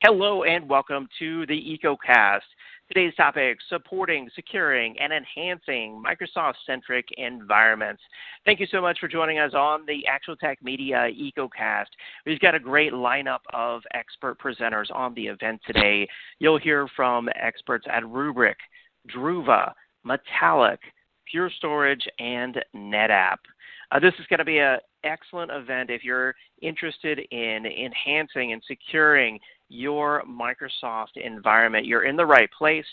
Hello and welcome to the EcoCast. Today's topic, supporting, securing, and enhancing Microsoft-centric environments. Thank you so much for joining us on the ActualTech Media EcoCast. We've got a great lineup of expert presenters on the event today. You'll hear from experts at Rubrik, Druva, Metallic, Pure Storage, and NetApp. This is going to be an excellent event if you're interested in enhancing and securing your Microsoft environment. You're in the right place.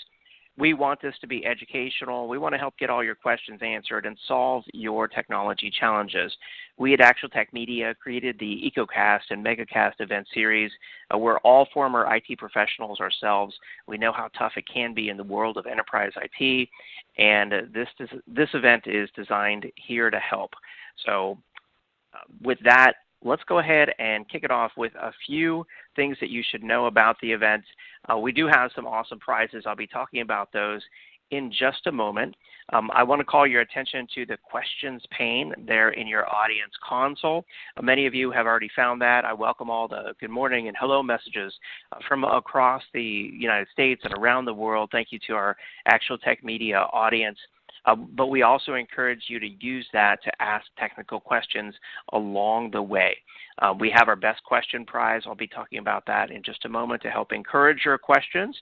We want this to be educational. We want to help get all your questions answered and solve your technology challenges. We at ActualTech Media created the EcoCast and MegaCast event series. We're all former IT professionals ourselves. We know how tough it can be in the world of enterprise IT, and this event is designed here to help. So with that, let's go ahead and kick it off with a few things that you should know about the event. We do have some awesome prizes. I'll be talking about those in just a moment. I want to call your attention to the questions pane there in your audience console. Many of you have already found that. I welcome all the good morning and hello messages from across the United States and around the world. Thank you to our ActualTech Media audience. But we also encourage you to use that to ask technical questions along the way. We have our best question prize. I'll be talking about that in just a moment to help encourage your questions.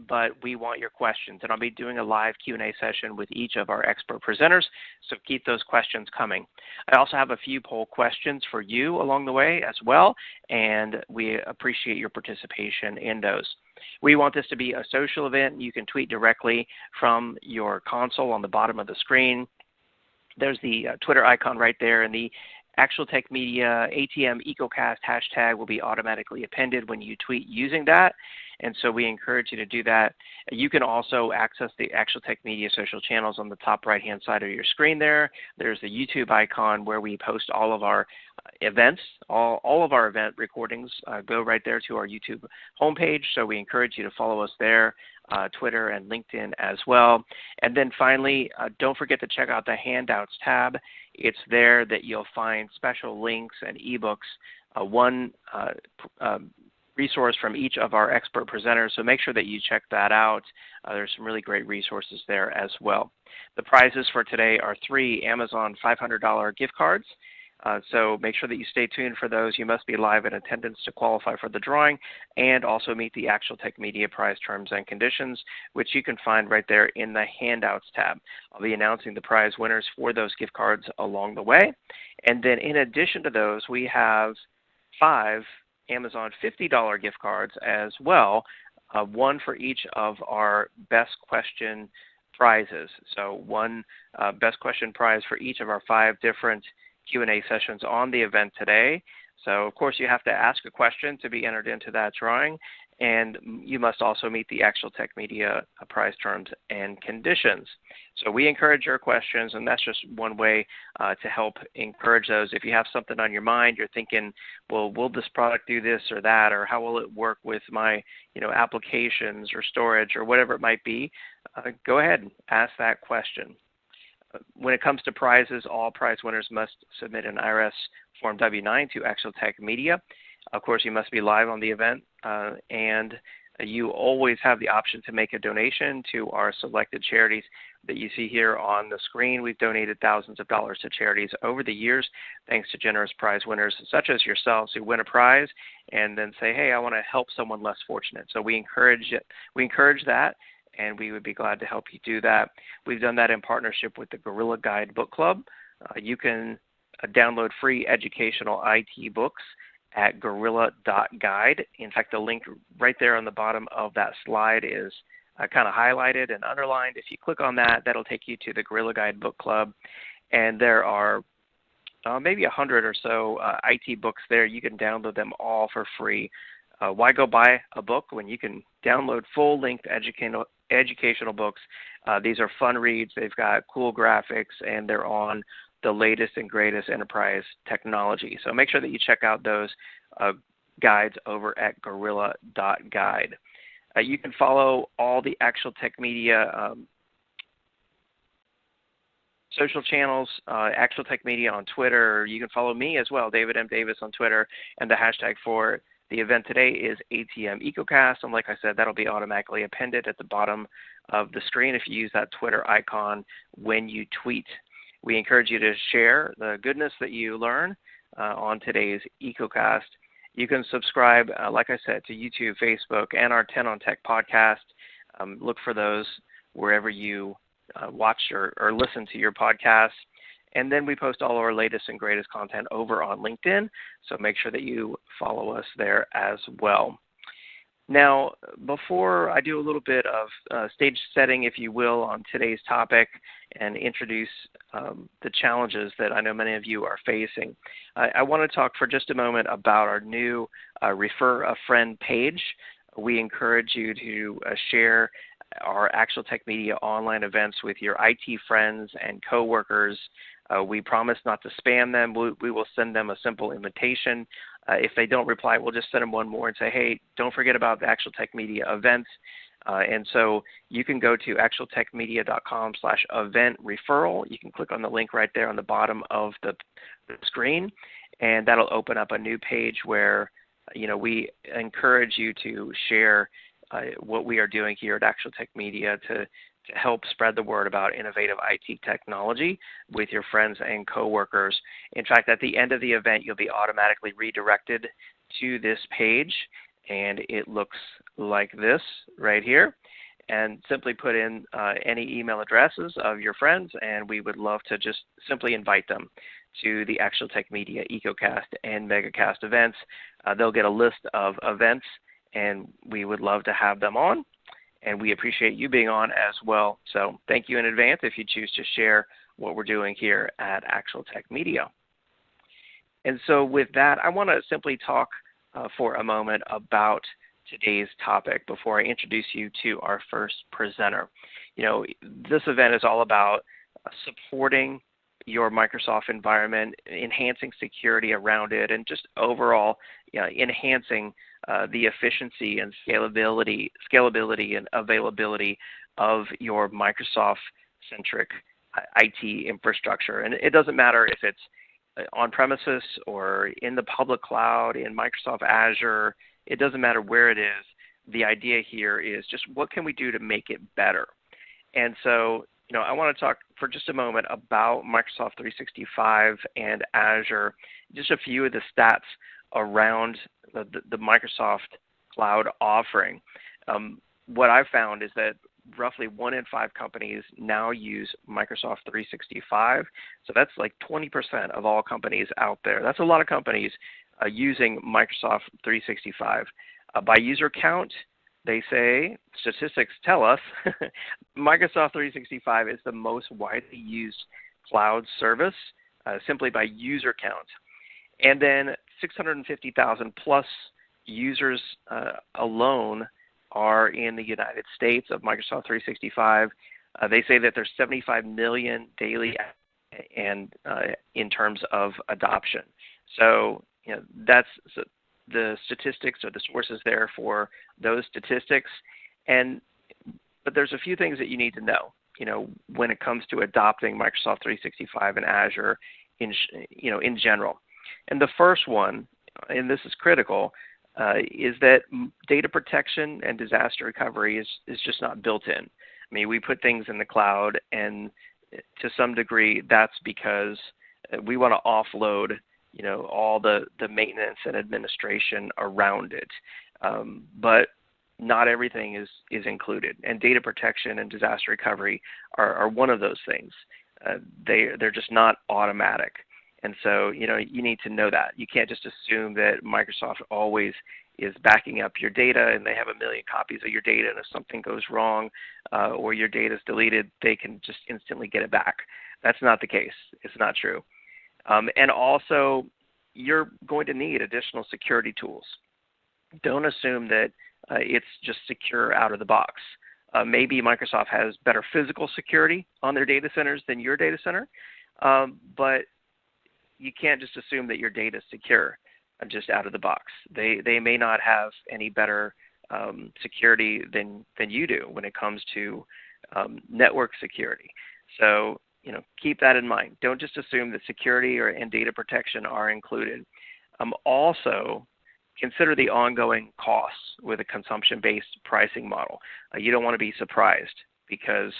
But we want your questions, and I'll be doing a live Q&A session with each of our expert presenters, so keep those questions coming. I also have a few poll questions for you along the way as well, and we appreciate your participation in those. We want this to be a social event. You can tweet directly from your console on the bottom of the screen. There's the Twitter icon right there, and the ActualTech Media ATM EcoCast hashtag will be automatically appended when you tweet using that. And so we encourage you to do that. You can also access the ActualTech Media social channels on the top right-hand side of your screen there. There's the YouTube icon where we post all of our events. All of our event recordings go right there to our YouTube homepage. So we encourage you to follow us there, Twitter and LinkedIn as well. And then finally, don't forget to check out the Handouts tab. It's there that you'll find special links and ebooks, one resource from each of our expert presenters, so make sure that you check that out. There's some really great resources there as well. The prizes for today are 3 Amazon $500 gift cards, so make sure that you stay tuned for those. You must be live in attendance to qualify for the drawing, and also meet the ActualTech Media prize terms and conditions, which you can find right there in the Handouts tab. I'll be announcing the prize winners for those gift cards along the way. And then in addition to those, we have 5 Amazon $50 gift cards as well, one for each of our best question prizes. So one best question prize for each of our 5 different Q&A sessions on the event today. So of course you have to ask a question to be entered into that drawing, and you must also meet the ActualTech Media prize terms and conditions. So we encourage your questions, and that's just one way to help encourage those. If you have something on your mind, you're thinking, well, will this product do this or that, or how will it work with my applications or storage or whatever it might be, go ahead and ask that question. When it comes to prizes, all prize winners must submit an IRS Form W-9 to ActualTech Media. Of course, you must be live on the event, and you always have the option to make a donation to our selected charities that you see here on the screen. We've donated thousands of dollars to charities over the years, thanks to generous prize winners such as yourselves who win a prize and then say, hey, I want to help someone less fortunate. So we encourage that, and we would be glad to help you do that. We've done that in partnership with the Gorilla Guide Book Club. You can download free educational IT books at gorilla.guide. In fact, the link right there on the bottom of that slide is kind of highlighted and underlined. If you click on that, that'll take you to the Gorilla Guide Book Club. And there are maybe 100 or so IT books there. You can download them all for free. Why go buy a book when you can download full-length educational books? These are fun reads. They've got cool graphics, and they're on the latest and greatest enterprise technology. So make sure that you check out those guides over at gorilla.guide. You can follow all the ActualTech Media social channels, ActualTech Media on Twitter. You can follow me as well, David M. Davis on Twitter, and the hashtag for The event today is ATM EcoCast, and like I said, that'll be automatically appended at the bottom of the screen if you use that Twitter icon when you tweet. We encourage you to share the goodness that you learn on today's EcoCast. You can subscribe, like I said, to YouTube, Facebook, and our 10 on Tech podcast. Look for those wherever you watch or listen to your podcast. And then we post all our latest and greatest content over on LinkedIn, so make sure that you follow us there as well. Now, before I do a little bit of stage setting, if you will, on today's topic and introduce the challenges that I know many of you are facing, I want to talk for just a moment about our new Refer a Friend page. We encourage you to share our Actual Tech Media online events with your IT friends and coworkers. We promise not to spam them. We will send them a simple invitation. If they don't reply, we'll just send them one more and say, hey, don't forget about the Actual Tech Media events. And so you can go to actualtechmedia.com/event referral. You can click on the link right there on the bottom of the screen, and that'll open up a new page where we encourage you to share what we are doing here at Actual Tech Media to help spread the word about innovative IT technology with your friends and coworkers. In fact, at the end of the event, you'll be automatically redirected to this page, and it looks like this right here. And simply put in any email addresses of your friends, and we would love to just simply invite them to the Actual Tech Media EcoCast and MegaCast events. They'll get a list of events, and we would love to have them on. And we appreciate you being on as well. So thank you in advance if you choose to share what we're doing here at Actual Tech Media. And so with that, I want to simply talk for a moment about today's topic before I introduce you to our first presenter. This event is all about supporting your Microsoft environment, enhancing security around it, and just overall enhancing the efficiency and scalability and availability of your Microsoft-centric IT infrastructure. And it doesn't matter if it's on-premises or in the public cloud, in Microsoft Azure. It doesn't matter where it is. The idea here is just what can we do to make it better? And so, I want to talk for just a moment about Microsoft 365 and Azure, just a few of the stats around the Microsoft cloud offering. What I've found is that roughly 1 in 5 companies now use Microsoft 365. So that's like 20% of all companies out there. That's a lot of companies using Microsoft 365. By user count, they say, statistics tell us, Microsoft 365 is the most widely used cloud service simply by user count. And then 650,000 plus users alone are in the United States of Microsoft 365. They say that there's 75 million daily and in terms of adoption. So that's the statistics or the sources there for those statistics. But there's a few things that you need to know, when it comes to adopting Microsoft 365 and Azure in general. And the first one, and this is critical, is that data protection and disaster recovery is just not built in. I mean, we put things in the cloud, and to some degree, that's because we want to offload all the maintenance and administration around it. But not everything is included. And data protection and disaster recovery are one of those things. They're just not automatic. And so, you need to know that. You can't just assume that Microsoft always is backing up your data and they have 1 million copies of your data, and if something goes wrong or your data is deleted, they can just instantly get it back. That's not the case. It's not true. And also, you're going to need additional security tools. Don't assume that it's just secure out of the box. Maybe Microsoft has better physical security on their data centers than your data center, but you can't just assume that your data is secure just out of the box. They may not have any better security than you do when it comes to network security. So, keep that in mind. Don't just assume that security and data protection are included. Also, consider the ongoing costs with a consumption-based pricing model. You don't want to be surprised because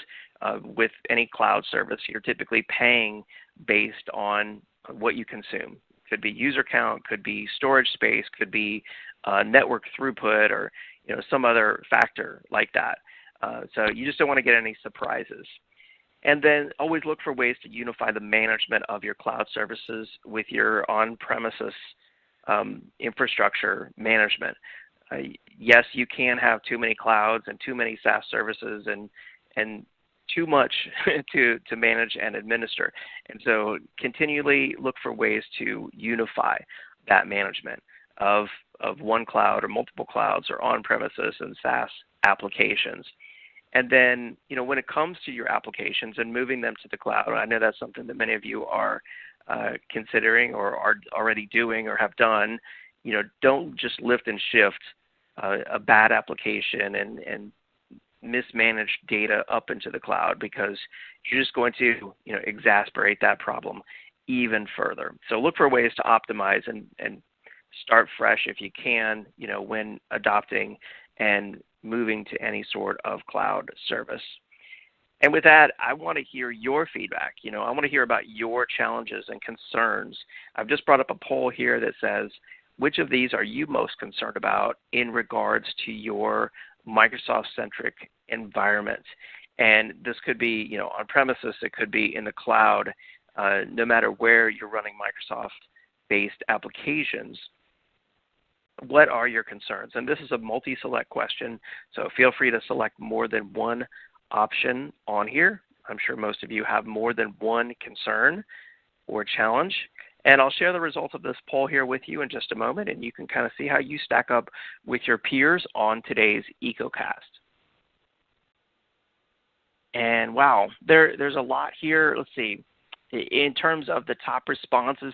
with any cloud service, you're typically paying based on what you consume. Could be user count, could be storage space, could be network throughput, or some other factor like that. So you just don't want to get any surprises. And then always look for ways to unify the management of your cloud services with your on-premises infrastructure management. Yes, you can have too many clouds and too many SaaS services and too much to manage and administer. And so continually look for ways to unify that management of one cloud or multiple clouds or on-premises and SaaS applications. And then, when it comes to your applications and moving them to the cloud, I know that's something that many of you are considering or are already doing or have done. Don't just lift and shift a bad application and mismanaged data up into the cloud, because you're just going to exacerbate that problem even further. So look for ways to optimize and start fresh if you can, when adopting and moving to any sort of cloud service. And with that, I want to hear your feedback. I want to hear about your challenges and concerns. I've just brought up a poll here that says, which of these are you most concerned about in regards to your Microsoft-centric environment? And this could be, on premises, it could be in the cloud, no matter where you're running Microsoft-based applications. What are your concerns? And this is a multi-select question, so feel free to select more than one option on here. I'm sure most of you have more than one concern or challenge. And I'll share the results of this poll here with you in just a moment, and you can kind of see how you stack up with your peers on today's EcoCast. And wow, there's a lot here. Let's see. In terms of the top responses,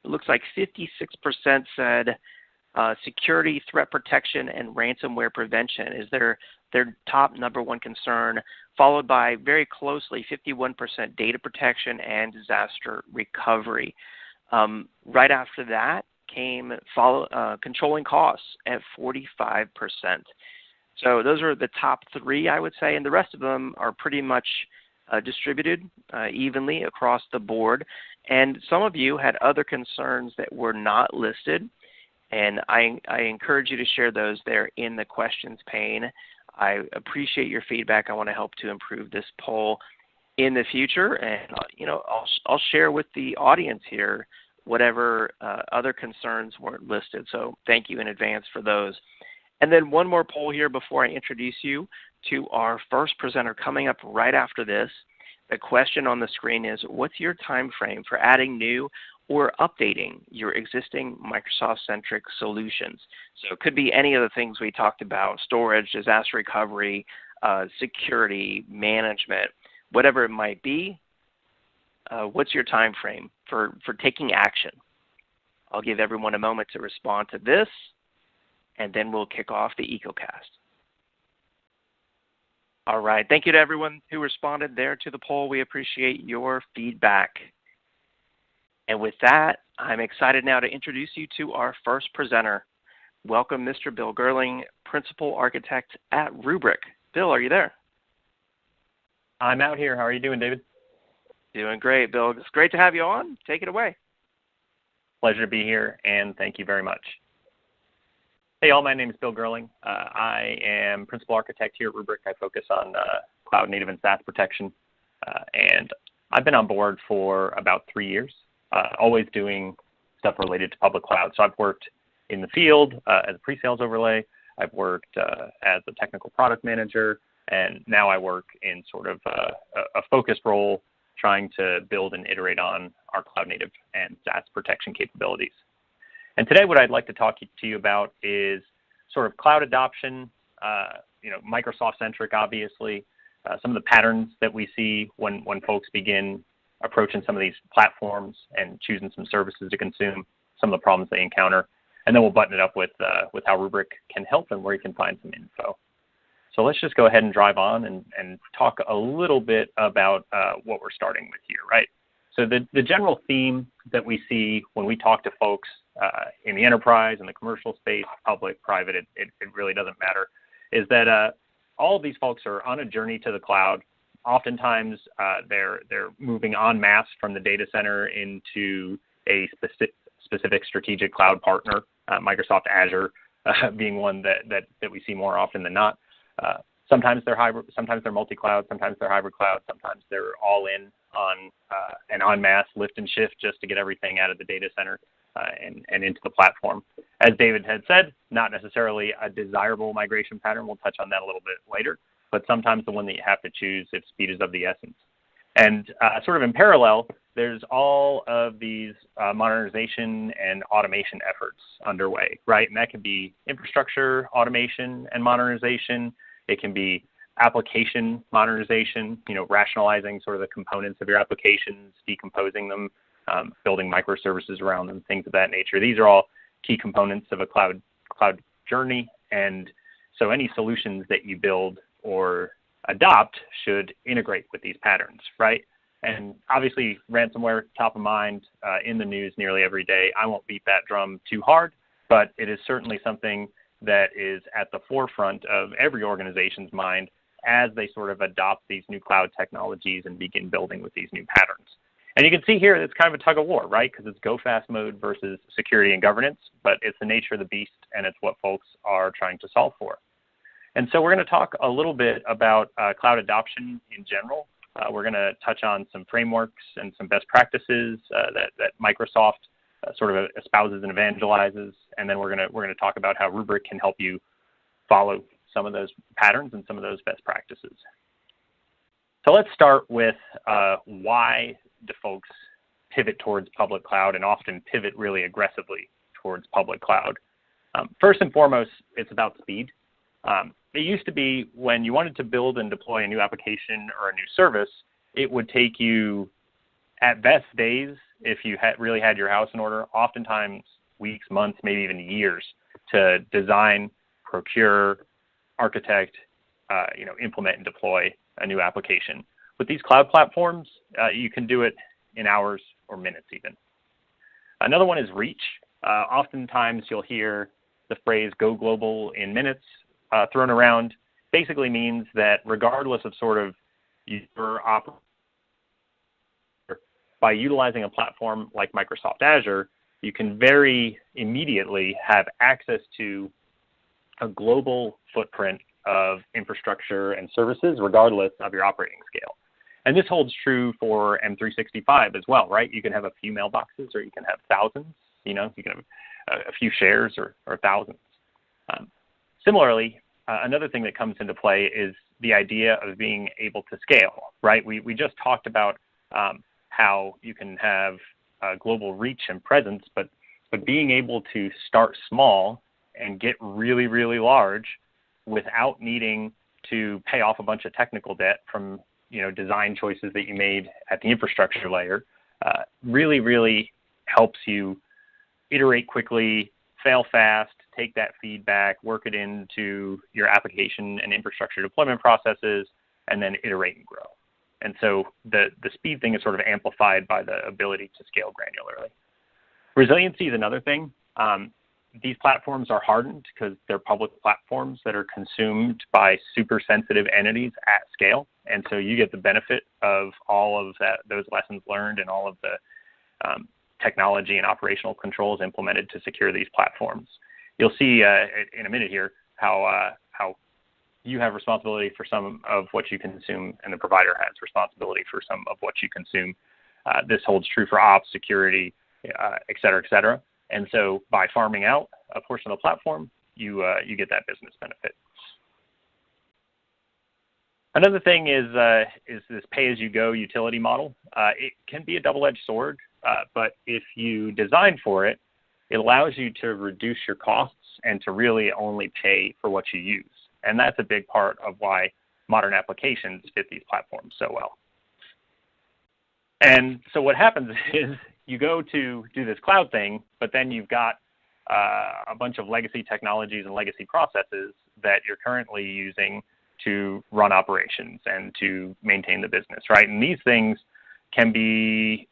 it looks like 56% said security, threat protection, and ransomware prevention is their top number one concern, followed by very closely 51% data protection and disaster recovery. Right after that came controlling costs at 45%. So those are the top three, I would say, and the rest of them are pretty much distributed evenly across the board. And some of you had other concerns that were not listed, and I encourage you to share those there in the questions pane. I appreciate your feedback. I want to help to improve this poll in the future, and I'll share with the audience here whatever other concerns weren't listed. So thank you in advance for those. And then one more poll here before I introduce you to our first presenter coming up right after this. The question on the screen is, what's your time frame for adding new or updating your existing Microsoft-centric solutions? So it could be any of the things we talked about: storage, disaster recovery, security, management, whatever it might be. What's your time frame for taking action? I'll give everyone a moment to respond to this, and then we'll kick off the EcoCast. All right. Thank you to everyone who responded there to the poll. We appreciate your feedback. And with that, I'm excited now to introduce you to our first presenter. Welcome, Mr. Bill Gurling, Principal Architect at Rubrik. Bill, are you there? I'm out here. How are you doing, David? Doing great, Bill. It's great to have you on. Take it away. Pleasure to be here, and thank you very much. Hey, all. My name is Bill Gurling. I am Principal Architect here at Rubrik. I focus on cloud native and SaaS protection, and I've been on board for about 3 years. Always doing stuff related to public cloud. So I've worked in the field as a pre-sales overlay. I've worked as a technical product manager, and now I work in sort of a focused role trying to build and iterate on our cloud native and SaaS protection capabilities. And today what I'd like to talk to you about is sort of cloud adoption, Microsoft-centric, obviously, some of the patterns that we see when folks begin approaching some of these platforms and choosing some services to consume, some of the problems they encounter, and then we'll button it up with how Rubrik can help and where you can find some info. So let's just go ahead and drive on and talk a little bit about what we're starting with here, right? So the general theme that we see when we talk to folks in the enterprise, in the commercial space, public, private, it really doesn't matter, is that all of these folks are on a journey to the cloud. Oftentimes, they're moving en masse from the data center into a specific strategic cloud partner, Microsoft Azure being one that we see more often than not. Sometimes they're hybrid, sometimes they're multi-cloud, sometimes they're hybrid cloud, sometimes they're all in on an en masse lift and shift just to get everything out of the data center and into the platform. As David had said, not necessarily a desirable migration pattern. We'll touch on that a little bit later, but sometimes the one that you have to choose if speed is of the essence. And sort of in parallel, there's all of these modernization and automation efforts underway, right? And that can be infrastructure automation and modernization. It can be application modernization, rationalizing sort of the components of your applications, decomposing them, building microservices around them, things of that nature. These are all key components of a cloud journey. And so any solutions that you build or adopt should integrate with these patterns, right? And obviously, ransomware, top of mind, in the news nearly every day. I won't beat that drum too hard, but it is certainly something that is at the forefront of every organization's mind as they sort of adopt these new cloud technologies and begin building with these new patterns. And you can see here, it's kind of a tug of war, right? Because it's go fast mode versus security and governance, but it's the nature of the beast, and it's what folks are trying to solve for. And so we're going to talk a little bit about cloud adoption in general. We're going to touch on some frameworks and some best practices that Microsoft sort of espouses and evangelizes, and then we're going to talk about how Rubrik can help you follow some of those patterns and some of those best practices. So let's start with why do folks pivot towards public cloud, and often pivot really aggressively towards public cloud. First and foremost, it's about speed. It used to be when you wanted to build and deploy a new application or a new service, it would take you, at best, days, if you really had your house in order, oftentimes weeks, months, maybe even years to design, procure, architect, implement and deploy a new application. With these cloud platforms, you can do it in hours or minutes even. Another one is reach. Oftentimes you'll hear the phrase "go global in minutes" thrown around. Basically means that regardless of sort of your operation, by utilizing a platform like Microsoft Azure, you can very immediately have access to a global footprint of infrastructure and services, regardless of your operating scale. And this holds true for M365 as well, right? You can have a few mailboxes, or you can have thousands. You can have a few shares or thousands. Similarly, another thing that comes into play is the idea of being able to scale, right? We just talked about how you can have global reach and presence, but being able to start small and get really, really large without needing to pay off a bunch of technical debt from design choices that you made at the infrastructure layer, really, really helps you iterate quickly, fail fast, take that feedback, work it into your application and infrastructure deployment processes, and then iterate and grow. And so the speed thing is sort of amplified by the ability to scale granularly. Resiliency is another thing. These platforms are hardened because they're public platforms that are consumed by super sensitive entities at scale. And so you get the benefit of all of those lessons learned and all of the technology and operational controls implemented to secure these platforms. You'll see in a minute here how you have responsibility for some of what you consume, and the provider has responsibility for some of what you consume. This holds true for ops, security, et cetera, et cetera. And so by farming out a portion of the platform, you get that business benefit. Another thing is this pay-as-you-go utility model. It can be a double-edged sword, but if you design for it, it allows you to reduce your costs and to really only pay for what you use. And that's a big part of why modern applications fit these platforms so well. And so what happens is you go to do this cloud thing, but then you've got a bunch of legacy technologies and legacy processes that you're currently using to run operations and to maintain the business, right? And these things can be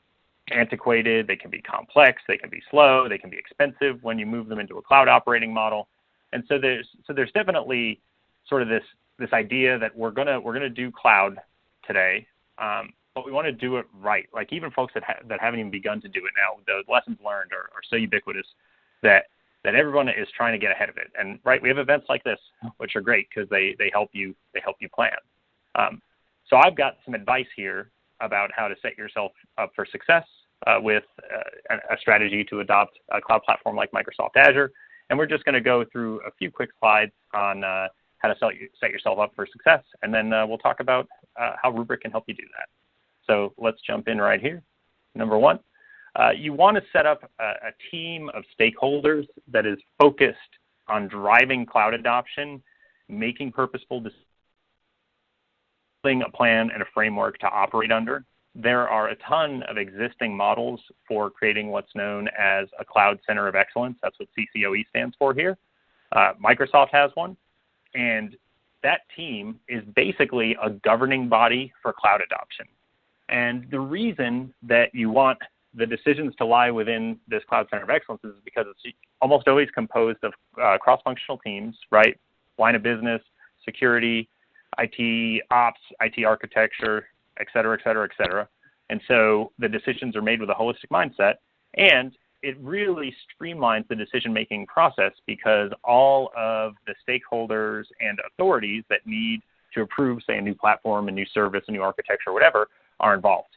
antiquated, they can be complex, they can be slow, they can be expensive when you move them into a cloud operating model. And so there's definitely sort of this idea that we're gonna do cloud today, but we want to do it right. Like even folks that haven't even begun to do it now, the lessons learned are so ubiquitous that everyone is trying to get ahead of it. And right, we have events like this, which are great because they help you plan. So I've got some advice here about how to set yourself up for success with a strategy to adopt a cloud platform like Microsoft Azure. And we're just going to go through a few quick slides on how to set yourself up for success. And then we'll talk about how Rubrik can help you do that. So let's jump in right here. Number one, you want to set up a team of stakeholders that is focused on driving cloud adoption, making purposeful decisions, a plan and a framework to operate under. There are a ton of existing models for creating what's known as a cloud center of excellence. That's what CCOE stands for here. Microsoft has one, and that team is basically a governing body for cloud adoption. And the reason that you want the decisions to lie within this cloud center of excellence is because it's almost always composed of cross-functional teams, right? Line of business, security, IT ops, IT architecture, et cetera, et cetera, et cetera. And so the decisions are made with a holistic mindset, and it really streamlines the decision-making process because all of the stakeholders and authorities that need to approve, say, a new platform, a new service, a new architecture, whatever, are involved.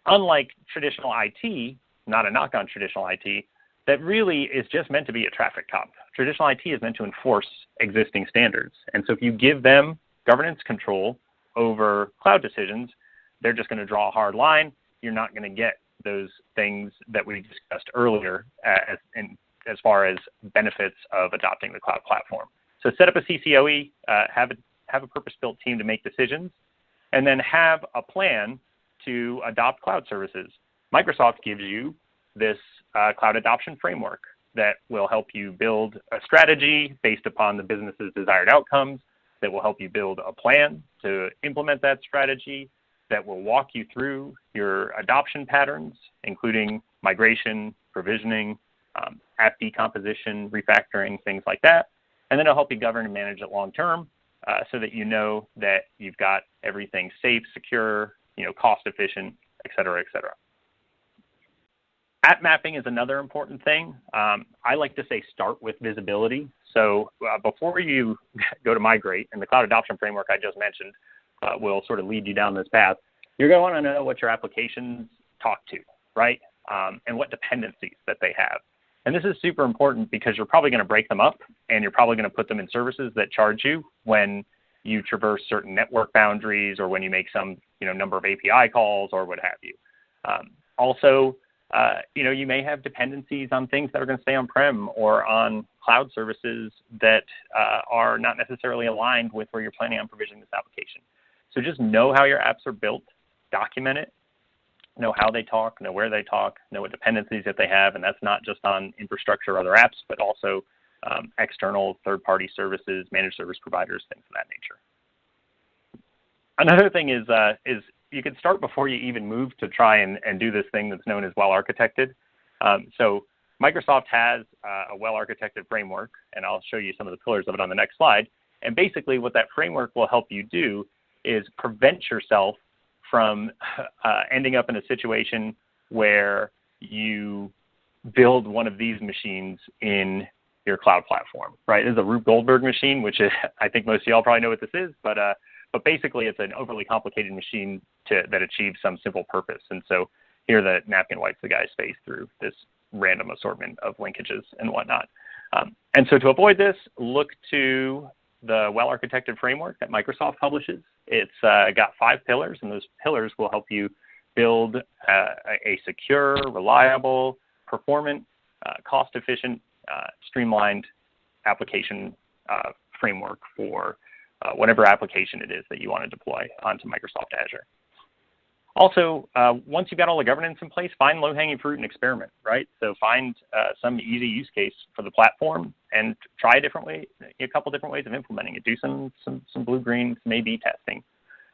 Unlike traditional IT, not a knock on traditional IT, that really is just meant to be a traffic cop. Traditional IT is meant to enforce existing standards. And so if you give them governance control over cloud decisions, they're just going to draw a hard line. You're not going to get those things that we discussed earlier as far as benefits of adopting the cloud platform. So set up a CCOE, have a purpose-built team to make decisions, and then have a plan to adopt cloud services. Microsoft gives you this cloud adoption framework that will help you build a strategy based upon the business's desired outcomes, that will help you build a plan to implement that strategy, that will walk you through your adoption patterns, including migration, provisioning, app decomposition, refactoring, things like that. And then it'll help you govern and manage it long term so that you know that you've got everything safe, secure, cost efficient, et cetera, et cetera. App mapping is another important thing. I like to say start with visibility. So before you go to migrate, and the cloud adoption framework I just mentioned will sort of lead you down this path, you're going to want to know what your applications talk to, right? And what dependencies that they have. And this is super important because you're probably going to break them up, and you're probably going to put them in services that charge you when you traverse certain network boundaries or when you make some number of API calls or what have you. Also, you may have dependencies on things that are going to stay on-prem or on cloud services that are not necessarily aligned with where you're planning on provisioning this application. So just know how your apps are built, document it, know how they talk, know where they talk, know what dependencies that they have, and that's not just on infrastructure or other apps, but also external third-party services, managed service providers, things of that nature. Another thing is you can start before you even move to try and do this thing that's known as WellArchitected. So Microsoft has a WellArchitected framework, and I'll show you some of the pillars of it on the next slide. And basically what that framework will help you do is prevent yourself from ending up in a situation where you build one of these machines in your cloud platform, right? This is a Rube Goldberg machine, which is, I think most of y'all probably know what this is, but basically it's an overly complicated machine that achieves some simple purpose. And so here the napkin wipes the guy's face through this random assortment of linkages and whatnot. And so to avoid this, look to the WellArchitected framework that Microsoft publishes. It's got 5 pillars, and those pillars will help you build a secure, reliable, performant, cost-efficient, streamlined application framework for whatever application it is that you want to deploy onto Microsoft Azure. Also, once you've got all the governance in place, find low-hanging fruit and experiment, right? So find some easy use case for the platform and try a couple different ways of implementing it. Do some blue-green, some A/B testing.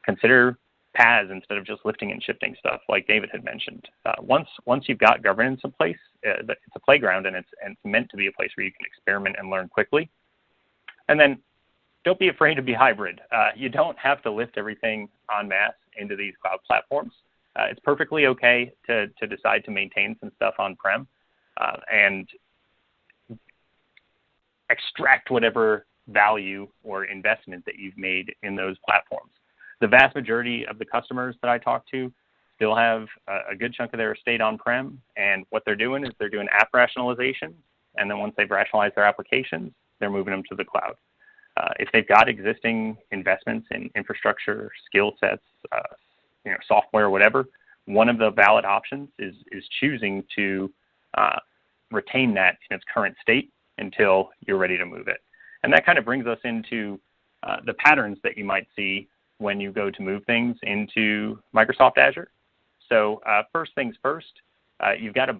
Consider paths instead of just lifting and shifting stuff like David had mentioned. Once you've got governance in place, it's a playground, and it's meant to be a place where you can experiment and learn quickly. And then don't be afraid to be hybrid. You don't have to lift everything en masse into these cloud platforms. It's perfectly okay to decide to maintain some stuff on-prem and extract whatever value or investment that you've made in those platforms. The vast majority of the customers that I talk to still have a good chunk of their estate on-prem, and what they're doing is they're doing app rationalization, and then once they've rationalized their applications, they're moving them to the cloud. If they've got existing investments in infrastructure, skill sets, software, whatever, one of the valid options is choosing to retain that in its current state until you're ready to move it. And that kind of brings us into the patterns that you might see when you go to move things into Microsoft Azure. So first things first, you've got a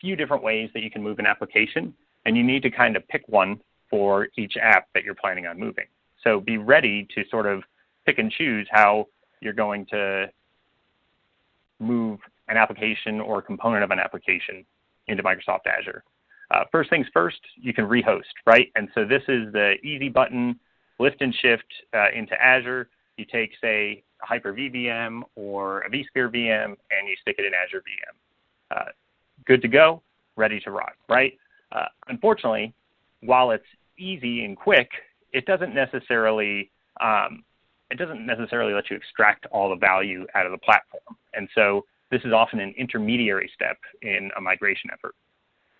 few different ways that you can move an application, and you need to kind of pick one for each app that you're planning on moving. So be ready to sort of pick and choose how you're going to move an application or a component of an application into Microsoft Azure. First things first, you can rehost, right? And so this is the easy button, lift and shift into Azure. You take, say, a Hyper-V VM or a vSphere VM, and you stick it in Azure VM. Good to go, ready to rock, right? Unfortunately, while it's easy and quick, it doesn't necessarily let you extract all the value out of the platform. And so this is often an intermediary step in a migration effort.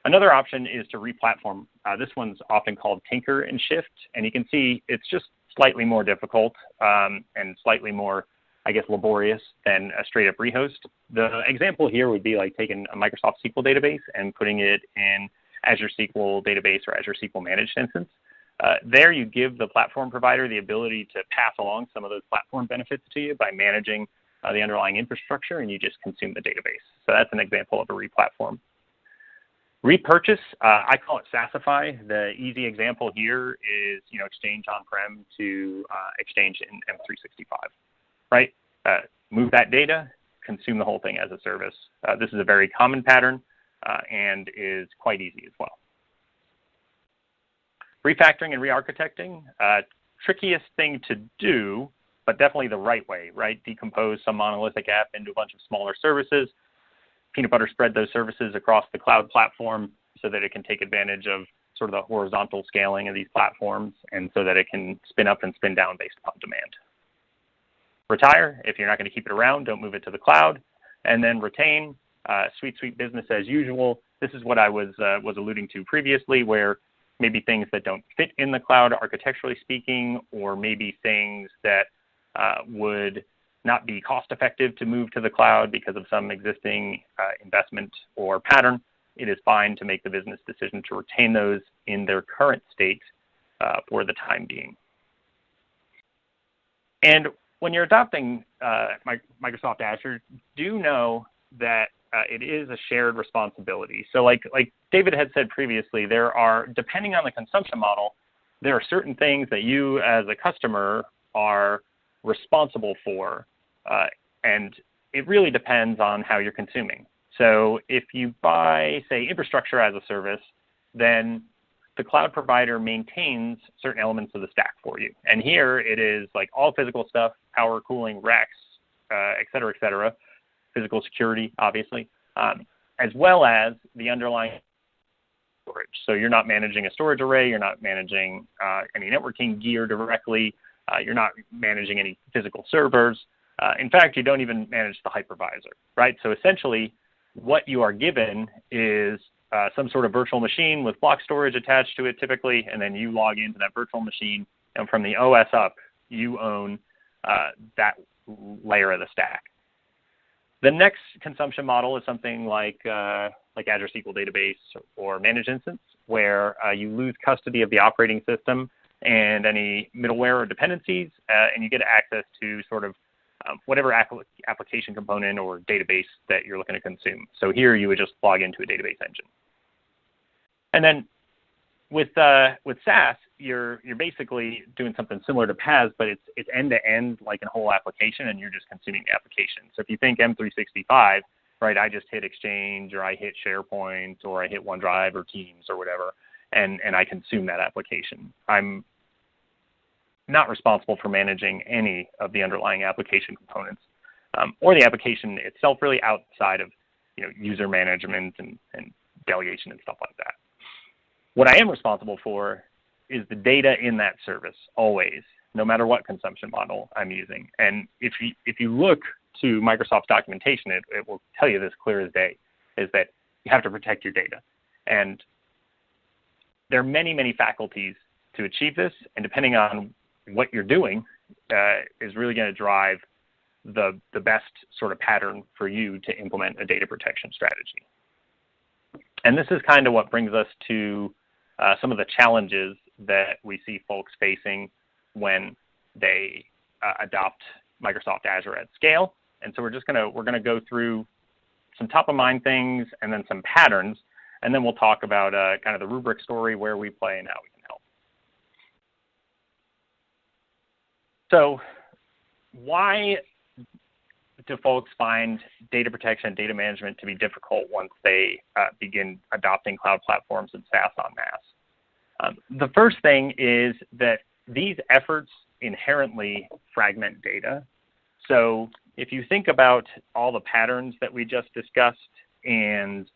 Another option is to replatform. This one's often called tinker and shift, and you can see it's just slightly more difficult and slightly more, I guess, laborious than a straight up rehost. The example here would be like taking a Microsoft SQL database and putting it in Azure SQL database or Azure SQL managed instance. There you give the platform provider the ability to pass along some of those platform benefits to you by managing the underlying infrastructure, and you just consume the database. So that's an example of a replatform. Repurchase, I call it SaaSify. The easy example here is, Exchange on-prem to Exchange in M365, right? Move that data, consume the whole thing as a service. This is a very common pattern and is quite easy as well. Refactoring and re-architecting, trickiest thing to do, but definitely the right way, right? Decompose some monolithic app into a bunch of smaller services, peanut butter spread those services across the cloud platform so that it can take advantage of sort of the horizontal scaling of these platforms, and so that it can spin up and spin down based upon demand. Retire, if you're not going to keep it around, don't move it to the cloud. And then retain, sweet business as usual. This is what I was alluding to previously, where maybe things that don't fit in the cloud architecturally speaking, or maybe things that would not be cost effective to move to the cloud because of some existing investment or pattern. It is fine to make the business decision to retain those in their current state for the time being. And when you're adopting Microsoft Azure, do know that it is a shared responsibility. So like David had said previously, there are, depending on the consumption model, there are certain things that you as a customer are responsible for, and it really depends on how you're consuming. So if you buy, say, infrastructure as a service, then the cloud provider maintains certain elements of the stack for you. And here it is like all physical stuff, power, cooling, racks, et cetera, physical security, obviously, as well as the underlying storage. So you're not managing a storage array, you're not managing any networking gear directly, you're not managing any physical servers. In fact, you don't even manage the hypervisor, right? So essentially, what you are given is some sort of virtual machine with block storage attached to it typically, and then you log into that virtual machine, and from the OS up, you own that layer of the stack. The next consumption model is something like Azure SQL Database or Managed Instance, where you lose custody of the operating system and any middleware or dependencies, and you get access to sort of whatever application component or database that you're looking to consume. So here you would just log into a database engine. And then With SaaS, you're basically doing something similar to PaaS, but it's end to end like a whole application, and you're just consuming the application. So if you think M365, right, I just hit Exchange, or I hit SharePoint, or I hit OneDrive or Teams or whatever, and I consume that application. I'm not responsible for managing any of the underlying application components, or the application itself, really outside of user management and delegation and stuff like that. What I am responsible for is the data in that service, always, no matter what consumption model I'm using. And if you look to Microsoft's documentation, it will tell you this clear as day, is that you have to protect your data. And there are many, many faculties to achieve this, and depending on what you're doing, is really going to drive the best sort of pattern for you to implement a data protection strategy. And this is kind of what brings us to some of the challenges that we see folks facing when they adopt Microsoft Azure at scale. And so we're gonna go through some top of mind things and then some patterns, and then we'll talk about kind of the Rubrik story, where we play and how we can help. So why do folks find data protection and data management to be difficult once they begin adopting cloud platforms and SaaS en masse? The first thing is that these efforts inherently fragment data. So if you think about all the patterns that we just discussed and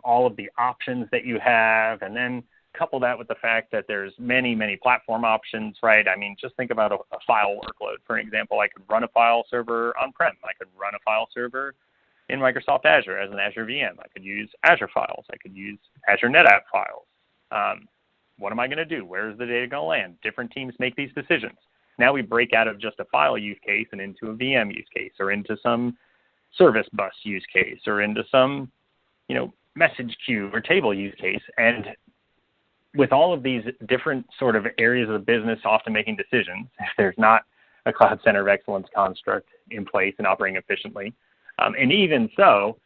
all of the options that you have, and then couple that with the fact that there's many, many platform options, right? I mean, just think about a file workload. For example, I could run a file server on-prem. I could run a file server in Microsoft Azure as an Azure VM. I could use Azure files. I could use Azure NetApp files. What am I going to do? Where is the data going to land? Different teams make these decisions. Now we break out of just a file use case and into a VM use case, or into some service bus use case, or into some, message queue or table use case. And with all of these different sort of areas of the business often making decisions, if there's not a cloud center of excellence construct in place and operating efficiently, and even so,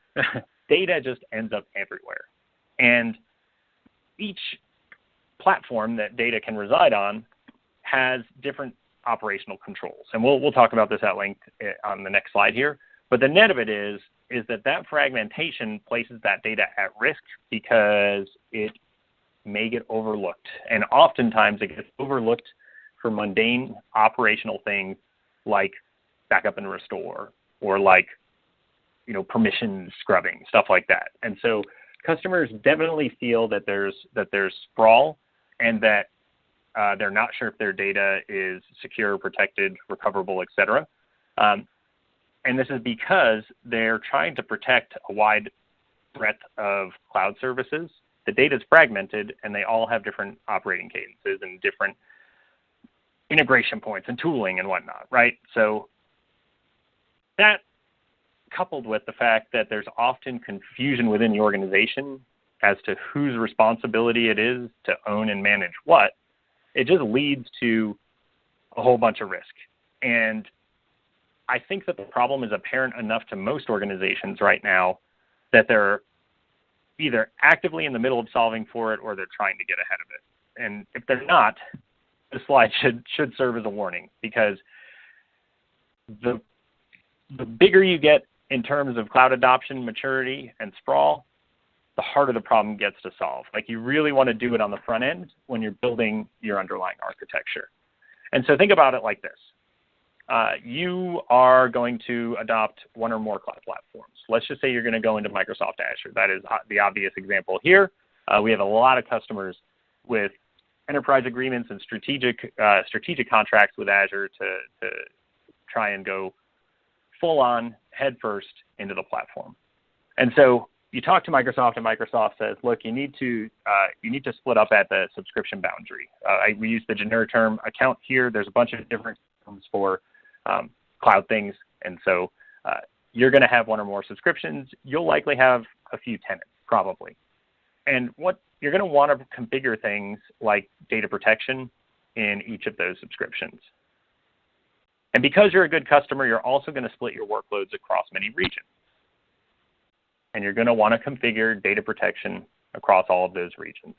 data just ends up everywhere. And each platform that data can reside on has different operational controls. And we'll talk about this at length on the next slide here. But the net of it is that fragmentation places that data at risk because it may get overlooked. And oftentimes it gets overlooked for mundane operational things like backup and restore, or like, permission scrubbing, stuff like that. And so customers definitely feel that there's sprawl, and that they're not sure if their data is secure, protected, recoverable, etc. And this is because they're trying to protect a wide breadth of cloud services. The data is fragmented, and they all have different operating cadences and different integration points and tooling and whatnot, right? So that, coupled with the fact that there's often confusion within the organization as to whose responsibility it is to own and manage what, it just leads to a whole bunch of risk. And I think that the problem is apparent enough to most organizations right now that they're either actively in the middle of solving for it, or they're trying to get ahead of it. And if they're not, this slide should serve as a warning, because the bigger you get in terms of cloud adoption, maturity, and sprawl, the harder the problem gets to solve. Like, you really want to do it on the front end when you're building your underlying architecture. And so think about it like this. You are going to adopt one or more cloud platforms. Let's just say you're going to go into Microsoft Azure. That is the obvious example here. We have a lot of customers with enterprise agreements and strategic contracts with Azure to try and go full on headfirst into the platform. And so you talk to Microsoft, and Microsoft says, look, you need to split up at the subscription boundary. We use the generic term account here. There's a bunch of different terms for cloud things. And so you're going to have one or more subscriptions. You'll likely have a few tenants, probably. And what you're going to want to configure things like data protection in each of those subscriptions. And because you're a good customer, you're also going to split your workloads across many regions. And you're going to want to configure data protection across all of those regions.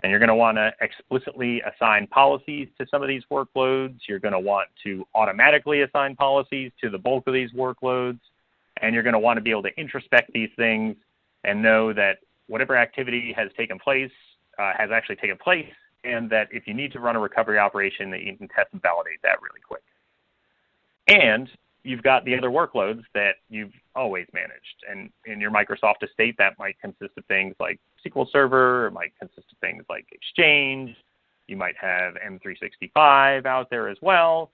And you're going to want to explicitly assign policies to some of these workloads. You're going to want to automatically assign policies to the bulk of these workloads. And you're going to want to be able to introspect these things and know that whatever activity has taken place has actually taken place, and that if you need to run a recovery operation, that you can test and validate that really quick. And you've got the other workloads that you've always managed. And in your Microsoft estate, that might consist of things like SQL Server, it might consist of things like Exchange. You might have M365 out there as well.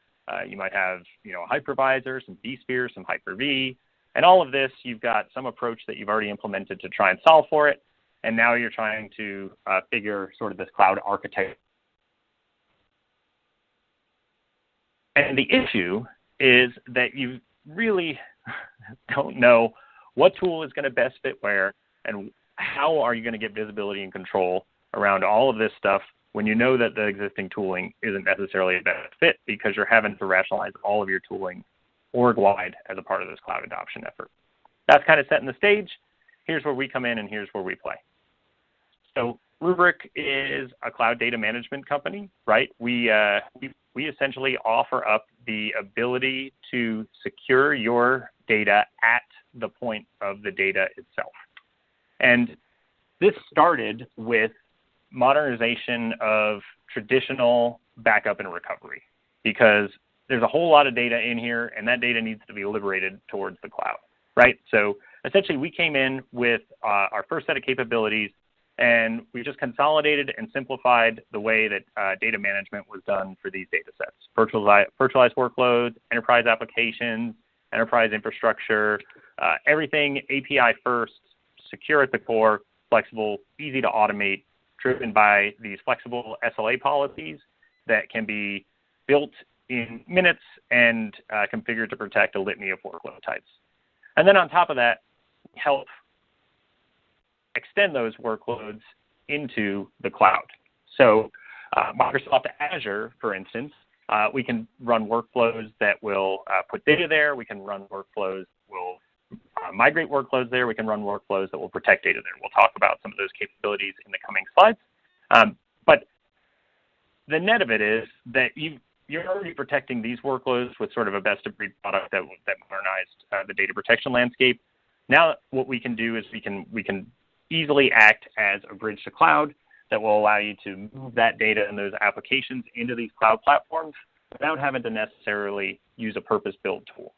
You might have, a hypervisor, some vSphere, some Hyper-V. And all of this, you've got some approach that you've already implemented to try and solve for it. And now you're trying to figure sort of this cloud architecture. And the issue is that you really don't know what tool is going to best fit where, and how are you going to get visibility and control around all of this stuff when you know that the existing tooling isn't necessarily a best fit, because you're having to rationalize all of your tooling org-wide as a part of this cloud adoption effort. That's kind of setting the stage. Here's where we come in, and here's where we play. So Rubrik is a cloud data management company, right? We essentially offer up the ability to secure your data at the point of the data itself. And this started with modernization of traditional backup and recovery, because there's a whole lot of data in here, and that data needs to be liberated towards the cloud, right? So essentially, we came in with our first set of capabilities, and we just consolidated and simplified the way that data management was done for these data sets. Virtualized workloads, enterprise applications, enterprise infrastructure, everything API first, secure at the core, flexible, easy to automate, driven by these flexible SLA policies that can be built in minutes and configured to protect a litany of workload types. And then on top of that, help extend those workloads into the cloud. So Microsoft Azure, for instance, we can run workflows that will put data there. We can run workflows that will migrate workloads there. We can run workflows that will protect data there. We'll talk about some of those capabilities in the coming slides. But the net of it is that you're already protecting these workloads with sort of a best-of-breed product that modernized the data protection landscape. Now what we can do is we can easily act as a bridge to cloud that will allow you to move that data and those applications into these cloud platforms without having to necessarily use a purpose-built tool.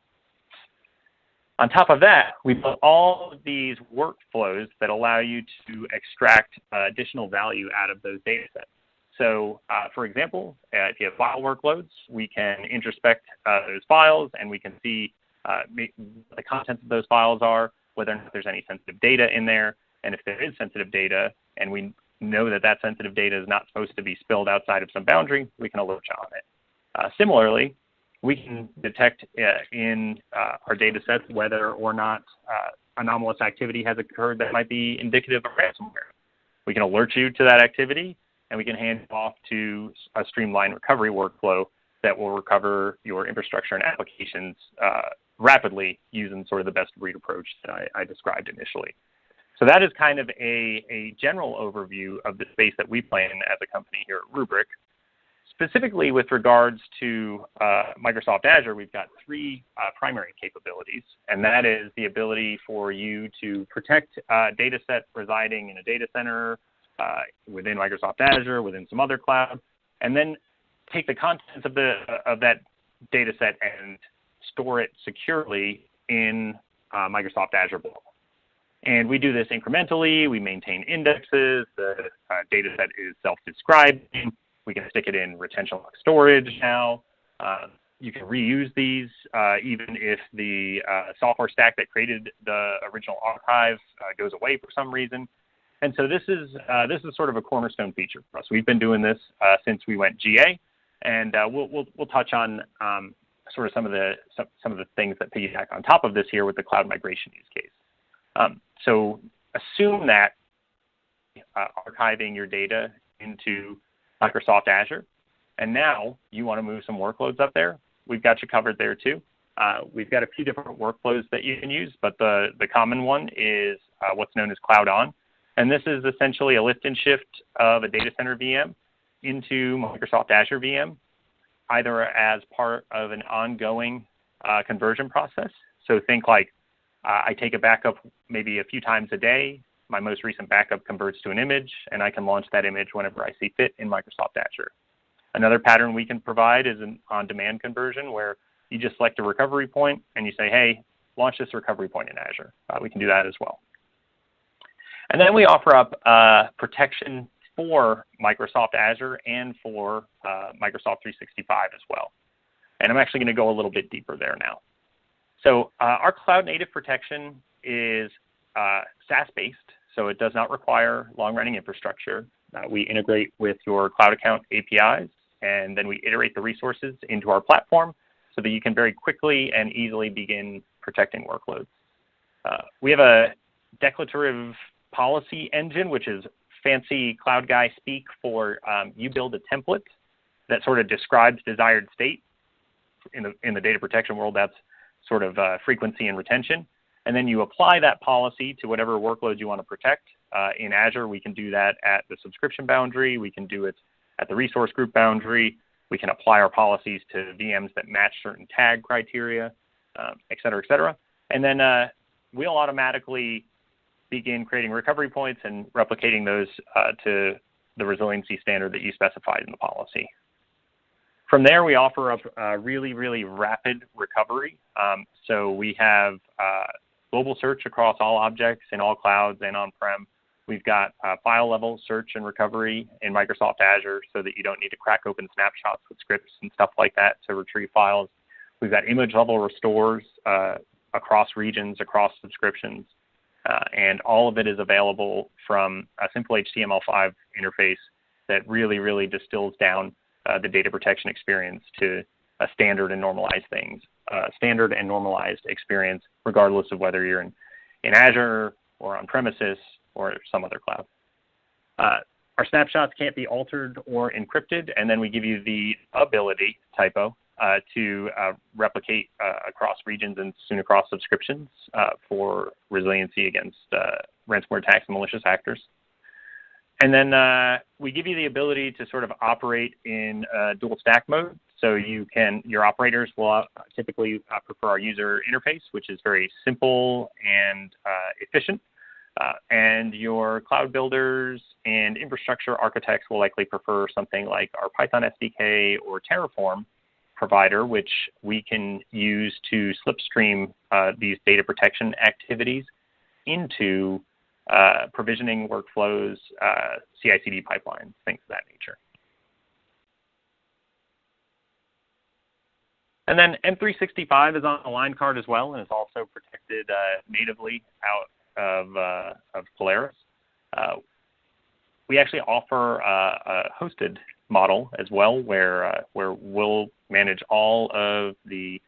On top of that, we put all of these workflows that allow you to extract additional value out of those data sets. So, for example, if you have file workloads, we can introspect those files, and we can see what the contents of those files are, whether or not there's any sensitive data in there. And if there is sensitive data, and we know that that sensitive data is not supposed to be spilled outside of some boundary, we can alert you on it. Similarly, we can detect in our data sets whether or not anomalous activity has occurred that might be indicative of ransomware. We can alert you to that activity, and we can hand it off to a streamlined recovery workflow that will recover your infrastructure and applications rapidly using sort of the best breed approach that I described initially. So that is kind of a general overview of the space that we play in as a company here at Rubrik. Specifically with regards to Microsoft Azure, we've got three primary capabilities, and that is the ability for you to protect data sets residing in a data center within Microsoft Azure, within some other cloud, and then take the contents of that data set and store it securely in Microsoft Azure Vault. And we do this incrementally. We maintain indexes. The data set is self-describing. We can stick it in retention lock storage now. You can reuse these even if the software stack that created the original archive goes away for some reason. And so this is sort of a cornerstone feature for us. We've been doing this since we went GA, and we'll touch on sort of some of the things that piggyback on top of this here with the cloud migration use case. So assume that archiving your data into Microsoft Azure, and now you want to move some workloads up there. We've got you covered there too. We've got a few different workflows that you can use, but the common one is what's known as Cloud On. And this is essentially a lift and shift of a data center VM into Microsoft Azure VM, either as part of an ongoing conversion process. So think like I take a backup maybe a few times a day. My most recent backup converts to an image, and I can launch that image whenever I see fit in Microsoft Azure. Another pattern we can provide is an on-demand conversion where you just select a recovery point and you say, hey, launch this recovery point in Azure. We can do that as well. And then we offer up protection for Microsoft Azure and for Microsoft 365 as well. And I'm actually going to go a little bit deeper there now. So our cloud-native protection is SaaS-based, so it does not require long-running infrastructure. We integrate with your Cloud Account APIs, and then we iterate the resources into our platform so that you can very quickly and easily begin protecting workloads. We have a declarative policy engine, which is fancy cloud guy speak for you build a template that sort of describes desired state. In the data protection world, that's sort of frequency and retention. And then you apply that policy to whatever workloads you want to protect. In Azure, we can do that at the subscription boundary. We can do it at the resource group boundary. We can apply our policies to VMs that match certain tag criteria, et cetera, et cetera. And then we'll automatically begin creating recovery points and replicating those to the resiliency standard that you specified in the policy. From there, we offer up really, really rapid recovery. So we have global search across all objects in all clouds and on-prem. We've got file-level search and recovery in Microsoft Azure so that you don't need to crack open snapshots with scripts and stuff like that to retrieve files. We've got image-level restores across regions, across subscriptions, and all of it is available from a simple HTML5 interface that really, really distills down the data protection experience to a standard and normalized experience, regardless of whether you're in Azure or on premises or some other cloud. Our snapshots can't be altered or encrypted, and then we give you the ability, to replicate across regions and soon across subscriptions for resiliency against ransomware attacks and malicious actors. And then we give you the ability to sort of operate in dual stack mode. So your operators will typically prefer our user interface, which is very simple and efficient. And your cloud builders and infrastructure architects will likely prefer something like our Python SDK or Terraform provider, which we can use to slipstream these data protection activities into provisioning workflows, CI/CD pipelines, things of that nature. And then M365 is on the line card as well and is also protected natively out of Polaris. We actually offer a hosted model as well where we'll manage all of the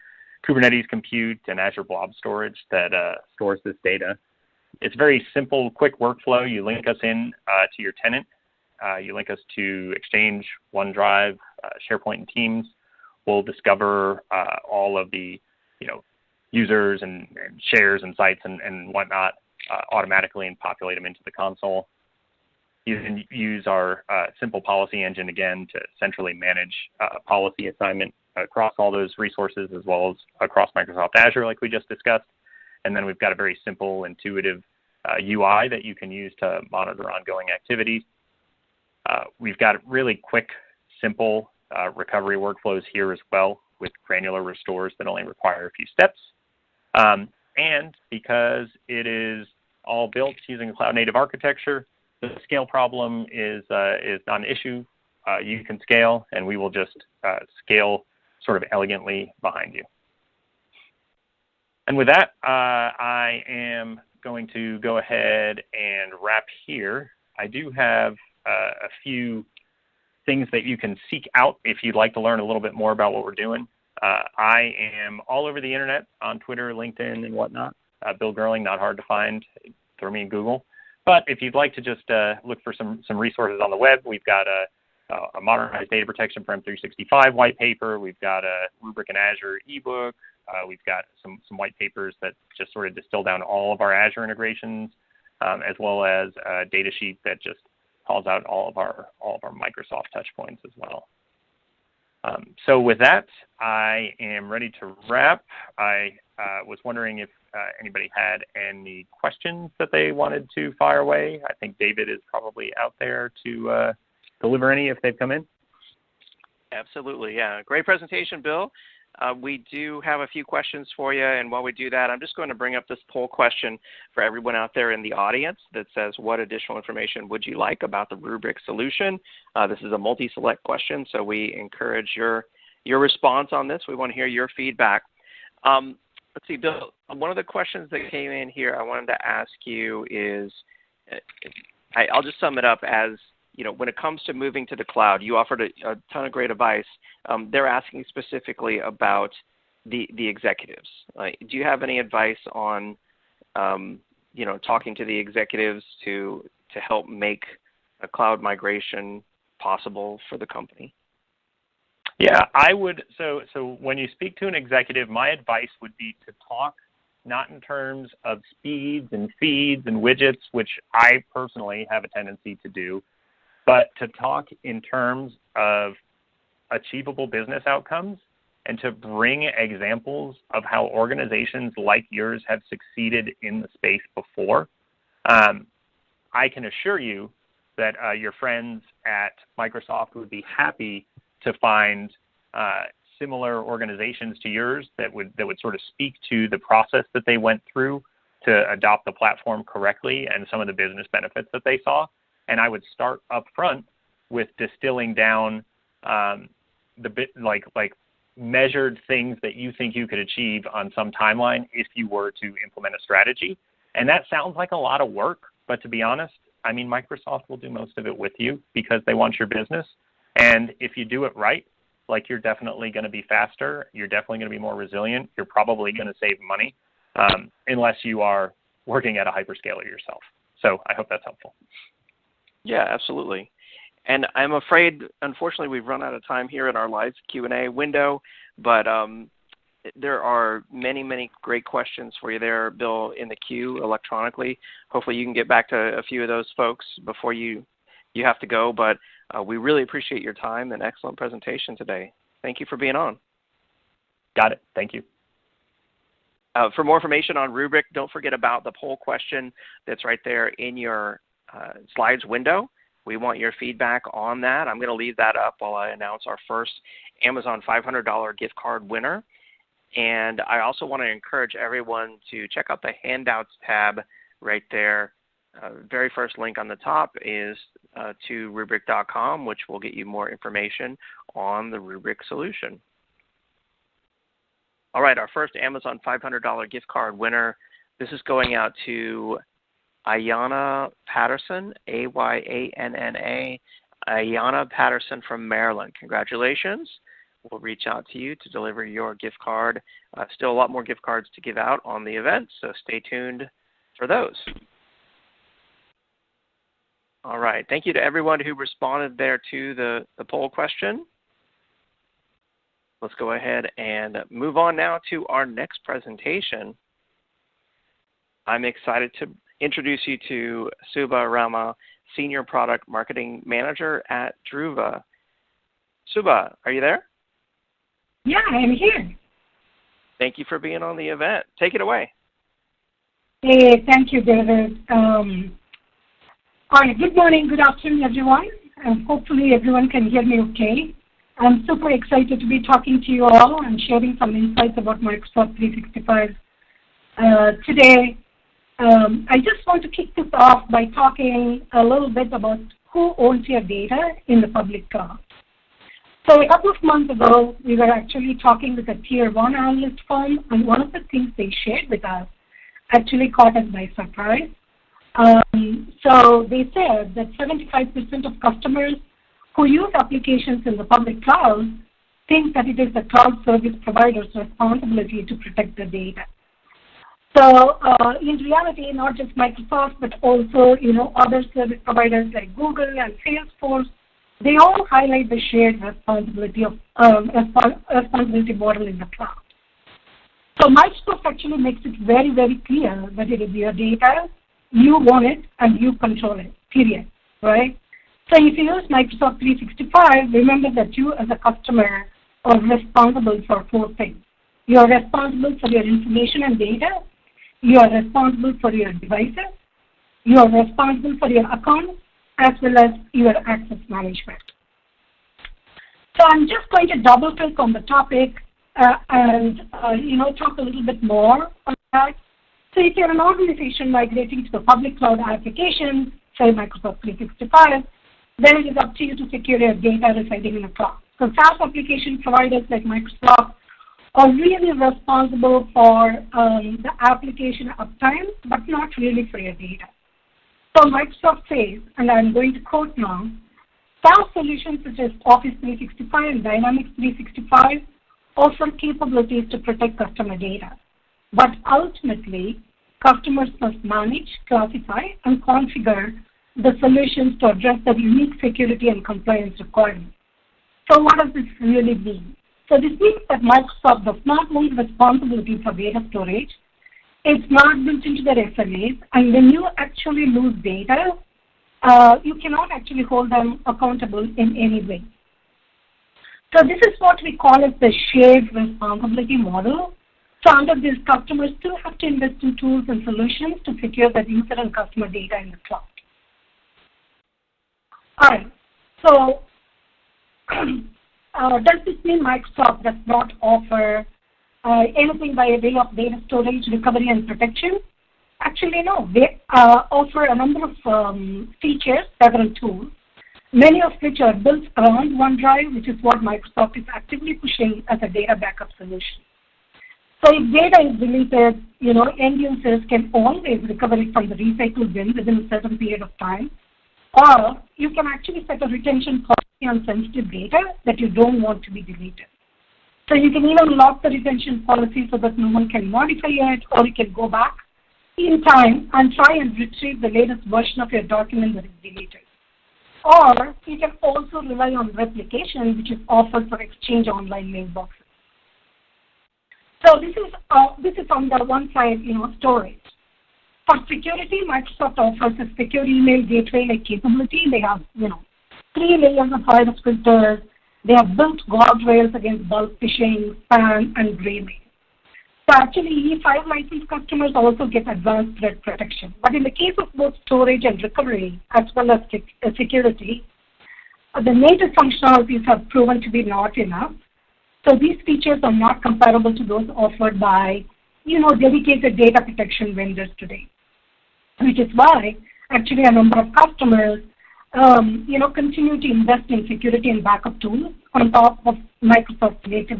Kubernetes compute and Azure Blob storage that stores this data. It's very simple, quick workflow. You link us in to your tenant. You link us to Exchange, OneDrive, SharePoint, and Teams. We'll discover all of the users and shares and sites and whatnot automatically and populate them into the console. You can use our simple policy engine again to centrally manage policy assignment across all those resources as well as across Microsoft Azure like we just discussed. And then we've got a very simple, intuitive UI that you can use to monitor ongoing activities. We've got really quick, simple recovery workflows here as well with granular restores that only require a few steps. And because it is all built using a cloud-native architecture, the scale problem is not an issue. You can scale, and we will just scale sort of elegantly behind you. And with that, I am going to go ahead and wrap here. I do have a few things that you can seek out if you'd like to learn a little bit more about what we're doing. I am all over the internet on Twitter, LinkedIn, and whatnot. Bill Gurling, not hard to find. Throw me in Google. But if you'd like to just look for some resources on the web, we've got a modernized data protection for M365 white paper. We've got a Rubrik and Azure ebook. We've got some white papers that just sort of distill down all of our Azure integrations as well as a data sheet that just calls out all of our Microsoft touch points as well. So with that, I am ready to wrap. I was wondering if anybody had any questions that they wanted to fire away. I think David is probably out there to deliver any if they've come in. Absolutely, yeah. Great presentation, Bill. We do have a few questions for you, and while we do that, I'm just going to bring up this poll question for everyone out there in the audience that says, what additional information would you like about the Rubrik solution? This is a multi-select question, so we encourage your response on this. We want to hear your feedback. Let's see, Bill, one of the questions that came in here I wanted to ask you is, I'll just sum it up as, when it comes to moving to the cloud, you offered a ton of great advice. They're asking specifically about the executives. Do you have any advice on, talking to the executives to help make a cloud migration possible for the company? Yeah, I would. So when you speak to an executive, my advice would be to talk not in terms of speeds and feeds and widgets, which I personally have a tendency to do, but to talk in terms of achievable business outcomes and to bring examples of how organizations like yours have succeeded in the space before. I can assure you that your friends at Microsoft would be happy to find similar organizations to yours that would sort of speak to the process that they went through to adopt the platform correctly and some of the business benefits that they saw. And I would start up front with distilling down the bit like measured things that you think you could achieve on some timeline if you were to implement a strategy. And that sounds like a lot of work, but to be honest, I mean, Microsoft will do most of it with you because they want your business. And if you do it right, you're definitely going to be faster. You're definitely going to be more resilient. You're probably going to save money unless you are working at a hyperscaler yourself. So I hope that's helpful. Yeah, absolutely. And I'm afraid, unfortunately, we've run out of time here in our live Q&A window, but there are many, many great questions for you there, Bill, in the queue electronically. Hopefully you can get back to a few of those folks before you have to go, but we really appreciate your time and excellent presentation today. Thank you for being on. Got it. Thank you. For more information on Rubrik, don't forget about the poll question that's right there in your slides window. We want your feedback on that. I'm going to leave that up while I announce our first Amazon $500 gift card winner. And I also want to encourage everyone to check out the handouts tab right there. Very first link on the top is to Rubrik.com, which will get you more information on the Rubrik solution. All right, our first Amazon $500 gift card winner. This is going out to Ayanna Patterson, A-Y-A-N-N-A, Ayanna Patterson from Maryland. Congratulations. We'll reach out to you to deliver your gift card. Still a lot more gift cards to give out on the event, so stay tuned for those. All right. Thank you to everyone who responded there to the poll question. Let's go ahead and move on now to our next presentation. I'm excited to introduce you to Subha Rama, Senior Product Marketing Manager at Druva. Subha, are you there? Yeah, I'm here. Thank you for being on the event. Take it away. Hey, thank you, David. All right, good morning, good afternoon, everyone. Hopefully everyone can hear me okay. I'm super excited to be talking to you all and sharing some insights about Microsoft 365 today. I just want to kick this off by talking a little bit about who owns your data in the public cloud. So a couple of months ago, we were actually talking with a tier 1 analyst firm, and one of the things they shared with us actually caught us by surprise. So they said that 75% of customers who use applications in the public cloud think that it is the cloud service provider's responsibility to protect the data. So in reality, not just Microsoft, but also other service providers like Google and Salesforce, they all highlight the shared responsibility of responsibility model in the cloud. So Microsoft actually makes it very, very clear that it is your data, You own it and you control it, period, right? So if you use Microsoft 365, remember that you as a customer are responsible for 4 things. You are responsible for your information and data. You are responsible for your devices. You are responsible for your accounts as well as your access management. So I'm just going to double click on the topic and talk a little bit more on that. So if you're an organization migrating to the public cloud application, say Microsoft 365, then it is up to you to secure your data residing in the cloud. So SaaS application providers like Microsoft are really responsible for the application uptime, but not really for your data. So Microsoft says, and I'm going to quote now, SaaS solutions such as Office 365 and Dynamics 365 offer capabilities to protect customer data. But ultimately, customers must manage, classify, and configure the solutions to address the unique security and compliance requirements. So what does this really mean? So this means that Microsoft does not own responsibility for data storage. It's not built into their SLAs, and when you actually lose data, you cannot actually hold them accountable in any way. So this is what we call as the shared responsibility model. So under this, customers still have to invest in tools and solutions to secure that user and customer data in the cloud. All right, so does this mean Microsoft does not offer anything by way of data storage, recovery, and protection? Actually, no. They offer a number of features, several tools, many of which are built around OneDrive, which is what Microsoft is actively pushing as a data backup solution. So if data is deleted, end users can always recover it from the recycle bin within a certain period of time. Or you can actually set a retention policy on sensitive data that you don't want to be deleted. So you can even lock the retention policy so that no one can modify it, or you can go back in time and try and retrieve the latest version of your document that is deleted. Or you can also rely on replication, which is offered for Exchange Online mailboxes. So this is on the one side, storage. For security, Microsoft offers a secure email gateway-like capability. They have, 3 layers of virus filters. They have built guardrails against bulk phishing, spam, and gray mail. So actually, E5 licensed customers also get advanced threat protection. But in the case of both storage and recovery, as well as security, the native functionalities have proven to be not enough. So these features are not comparable to those offered by, dedicated data protection vendors today, which is why actually a number of customers, continue to invest in security and backup tools on top of Microsoft's native,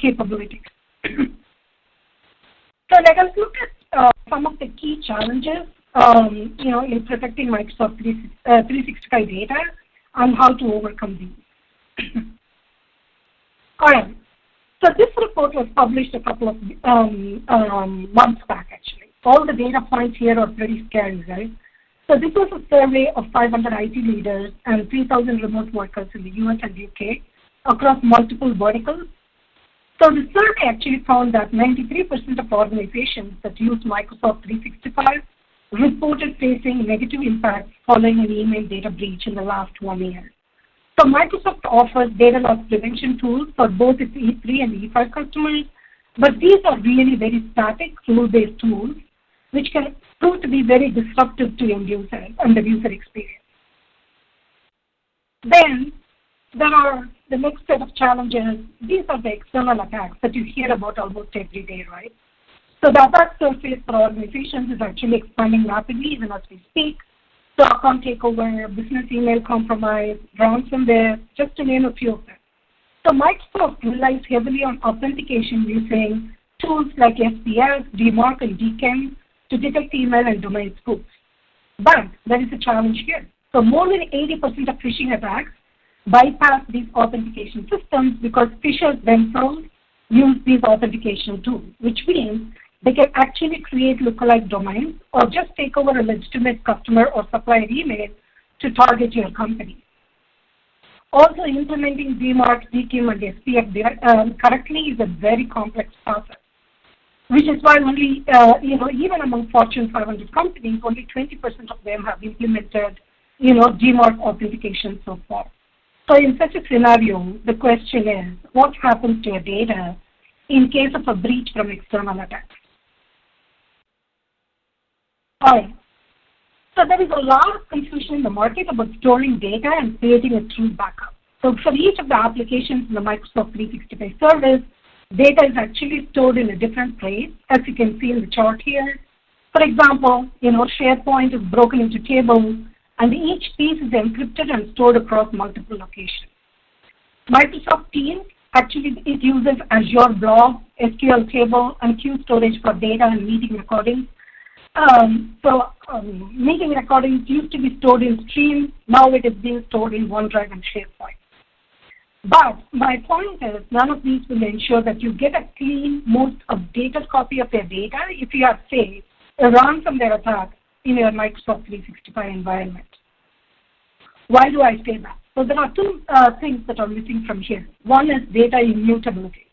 capabilities. So let us look at some of the key challenges, in protecting Microsoft 365 data and how to overcome these. All right. So this report was published a couple of months back, actually. All the data points here are pretty scary, right? So this was a survey of 500 IT leaders and 3,000 remote workers in the US and UK across multiple verticals. So the survey actually found that 93% of organizations that use Microsoft 365 reported facing negative impacts following an email data breach in the last 1 year. So Microsoft offers data loss prevention tools for both its E3 and E5 customers, but these are really very static, rule-based tools, which can prove to be very disruptive to end users and the user experience. Then there are the next set of challenges. These are the external attacks that you hear about almost every day, right? So the attack surface for organizations is actually expanding rapidly even as we speak. So account takeover, business email compromise, ransomware, just to name a few of them. So Microsoft relies heavily on authentication using tools like SPS, DMARC, and DKIM to detect email and domain spooks. But there is a challenge here. So more than 80% of phishing attacks bypass these authentication systems because phishers themselves use these authentication tools, which means they can actually create lookalike domains or just take over a legitimate customer or supplier email to target your company. Also, implementing DMARC, DKIM, and SPF correctly is a very complex process. which is why only, even among Fortune 500 companies, only 20% of them have implemented, DMARC authentication so far. So in such a scenario, the question is, what happens to your data in case of a breach from external attacks? All right. So there is a lot of confusion in the market about storing data and creating a true backup. So for each of the applications in the Microsoft 365 service, data is actually stored in a different place, as you can see in the chart here. For example, SharePoint is broken into tables, and each piece is encrypted and stored across multiple locations. Microsoft Teams, actually, it uses Azure Blob, SQL table, and queue storage for data and meeting recordings. Meeting recordings used to be stored in Stream. Now it is being stored in OneDrive and SharePoint. But my point is, none of these will ensure that you get a clean, most updated copy of your data if you have, say, a ransomware attack in your Microsoft 365 environment. Why do I say that? So there are two things that are missing from here. One is data immutability.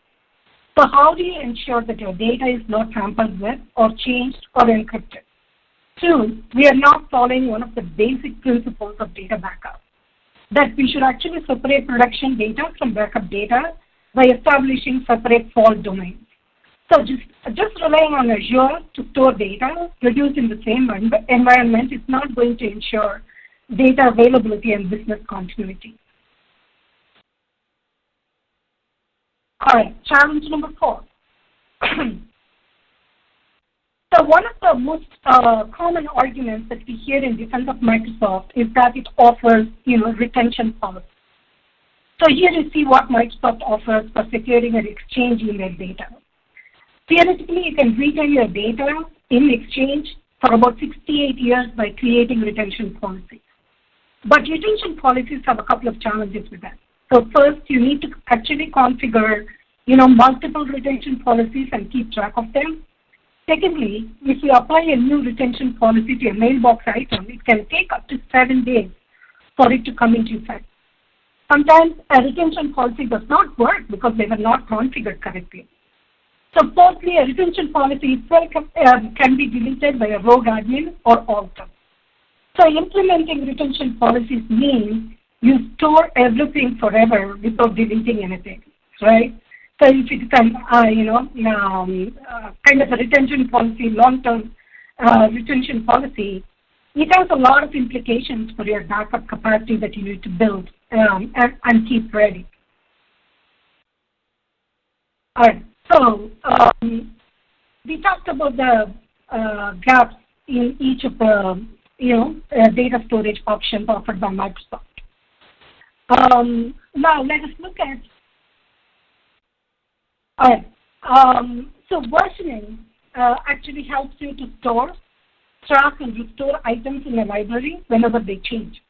So how do you ensure that your data is not tampered with or changed or encrypted? Two, we are not following one of the basic principles of data backup, that we should actually separate production data from backup data by establishing separate fault domains. So just relying on Azure to store data produced in the same environment is not going to ensure data availability and business continuity. All right, challenge number 4. So one of the most common arguments that we hear in defense of Microsoft is that it offers, retention policy. So here you see what Microsoft offers for securing and exchanging their data. Theoretically, you can retain your data in exchange for about 68 years by creating retention policies. But retention policies have a couple of challenges with that. So first, you need to actually configure, multiple retention policies and keep track of them. Secondly, if you apply a new retention policy to a mailbox item, it can take up to 7 days for it to come into effect. Sometimes a retention policy does not work because they were not configured correctly. So fourthly, a retention policy itself can be deleted by a rogue admin or alter. So implementing retention policies means you store everything forever without deleting anything, right? So if it is kind of a retention policy, long-term retention policy, it has a lot of implications for your backup capacity that you need to build and keep ready. All right, so we talked about the gaps in each of the data storage options offered by Microsoft. Now let us look at. All right. So versioning actually helps you to store, track, and restore items in a library whenever they change.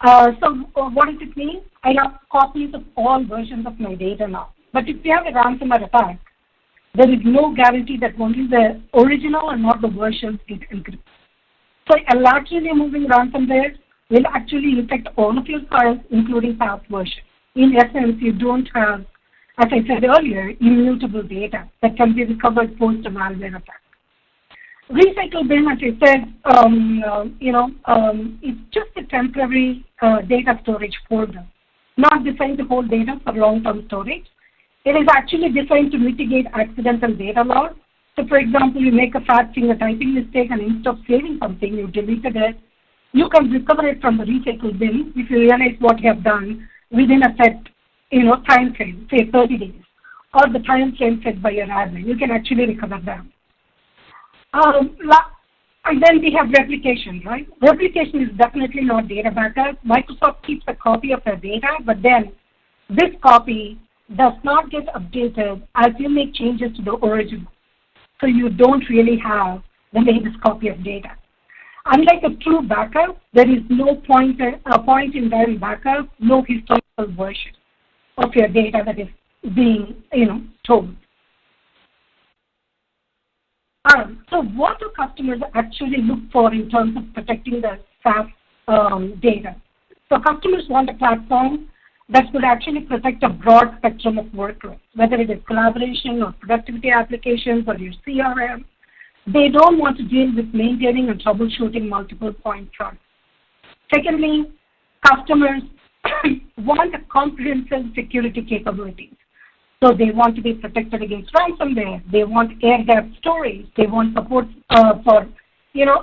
So what does it mean? I have copies of all versions of my data now. But if you have a ransomware attack, there is no guarantee that only the original and not the versions get encrypted. So a laterally moving ransomware will actually infect all of your files, including past versions. In essence, you don't have, as I said earlier, immutable data that can be recovered post a malware attack. Recycle bin, as I said, it's just a temporary data storage folder, not designed to hold data for long-term storage. It is actually designed to mitigate accidental data loss. So, for example, you make a fact-checking, a typing mistake, and instead of saving something, you deleted it. You can recover it from the recycle bin if you realize what you have done within a set, time frame, say 30 days, or the time frame set by your admin. You can actually recover them. And then we have replication, right? Replication is definitely not data backup. Microsoft keeps a copy of their data, but then this copy does not get updated as you make changes to the original. So you don't really have the latest copy of data. Unlike a true backup, there is no point in time backup, no historical version of your data that is being, stored. So what do customers actually look for in terms of protecting the SaaS data? So customers want a platform that could actually protect a broad spectrum of workloads, whether it is collaboration or productivity applications or your CRM. They don't want to deal with maintaining and troubleshooting multiple point products. Secondly, customers want a comprehensive security capabilities. So they want to be protected against ransomware. They want air-gapped storage. They want support for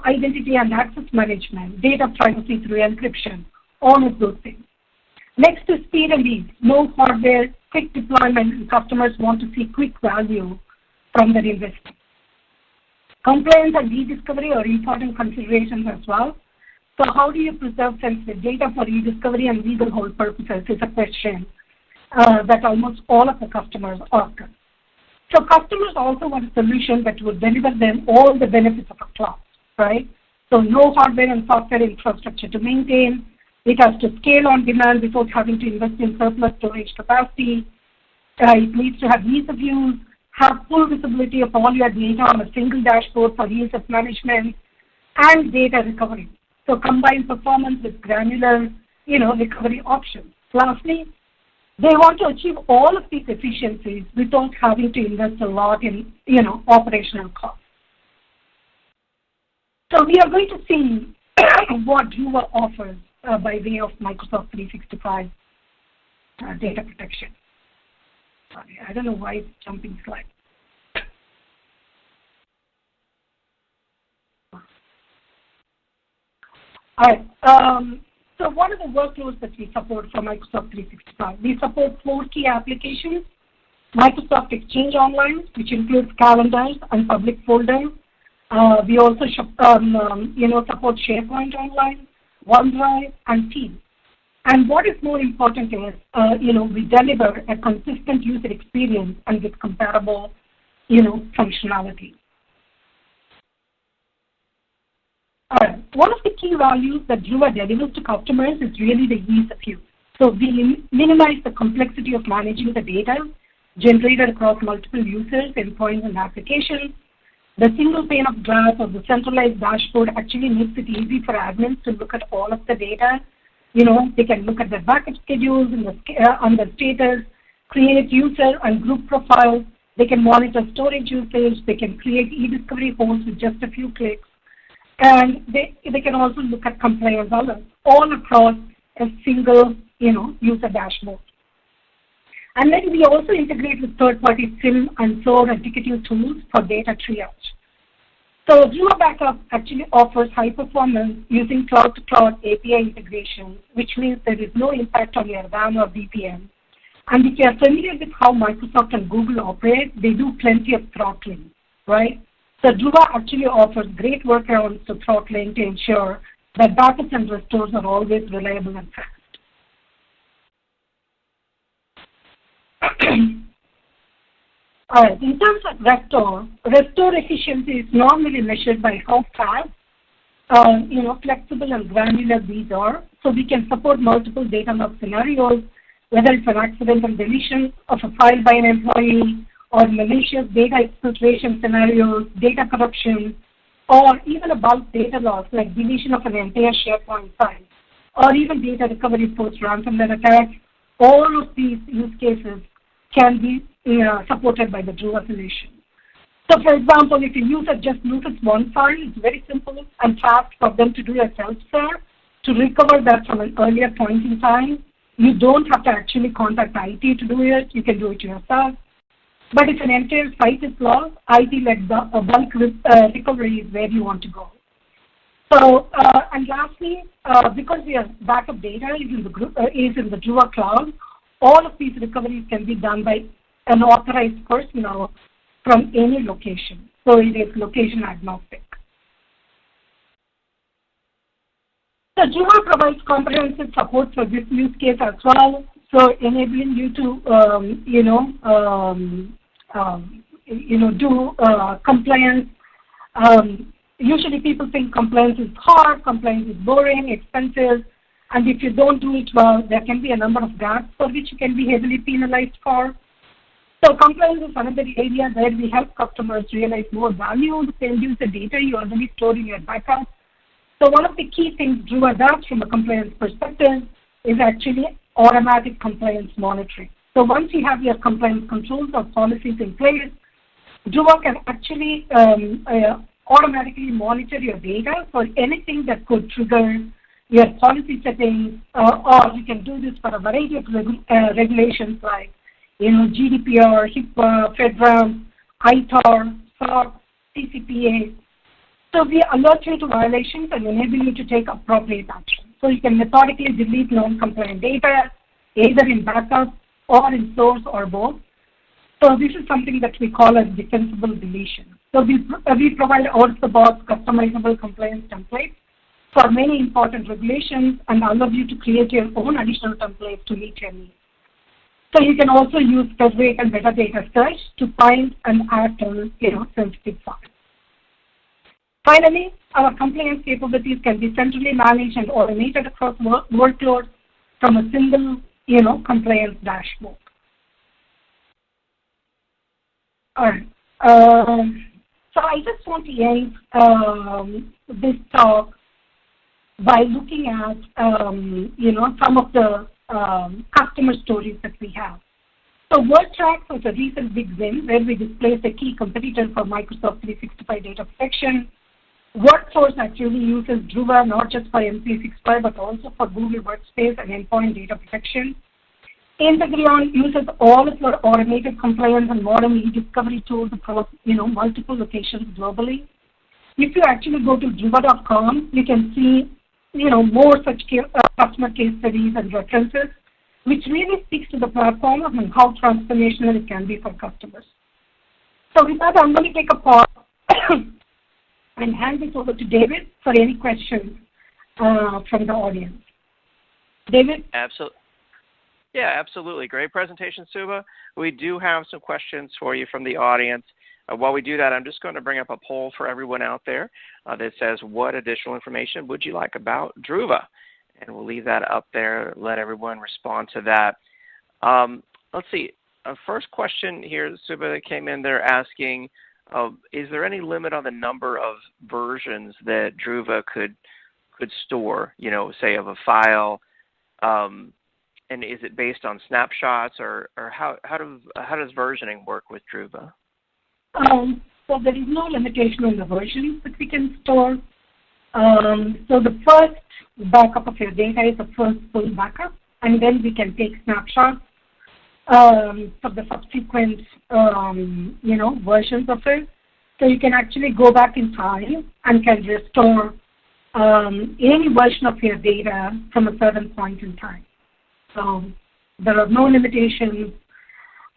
identity and access management, data privacy through encryption, all of those things. Next is speed and ease. No hardware, quick deployment, and customers want to see quick value from their investment. Compliance and e-discovery are important considerations as well. So how do you preserve sensitive data for e-discovery and legal hold purposes is a question that almost all of the customers ask us. So customers also want a solution that would deliver them all the benefits of a cloud, right? So no hardware and software infrastructure to maintain. It has to scale on demand without having to invest in surplus storage capacity. It needs to have ease of use, have full visibility of all your data on a single dashboard for ease of management, and data recovery. So combine performance with granular, recovery options. Lastly, they want to achieve all of these efficiencies without having to invest a lot in, operational costs. So we are going to see what Druva offers by way of Microsoft 365 data protection. Sorry, I don't know why it's jumping slides. All right. So what are the workloads that we support for Microsoft 365? We support 4 key applications: Microsoft Exchange Online, which includes calendars and public folders. We also support SharePoint Online, OneDrive, and Teams. And what is more important is, we deliver a consistent user experience and with comparable, functionality. One of the key values that Druva delivers to customers is really the ease of use. So we minimize the complexity of managing the data generated across multiple users, endpoints, and applications. The single pane of glass or the centralized dashboard actually makes it easy for admins to look at all of the data. They can look at their backup schedules on the status, create user and group profiles. They can monitor storage usage. They can create e-discovery hosts with just a few clicks. And they can also look at compliance alerts all across a single, user dashboard. And then we also integrate with third-party SIM and SOAR and ticketing tools for data triage. So Druva Backup actually offers high performance using cloud-to-cloud API integration, which means there is no impact on your RAM or VPN. And if you are familiar with how Microsoft and Google operate, they do plenty of throttling, right? So Druva actually offers great workarounds to throttling to ensure that backups and restores are always reliable and fast. All right, in terms of restore efficiency is normally measured by how fast, flexible and granular these are. So we can support multiple data loss scenarios, whether it's an accidental deletion of a file by an employee, or malicious data exfiltration scenarios, data corruption, or even a bulk data loss like deletion of an entire SharePoint file, or even data recovery post-ransomware attacks. All of these use cases can be supported by the Druva solution. So for example, if a user just loses one file, it's very simple and fast for them to do a self-serve to recover that from an earlier point in time. You don't have to actually contact IT to do it. You can do it yourself. But if an entire site is lost, IT-led bulk recovery is where you want to go. So, and lastly, because your backup data is in the Druva cloud, all of these recoveries can be done by an authorized personnel from any location. So it is location agnostic. So Druva provides comprehensive support for this use case as well. So enabling you to do compliance. Usually people think compliance is hard, compliance is boring, expensive, and if you don't do it well, there can be a number of gaps for which you can be heavily penalized for. So compliance is another area where we help customers realize more value on the same user data you already stored in your backup. So one of the key things Druva does from a compliance perspective is actually automatic compliance monitoring. So once you have your compliance controls or policies in place, Druva can actually automatically monitor your data for anything that could trigger your policy settings, or you can do this for a variety of regulations like, GDPR, HIPAA, FedRAMP, ITAR, SOC, CCPA. So we alert you to violations and enable you to take appropriate action. So you can methodically delete non-compliant data, either in backup or in source or both. So this is something that we call as defensible deletion. So we provide out-of-the-box customizable compliance templates for many important regulations and allow you to create your own additional templates to meet your needs. So you can also use FedRAMP and metadata search to find and act on sensitive files. Finally, our compliance capabilities can be centrally managed and automated across workloads from a single compliance dashboard. All right. So I just want to end this talk by looking at some of the customer stories that we have. So WordTrack was a recent big win where we displaced a key competitor for Microsoft 365 data protection. Workforce actually uses Druva not just for M365 but also for Google Workspace and endpoint data protection. Integrion uses all of your automated compliance and modern e-discovery tools across multiple locations globally. If you actually go to druva.com, you can see more such customer case studies and references, which really speaks to the platform and how transformational it can be for customers. So with that, I'm going to take a pause and hand this over to David for any questions from the audience. David? Absolutely. Yeah, absolutely. Great presentation, Suba. We do have some questions for you from the audience. While we do that, I'm just going to bring up a poll for everyone out there that says, what additional information would you like about Druva? And we'll leave that up there, let everyone respond to that. Let's see. First question here, Suba, that came in, they're asking, is there any limit on the number of versions that Druva could store, say of a file? And is it based on snapshots, or how does versioning work with Druva? So there is no limitation on the versions that we can store. So the first backup of your data is the first full backup, and then we can take snapshots for the subsequent versions of it. So you can actually go back in time and can restore any version of your data from a certain point in time. So there are no limitations.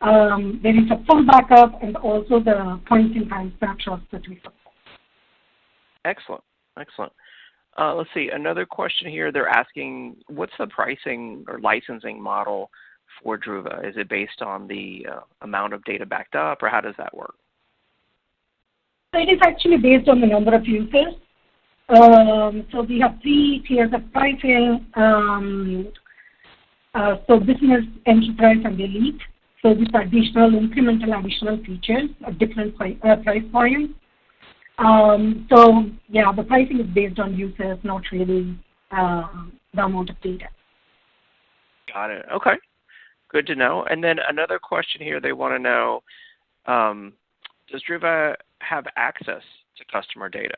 There is a full backup and also the point-in-time snapshots that we support. Excellent. Excellent. Let's see. Another question here. They're asking, what's the pricing or licensing model for Druva? Is it based on the amount of data backed up, or how does that work? So it is actually based on the number of users. So we have 3 tiers of pricing. So business, enterprise, and elite. So these are incremental additional features at different price points. So yeah, the pricing is based on users, not really the amount of data. Got it. Okay. Good to know. And then another question here, they want to know, does Druva have access to customer data?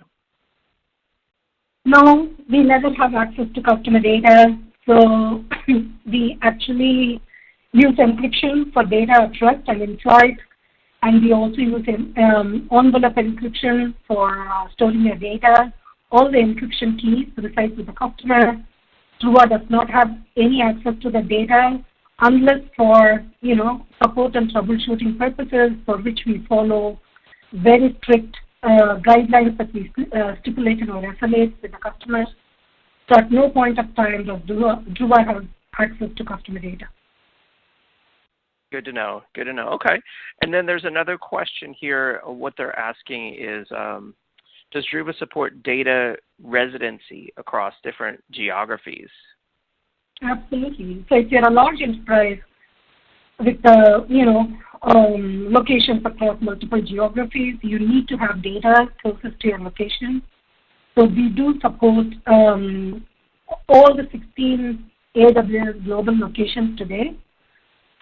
No, we never have access to customer data. So we actually use encryption for data at rest and in flight, and we also use envelope encryption for storing your data. All the encryption keys reside with the customer. Druva does not have any access to the data unless for support and troubleshooting purposes, for which we follow very strict guidelines that we stipulate in our SLAs with the customers. So at no point of time does Druva have access to customer data. Good to know. Good to know. Okay. And then there's another question here. What they're asking is, does Druva support data residency across different geographies? Absolutely. So if you're a large enterprise with locations across multiple geographies, you need to have data closest to your location. So we do support all the 16 AWS global locations today.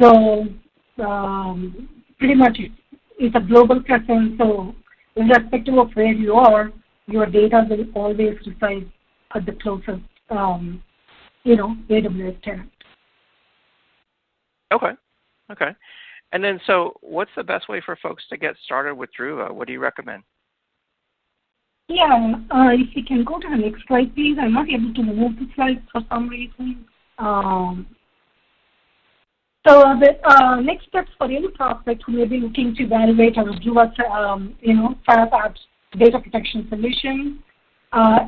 So pretty much it's a global presence. So irrespective of where you are, your data will always reside at the closest, AWS tenant. Okay. Okay. And then, so what's the best way for folks to get started with Druva? What do you recommend? Yeah, if you can go to the next slide, please. I'm not able to move the slides for some reason. So the next steps for any prospect who may be looking to evaluate our Druva, SaaS apps data protection solution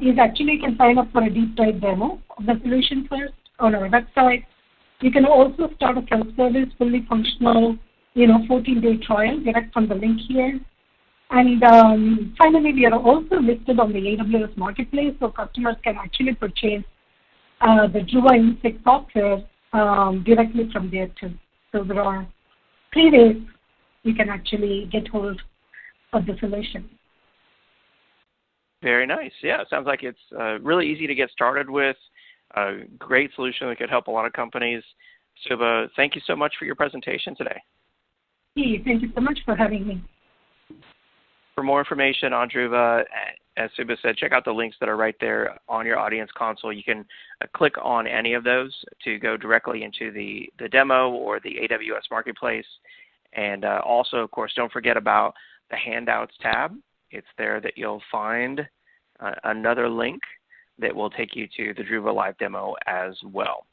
is actually you can sign up for a deep dive demo of the solution first on our website. You can also start a self-service, fully functional, 14-day trial direct from the link here. And finally, we are also listed on the AWS Marketplace, so customers can actually purchase the Druva Insect software directly from there too. So there are 3 ways you can actually get hold of the solution. Very nice. Yeah, it sounds like it's really easy to get started with. A great solution that could help a lot of companies. Subha, thank you so much for your presentation today. Hey, thank you so much for having me. For more information on Druva, as Subha said, check out the links that are right there on your audience console. You can click on any of those to go directly into the demo or the AWS Marketplace. And also, of course, don't forget about the Handouts tab. It's there that you'll find another link that will take you to the Druva live demo as well.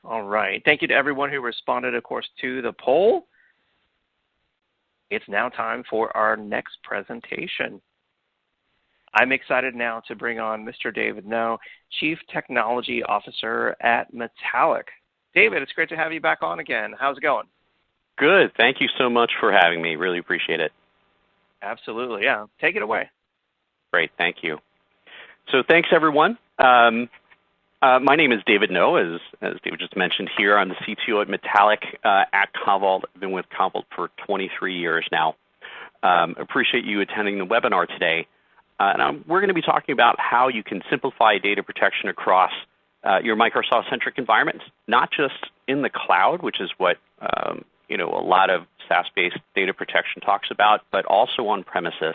All right. Thank you to everyone who responded, of course, to the poll. It's now time for our next presentation. I'm excited now to bring on Mr. David No, Chief Technology Officer at Metallic. David, it's great to have you back on again. How's it going? Good. Thank you so much for having me. Really appreciate it. Absolutely. Yeah. Take it away. Great. Thank you. So thanks, everyone. My name is David No, as David just mentioned here. I'm the CTO at Metallic at Commvault. I've been with Commvault for 23 years now. Appreciate you attending the webinar today. And we're going to be talking about how you can simplify data protection across your Microsoft-centric environments, not just in the cloud, which is what a lot of SaaS-based data protection talks about, but also on premises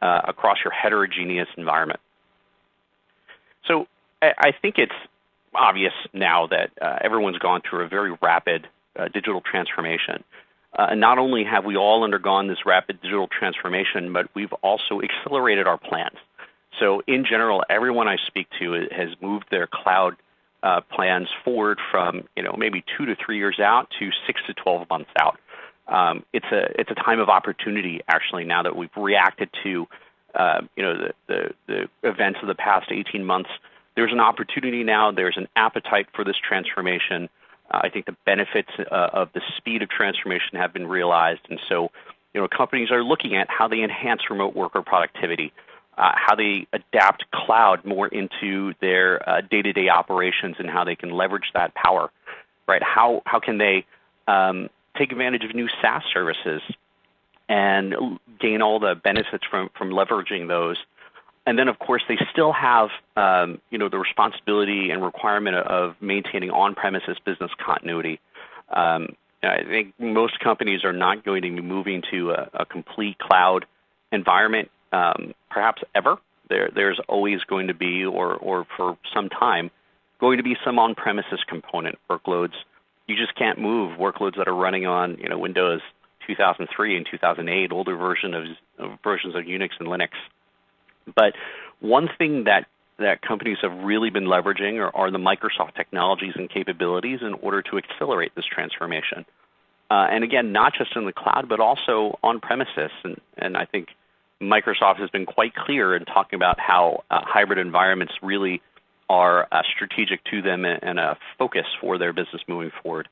across your heterogeneous environment. So I think it's obvious now that everyone's gone through a very rapid digital transformation. And not only have we all undergone this rapid digital transformation, but we've also accelerated our plans. So in general, everyone I speak to has moved their cloud plans forward from maybe 2 to 3 years out to 6 to 12 months out. It's a time of opportunity actually now that we've reacted to the events of the past 18 months. There's an opportunity now. There's an appetite for this transformation. I think the benefits of the speed of transformation have been realized, and so companies are looking at how they enhance remote worker productivity, how they adapt cloud more into their day-to-day operations, and how they can leverage that power. Right? How can they take advantage of new SaaS services and gain all the benefits from leveraging those? And then, of course, they still have the responsibility and requirement of maintaining on-premises business continuity. I think most companies are not going to be moving to a complete cloud environment, perhaps ever. There's always going to be, or for some time, going to be some on-premises component workloads. You just can't move workloads that are running on Windows 2003 and 2008, older versions of Unix and Linux. But one thing that companies have really been leveraging are the Microsoft technologies and capabilities in order to accelerate this transformation. And again, not just in the cloud, but also on premises. And I think Microsoft has been quite clear in talking about how hybrid environments really are strategic to them and a focus for their business moving forward.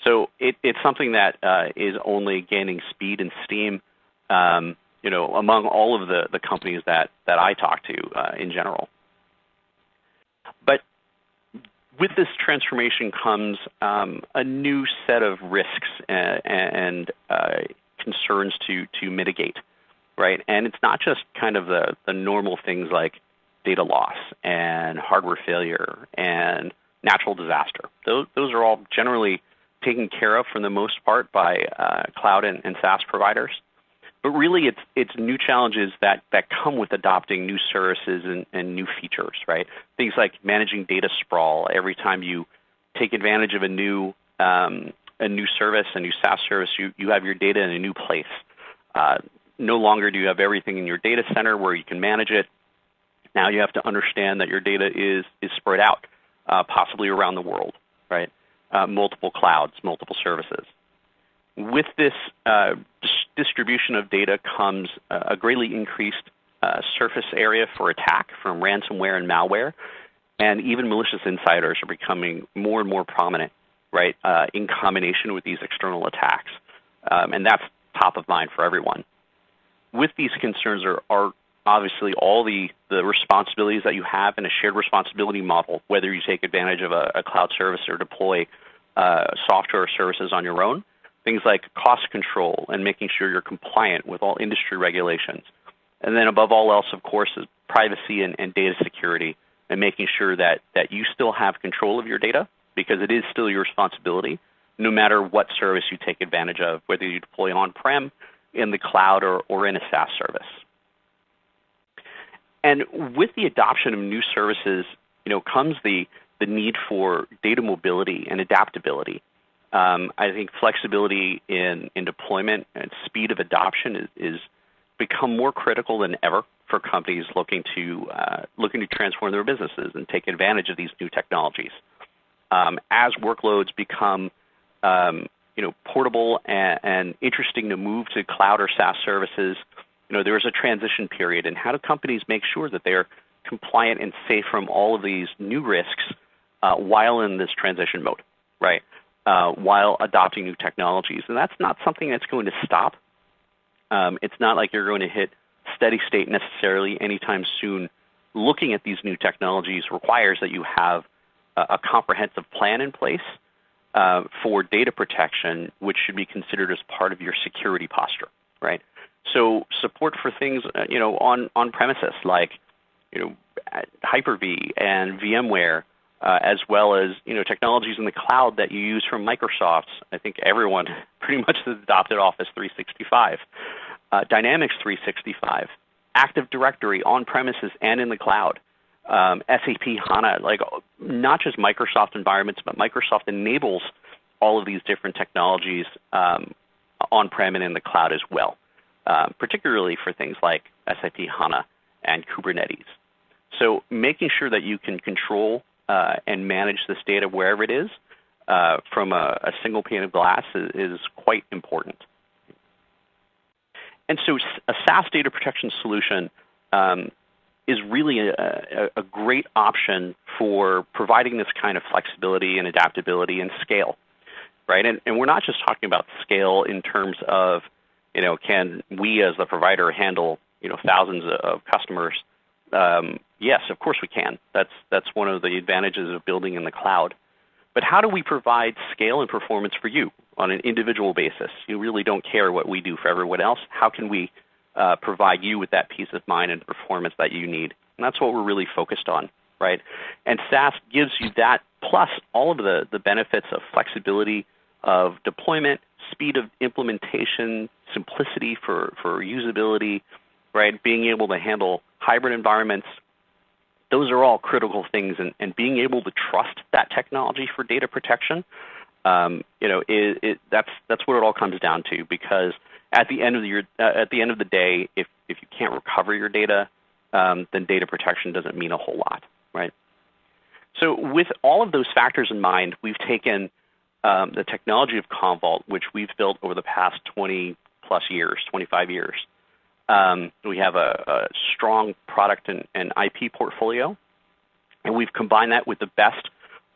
So it's something that is only gaining speed and steam among all of the companies that I talk to in general. But with this transformation comes a new set of risks and concerns to mitigate, right? And it's not just kind of the normal things like data loss and hardware failure and natural disaster. Those are all generally taken care of for the most part by cloud and SaaS providers. But really, it's new challenges that come with adopting new services and new features, right? Things like managing data sprawl. Every time you take advantage of a new service, a new SaaS service, you have your data in a new place. No longer do you have everything in your data center where you can manage it. Now you have to understand that your data is spread out, possibly around the world, right? Multiple clouds, multiple services. With this distribution of data comes a greatly increased surface area for attack from ransomware and malware, and even malicious insiders are becoming more and more prominent, right, in combination with these external attacks. And that's top of mind for everyone. With these concerns are obviously all the responsibilities that you have in a shared responsibility model, whether you take advantage of a cloud service or deploy software or services on your own. Things like cost control and making sure you're compliant with all industry regulations. And then above all else, of course, is privacy and data security and making sure that you still have control of your data, because it is still your responsibility, no matter what service you take advantage of, whether you deploy on-prem, in the cloud, or in a SaaS service. And with the adoption of new services, comes the need for data mobility and adaptability. I think flexibility in deployment and speed of adoption is become more critical than ever for companies looking to transform their businesses and take advantage of these new technologies. As workloads become portable and interesting to move to cloud or SaaS services, there's a transition period. And how do companies make sure that they're compliant and safe from all of these new risks while in this transition mode, right? While adopting new technologies. And that's not something that's going to stop. It's not like you're going to hit steady state necessarily anytime soon. Looking at these new technologies requires that you have a comprehensive plan in place for data protection, which should be considered as part of your security posture, right? So support for things, on premises like, Hyper-V and VMware, as well as technologies in the cloud that you use from Microsoft. I think everyone pretty much has adopted Office 365, Dynamics 365, Active Directory on premises and in the cloud, SAP HANA. Like not just Microsoft environments, but Microsoft enables all of these different technologies on-prem and in the cloud as well, particularly for things like SAP HANA and Kubernetes. So making sure that you can control and manage this data wherever it is from a single pane of glass is quite important. And so a SaaS data protection solution is really a great option for providing this kind of flexibility and adaptability and scale, right? And we're not just talking about scale in terms of, can we as the provider handle, thousands of customers? Yes, of course we can. That's one of the advantages of building in the cloud. But how do we provide scale and performance for you on an individual basis? You really don't care what we do for everyone else. How can we provide you with that peace of mind and performance that you need? And that's what we're really focused on, right? And SaaS gives you that, plus all of the benefits of flexibility of deployment, speed of implementation, simplicity for usability, right? Being able to handle hybrid environments. Those are all critical things, and being able to trust that technology for data protection, that's what it all comes down to. Because at the end of the day, if you can't recover your data, then data protection doesn't mean a whole lot, right? So with all of those factors in mind, we've taken the technology of Commvault, which we've built over the past 20 plus years, 25 years. We have a strong product and IP portfolio, and we've combined that with the best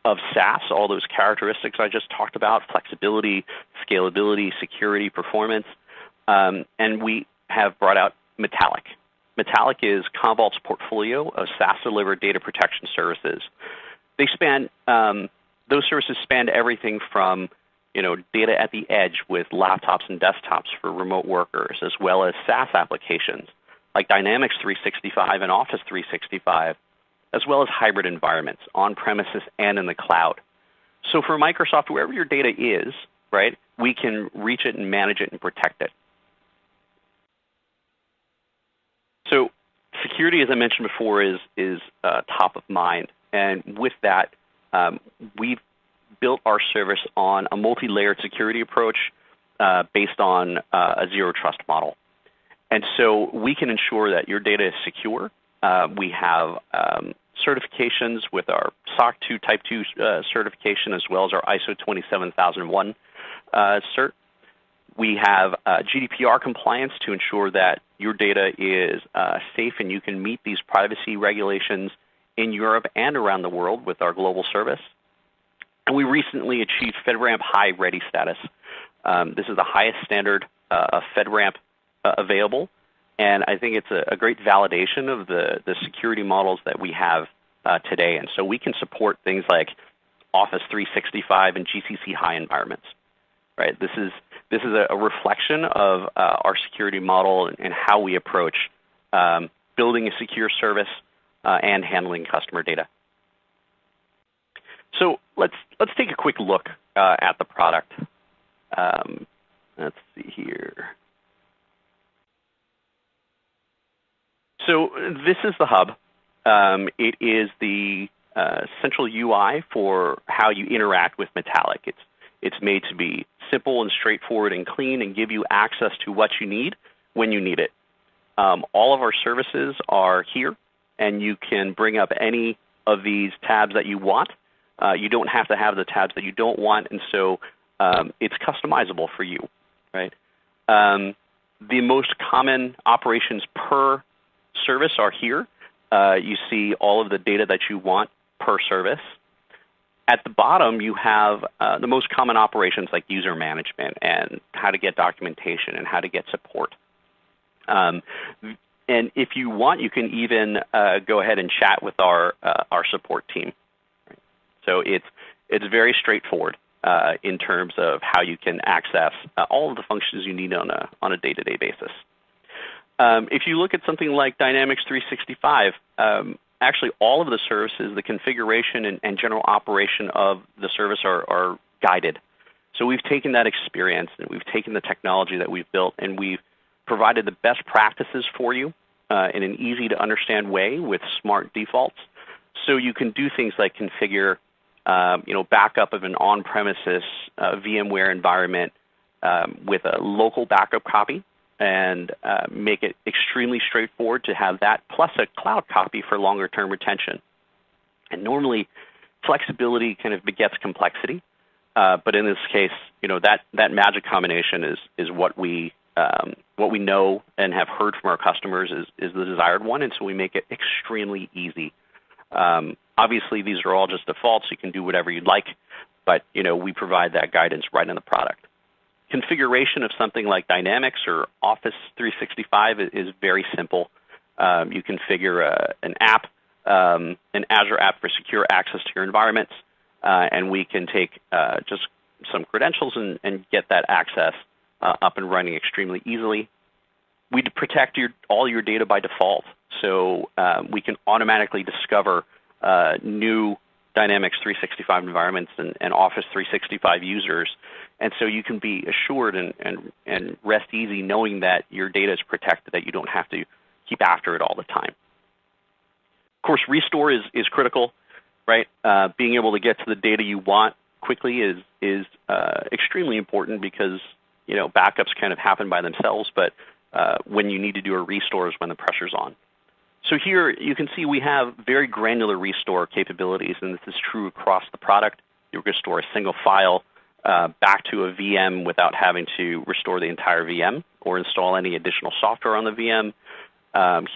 of SaaS, all those characteristics I just talked about: flexibility, scalability, security, performance, and we have brought out Metallic. Metallic is Commvault's portfolio of SaaS-delivered data protection services. They span those services span everything from data at the edge with laptops and desktops for remote workers, as well as SaaS applications like Dynamics 365 and Office 365, as well as hybrid environments, on-premises and in the cloud. So for Microsoft, wherever your data is, right, we can reach it and manage it and protect it. So security, as I mentioned before, is top of mind. And with that, we've built our service on a multi-layered security approach based on a zero trust model. And so we can ensure that your data is secure. We have certifications with our SOC 2 Type 2 certification, as well as our ISO 27001 cert. We have GDPR compliance to ensure that your data is safe and you can meet these privacy regulations in Europe and around the world with our global service. And we recently achieved FedRAMP High Ready status. This is the highest standard of FedRAMP available, and I think it's a great validation of the security models that we have today. And so we can support things like Office 365 and GCC high environments. Right? This is a reflection of our security model and how we approach building a secure service and handling customer data. So let's take a quick look at the product. Let's see here. So this is the hub. It is the central UI for how you interact with Metallic. It's made to be simple and straightforward and clean and give you access to what you need when you need it. All of our services are here, and you can bring up any of these tabs that you want. You don't have to have the tabs that you don't want, and so it's customizable for you, right? The most common operations per service are here. You see all of the data that you want per service. At the bottom, you have the most common operations like user management and how to get documentation and how to get support. And if you want, you can even go ahead and chat with our support team. So it's very straightforward in terms of how you can access all of the functions you need on a day-to-day basis. If you look at something like Dynamics 365, actually all of the services, the configuration and general operation of the service are guided. So we've taken that experience and we've taken the technology that we've built and we've provided the best practices for you in an easy to understand way with smart defaults. So you can do things like configure backup of an on-premises VMware environment with a local backup copy and make it extremely straightforward to have that plus a cloud copy for longer term retention. And normally flexibility kind of begets complexity, but in this case, that magic combination is what we know and have heard from our customers is the desired one, and so we make it extremely easy. Obviously, these are all just defaults. You can do whatever you'd like, but we provide that guidance right in the product. Configuration of something like Dynamics or Office 365 is very simple. You configure an app, an Azure app for secure access to your environments, and we can take just some credentials and get that access up and running extremely easily. We protect all your data by default, so we can automatically discover new Dynamics 365 environments and Office 365 users. And so you can be assured and rest easy knowing that your data is protected, that you don't have to keep after it all the time. Of course, restore is critical, right? Being able to get to the data you want quickly is extremely important because backups kind of happen by themselves, but when you need to do a restore is when the pressure's on. So here you can see we have very granular restore capabilities, and this is true across the product. You're going to store a single file back to a VM without having to restore the entire VM or install any additional software on the VM.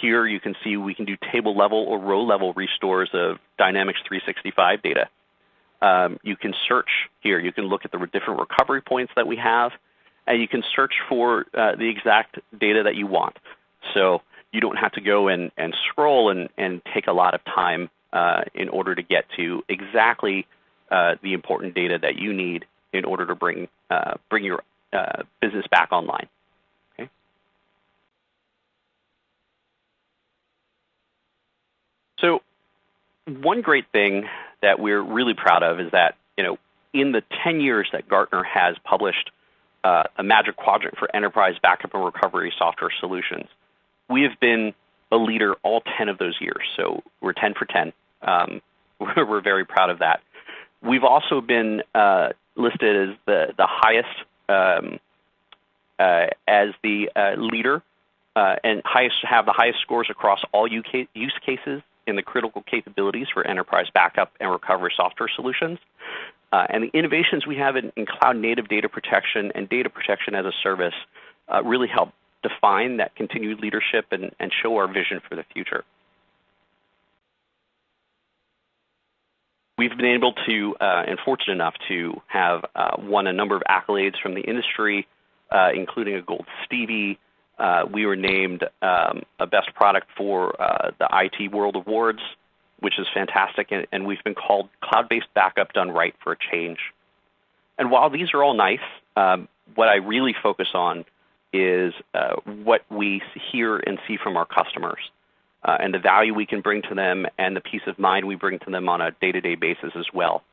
Here you can see we can do table level or row level restores of Dynamics 365 data. You can search here. You can look at the different recovery points that we have, and you can search for the exact data that you want. So you don't have to go and scroll and take a lot of time in order to get to exactly the important data that you need in order to bring your business back online. Okay. one great thing that we're really proud of is that, in the 10 years that Gartner has published a Magic Quadrant for enterprise backup and recovery software solutions, we have been a leader all 10 of those years. So we're 10 for 10. We're very proud of that. We've also been listed as the highest as the leader and have the highest scores across all use cases in the critical capabilities for enterprise backup and recovery software solutions. And the innovations we have in cloud-native data protection and data protection as a service really help define that continued leadership and show our vision for the future. We've been able to, and fortunate enough to have won a number of accolades from the industry, including a Gold Stevie. We were named a Best Product for the IT World Awards, which is fantastic, and we've been called Cloud-Based Backup Done Right for a Change. And while these are all nice, what I really focus on is what we hear and see from our customers and the value we can bring to them and the peace of mind we bring to them on a day-to-day basis as well.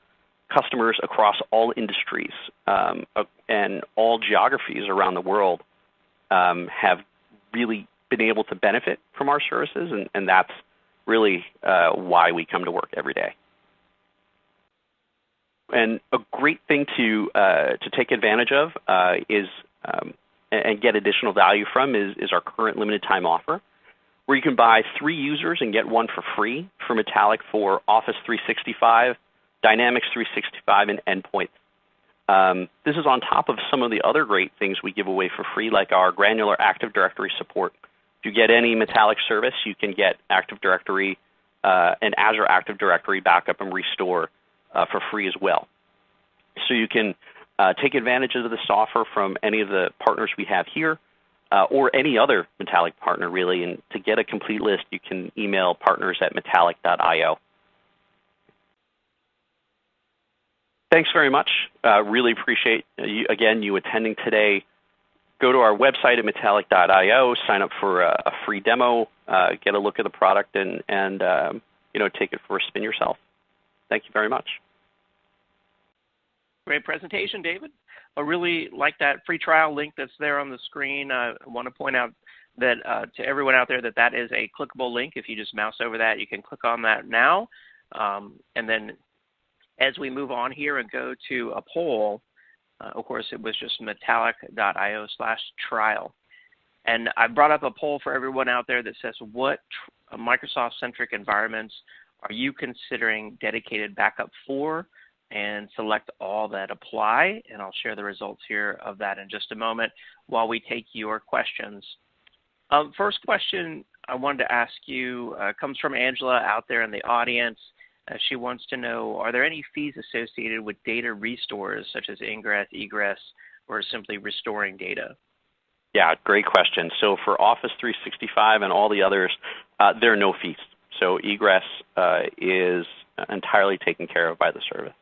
Customers across all industries and all geographies around the world have really been able to benefit from our services, and that's really why we come to work every day. And a great thing to take advantage of is and get additional value from is our current limited time offer, where you can buy 3 users and get 1 for free for Metallic for Office 365, Dynamics 365, and Endpoint. This is on top of some of the other great things we give away for free, like our granular Active Directory support. If you get any Metallic service, you can get Active Directory and Azure Active Directory backup and restore for free as well. So you can take advantage of this offer from any of the partners we have here or any other Metallic partner, really. And to get a complete list, you can email partners@metallic.io. Thanks very much. Really appreciate, you attending today. Go to our website at metallic.io, sign up for a free demo, get a look at the product, and take it for a spin yourself. Thank you very much. Great presentation, David. I really like that free trial link that's there on the screen. I want to point out that to everyone out there that is a clickable link. If you just mouse over that, you can click on that now. And then as we move on here and go to a poll, of course, it was just metallic.io/trial. And I brought up a poll for everyone out there that says, what Microsoft-centric environments are you considering dedicated backup for? And select all that apply. And I'll share the results here of that in just a moment while we take your questions. First question I wanted to ask you comes from Angela out there in the audience. She wants to know, are there any fees associated with data restores, such as ingress, egress, or simply restoring data? Yeah, great question. So for Office 365 and all the others, there are no fees. So egress is entirely taken care of by the service.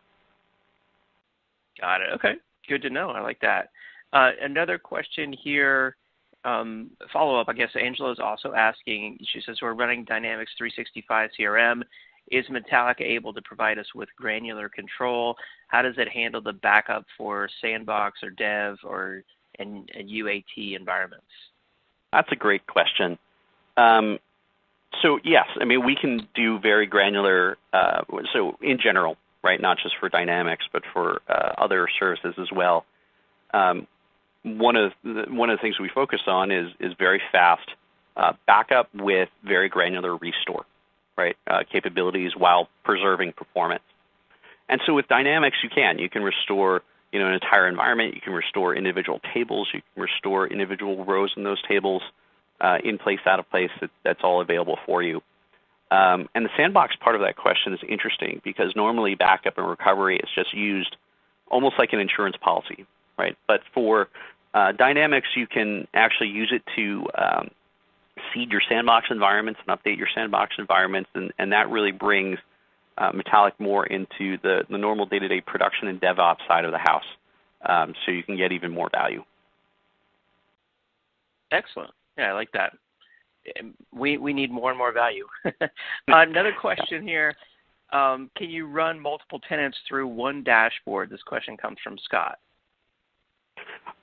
Got it. Okay. Good to know. I like that. Another question here, follow-up, I guess Angela is also asking, she says, we're running Dynamics 365 CRM. Is Metallic able to provide us with granular control? How does it handle the backup for sandbox or dev or and UAT environments? That's a great question. So yes, I mean, we can do very granular, so in general, right, not just for Dynamics, but for other services as well. One of the things we focus on is very fast backup with very granular restore, right, capabilities while preserving performance. And so with Dynamics, you can restore an entire environment. You can restore individual tables. You can restore individual rows in those tables, in place, out of place. That's all available for you. And the sandbox part of that question is interesting because normally backup and recovery is just used almost like an insurance policy, right? But for Dynamics, you can actually use it to seed your sandbox environments and update your sandbox environments, and that really brings Metallic more into the normal day-to-day production and DevOps side of the house, so you can get even more value. Excellent. Yeah, I like that. We need more and more value. Another question here. can you run multiple tenants through one dashboard? This question comes from Scott.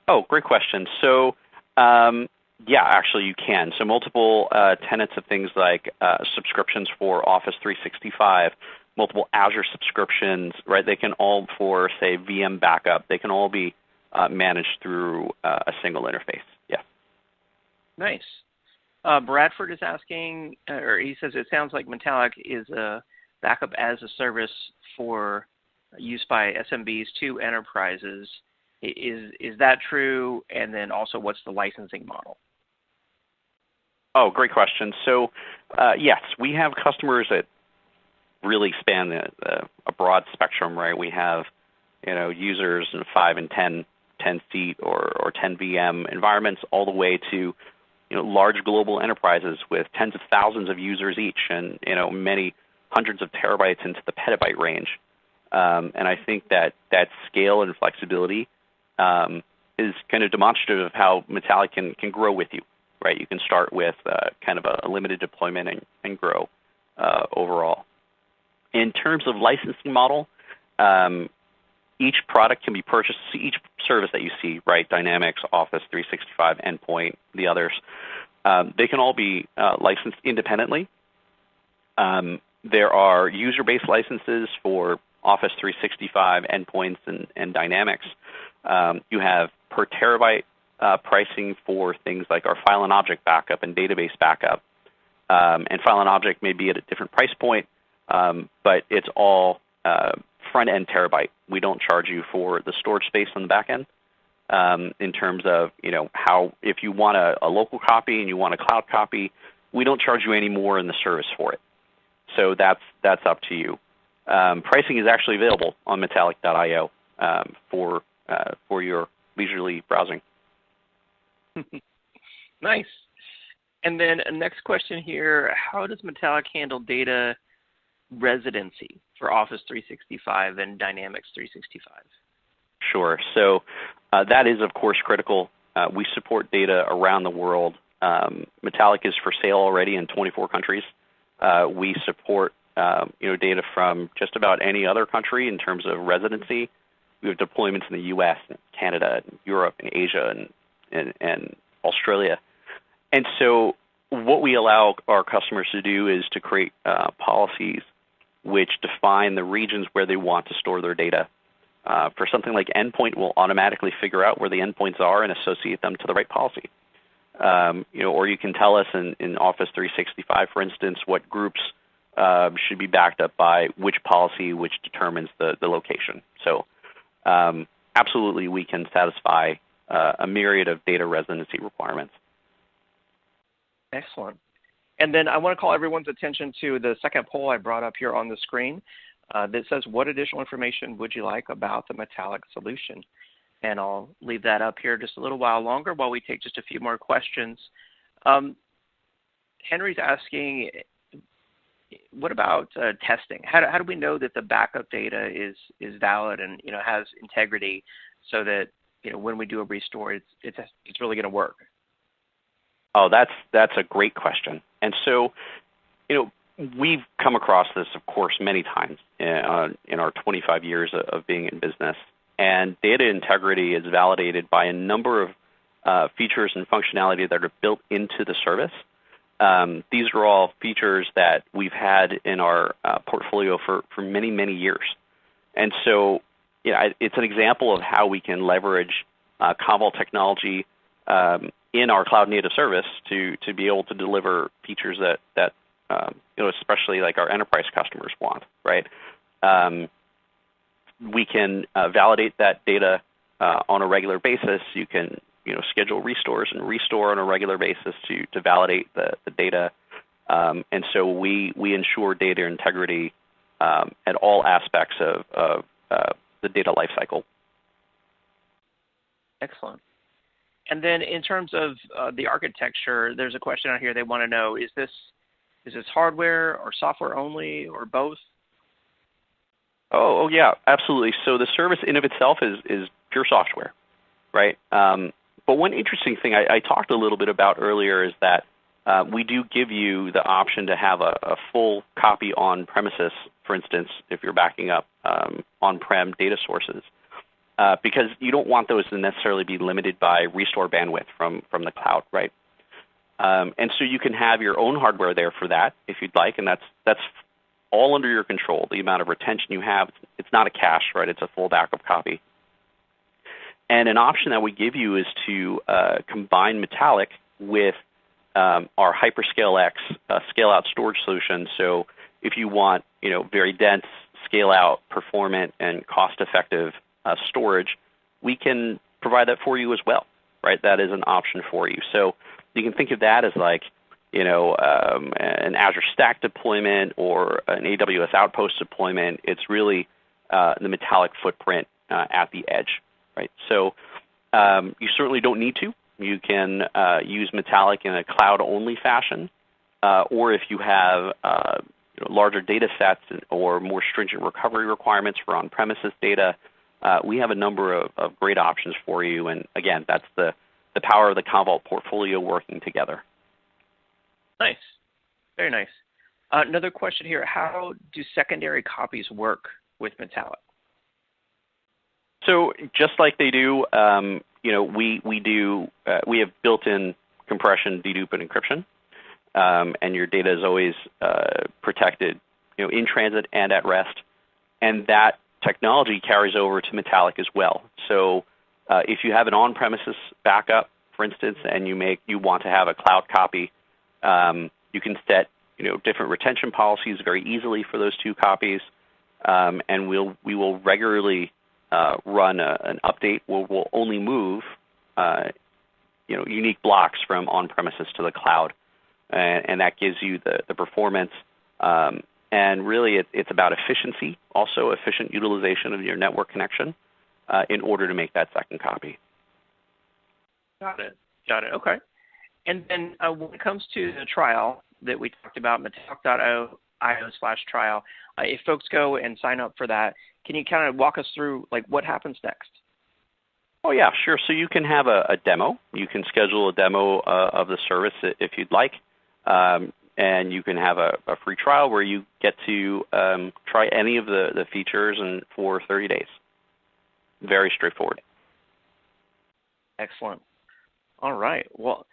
Oh, great question. So, yeah, actually you can. So multiple tenants of things like subscriptions for Office 365, multiple Azure subscriptions, right? They can all, for say VM backup, they can all be managed through a single interface. Yeah. Nice. Bradford is asking, or he says, it sounds like Metallic is a backup as a service for use by SMBs to enterprises. Is that true? And then also, what's the licensing model? Oh, great question. So, yes, we have customers that really span a broad spectrum, right? We have, users in 5 and 10 seat or 10 VM environments, all the way to, large global enterprises with tens of thousands of users each, and many hundreds of terabytes into the petabyte range. And I think that scale and flexibility is kind of demonstrative of how Metallic can grow with you, right? You can start with kind of a limited deployment and grow overall. In terms of licensing model, each product can be purchased, each service that you see, right, Dynamics, Office 365, Endpoint, the others, they can all be licensed independently. There are user-based licenses for Office 365, Endpoints, and Dynamics. You have per terabyte pricing for things like our file and object backup and database backup. And file and object may be at a different price point, but it's all front-end terabyte. We don't charge you for the storage space on the back end. In terms of, how, if you want a local copy and you want a cloud copy, we don't charge you any more in the service for it. So that's up to you. Pricing is actually available on metallic.io for your leisurely browsing. Nice. And then next question here, how does Metallic handle data residency for Office 365 and Dynamics 365? Sure. So that is, of course, critical. We support data around the world. Metallic is for sale already in 24 countries. We support data from just about any other country in terms of residency. We have deployments in the U.S., and Canada, and Europe, and Asia, and Australia. And so what we allow our customers to do is to create policies which define the regions where they want to store their data. For something like Endpoint, we'll automatically figure out where the endpoints are and associate them to the right policy. Or you can tell us in Office 365, for instance, what groups should be backed up by which policy, which determines the location. So absolutely, we can satisfy a myriad of data residency requirements. Excellent. And then I want to call everyone's attention to the second poll I brought up here on the screen that says, what additional information would you like about the Metallic solution? And I'll leave that up here just a little while longer while we take just a few more questions. Henry's asking, what about testing? How do we know that the backup data is valid and has integrity, so that when we do a restore, it's really going to work? Oh, that's a great question. And so, we've come across this, of course, many times in our 25 years of being in business. And data integrity is validated by a number of features and functionality that are built into the service. These are all features that we've had in our portfolio for many, many years. And so, it's an example of how we can leverage Commvault technology in our cloud native service to be able to deliver features that especially like our enterprise customers want, right? We can validate that data on a regular basis. You can schedule restores and restore on a regular basis to validate the data. And so we ensure data integrity at all aspects of the data lifecycle. Excellent. And then in terms of the architecture, there's a question out here. They want to know, is this hardware or software only or both? Oh yeah, absolutely. So the service in of itself is pure software, right? But one interesting thing I talked a little bit about earlier is that we do give you the option to have a full copy on premises, for instance, if you're backing up on-prem data sources, because you don't want those to necessarily be limited by restore bandwidth from the cloud, right? And so you can have your own hardware there for that if you'd like, and that's all under your control. The amount of retention you have, it's not a cache, right? It's a full backup copy. And an option that we give you is to combine Metallic with our HyperScale X scale-out storage solution. So if you want, very dense, scale-out, performant, and cost-effective storage, we can provide that for you as well, right? That is an option for you. So you can think of that as like, an Azure Stack deployment or an AWS Outpost deployment. It's really the Metallic footprint at the edge, right? So you certainly don't need to. You can use Metallic in a cloud-only fashion, or if you have larger data sets or more stringent recovery requirements for on-premises data, we have a number of great options for you. And again, that's the power of the Commvault portfolio working together. Nice. Very nice. Another question here. How do secondary copies work with Metallic? So just like they do, we have built-in compression, dedupe, and encryption, and your data is always protected, in transit and at rest, and that technology carries over to Metallic as well. So if you have an on-premises backup, for instance, and you want to have a cloud copy, you can set different retention policies very easily for those two copies, and we will regularly run an update where we'll only move unique blocks from on-premises to the cloud, and that gives you the performance. And really, it's about efficiency, also efficient utilization of your network connection in order to make that second copy. Got it. Okay. And then when it comes to the trial that we talked about, metallic.io/trial, if folks go and sign up for that, can you kind of walk us through what happens next? Oh, yeah, sure. So you can have a demo. You can schedule a demo of the service if you'd like. And you can have a free trial where you get to try any of the features for 30 days. Very straightforward. Excellent. All right. Well,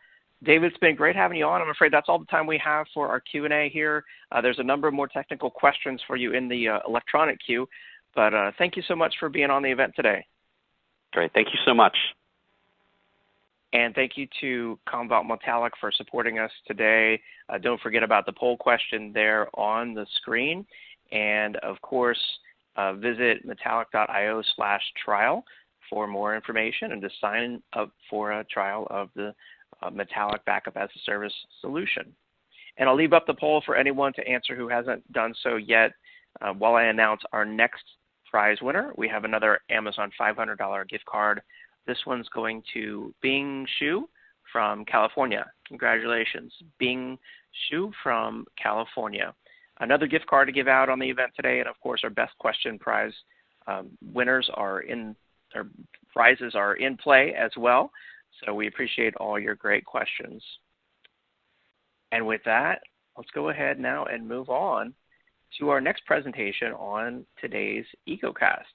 David, it's been great having you on. I'm afraid that's all the time we have for our Q&A here. There's a number of more technical questions for you in the electronic queue, but thank you so much for being on the event today. Great. Thank you so much. And thank you to Commvault Metallic for supporting us today. Don't forget about the poll question there on the screen. And of course, visit metallic.io/trial for more information and to sign up for a trial of the Metallic Backup as a Service solution. And I'll leave up the poll for anyone to answer who hasn't done so yet while I announce our next prize winner. We have another Amazon $500 gift card. This one's going to Bing Shu from California. Congratulations, Bing Shu from California. Another gift card to give out on the event today, and of course our best question prize winners prizes are in play as well. So we appreciate all your great questions. And with that, let's go ahead now and move on to our next presentation on today's EcoCast.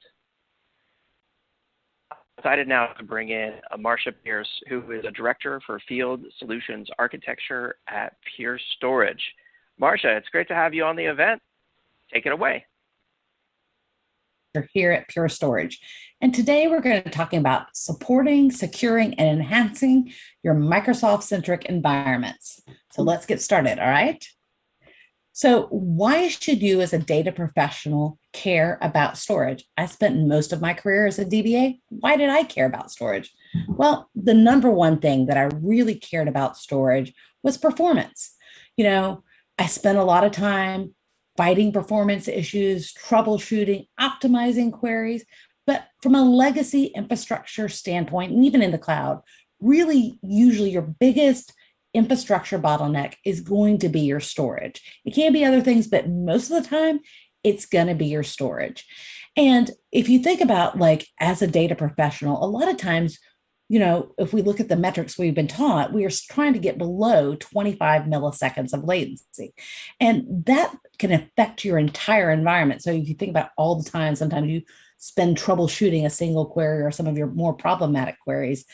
I'm excited now to bring in Marcia Pierce, who is a Director for Field Solutions Architecture at Pure Storage. Marcia, it's great to have you on the event. Take it away. Here at Pure Storage. And today we're going to be talking about supporting, securing, and enhancing your Microsoft-centric environments. So let's get started, all right? So why should you as a data professional care about storage? I spent most of my career as a DBA. Why did I care about storage? Well, the number one thing that I really cared about storage was performance. I spent a lot of time fighting performance issues, troubleshooting, optimizing queries. But from a legacy infrastructure standpoint, and even in the cloud, really usually your biggest infrastructure bottleneck is going to be your storage. It can be other things, but most of the time, it's going to be your storage. And if you think about as a data professional, a lot of times if we look at the metrics we've been taught, we are trying to get below 25 milliseconds of latency. And that can affect your entire environment. So if you think about all the time, sometimes you spend troubleshooting a single query or some of your more problematic queries.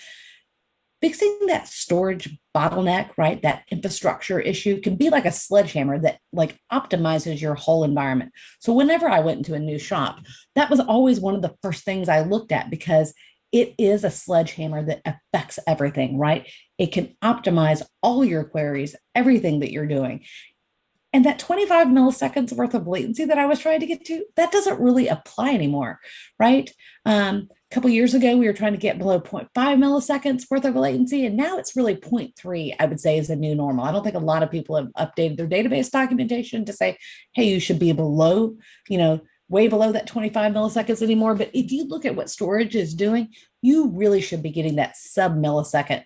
Fixing that storage bottleneck, right, that infrastructure issue can be like a sledgehammer that like optimizes your whole environment. So whenever I went into a new shop, that was always one of the first things I looked at, because it is a sledgehammer that affects everything, right? It can optimize all your queries, everything that you're doing. And that 25 milliseconds worth of latency that I was trying to get to, that doesn't really apply anymore, right? A couple of years ago, we were trying to get below 0.5 milliseconds worth of latency, and now it's really 0.3, I would say, is a new normal. I don't think a lot of people have updated their database documentation to say, hey, you should be below, way below that 25 milliseconds anymore. But if you look at what storage is doing, you really should be getting that sub-millisecond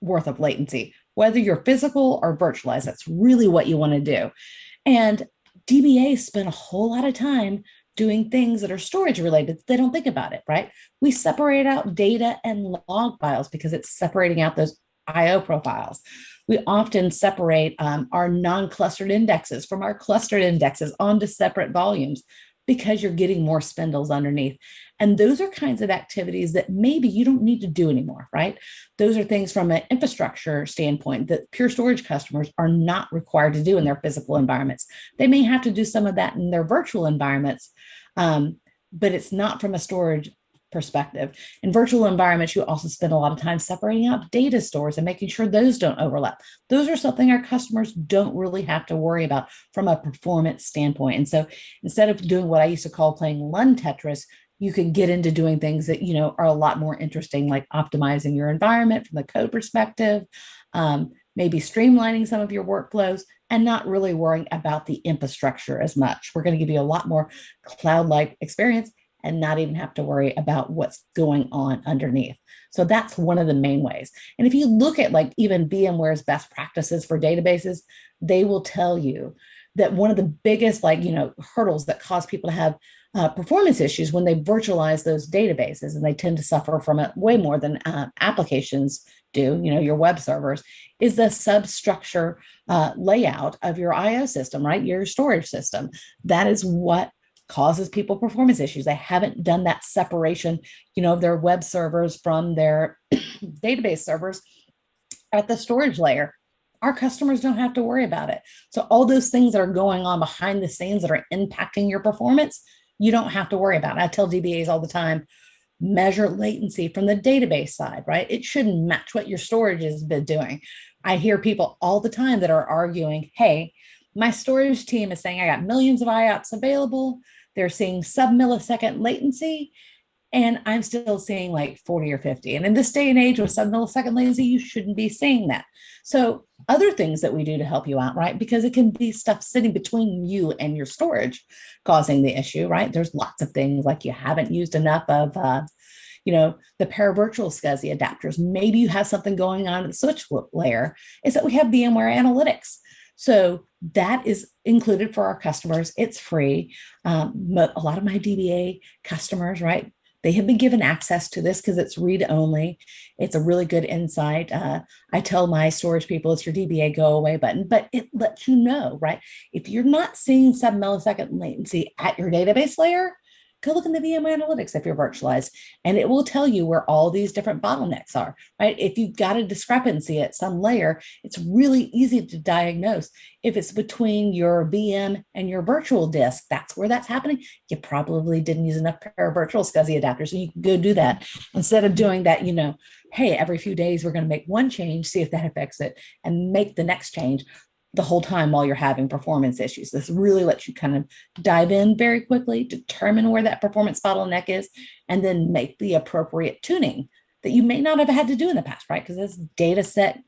worth of latency, whether you're physical or virtualized. That's really what you want to do. And DBAs spend a whole lot of time doing things that are storage related. They don't think about it, right? We separate out data and log files because it's separating out those IO profiles. We often separate our non-clustered indexes from our clustered indexes onto separate volumes because you're getting more spindles underneath. And those are kinds of activities that maybe you don't need to do anymore, right? Those are things from an infrastructure standpoint that Pure Storage customers are not required to do in their physical environments. They may have to do some of that in their virtual environments, but it's not from a storage perspective. In virtual environments, you also spend a lot of time separating out data stores and making sure those don't overlap. Those are something our customers don't really have to worry about from a performance standpoint. And so instead of doing what I used to call playing Lund Tetris, you can get into doing things that, are a lot more interesting, like optimizing your environment from the code perspective, maybe streamlining some of your workflows, and not really worrying about the infrastructure as much. We're going to give you a lot more cloud-like experience and not even have to worry about what's going on underneath. So that's one of the main ways. And if you look at like even VMware's best practices for databases, they will tell you that one of the biggest hurdles that cause people to have performance issues when they virtualize those databases, and they tend to suffer from it way more than applications do, your web servers, is the substructure layout of your IO system, right? Your storage system. That is what causes people performance issues. They haven't done that separation, of their web servers from their database servers at the storage layer. Our customers don't have to worry about it. So all those things that are going on behind the scenes that are impacting your performance, you don't have to worry about it. I tell DBAs all the time, measure latency from the database side, right? It shouldn't match what your storage has been doing. I hear people all the time that are arguing, hey, my storage team is saying I got millions of IOPS available. They're seeing sub-millisecond latency, and I'm still seeing like 40 or 50. And in this day and age with sub-millisecond latency, you shouldn't be seeing that. So other things that we do to help you out, right? Because it can be stuff sitting between you and your storage causing the issue, right? There's lots of things like you haven't used enough of, the paravirtual SCSI adapters. Maybe you have something going on in the switch layer. Is that we have VMware Analytics. So that is included for our customers. It's free. A lot of my DBA customers, right? They have been given access to this because it's read only. It's a really good insight. I tell my storage people it's your DBA go away button, but it lets you know, right? If you're not seeing sub-millisecond latency at your database layer, go look in the VMware Analytics if you're virtualized, and it will tell you where all these different bottlenecks are, right? If you've got a discrepancy at some layer, it's really easy to diagnose. If it's between your VM and your virtual disk, that's where that's happening. You probably didn't use enough paravirtual SCSI adapters, and you can go do that. Instead of doing that, hey, every few days we're going to make one change, see if that affects it, and make the next change the whole time while you're having performance issues. This really lets you kind of dive in very quickly, determine where that performance bottleneck is, and then make the appropriate tuning that you may not have had to do in the past, right? Because as data sets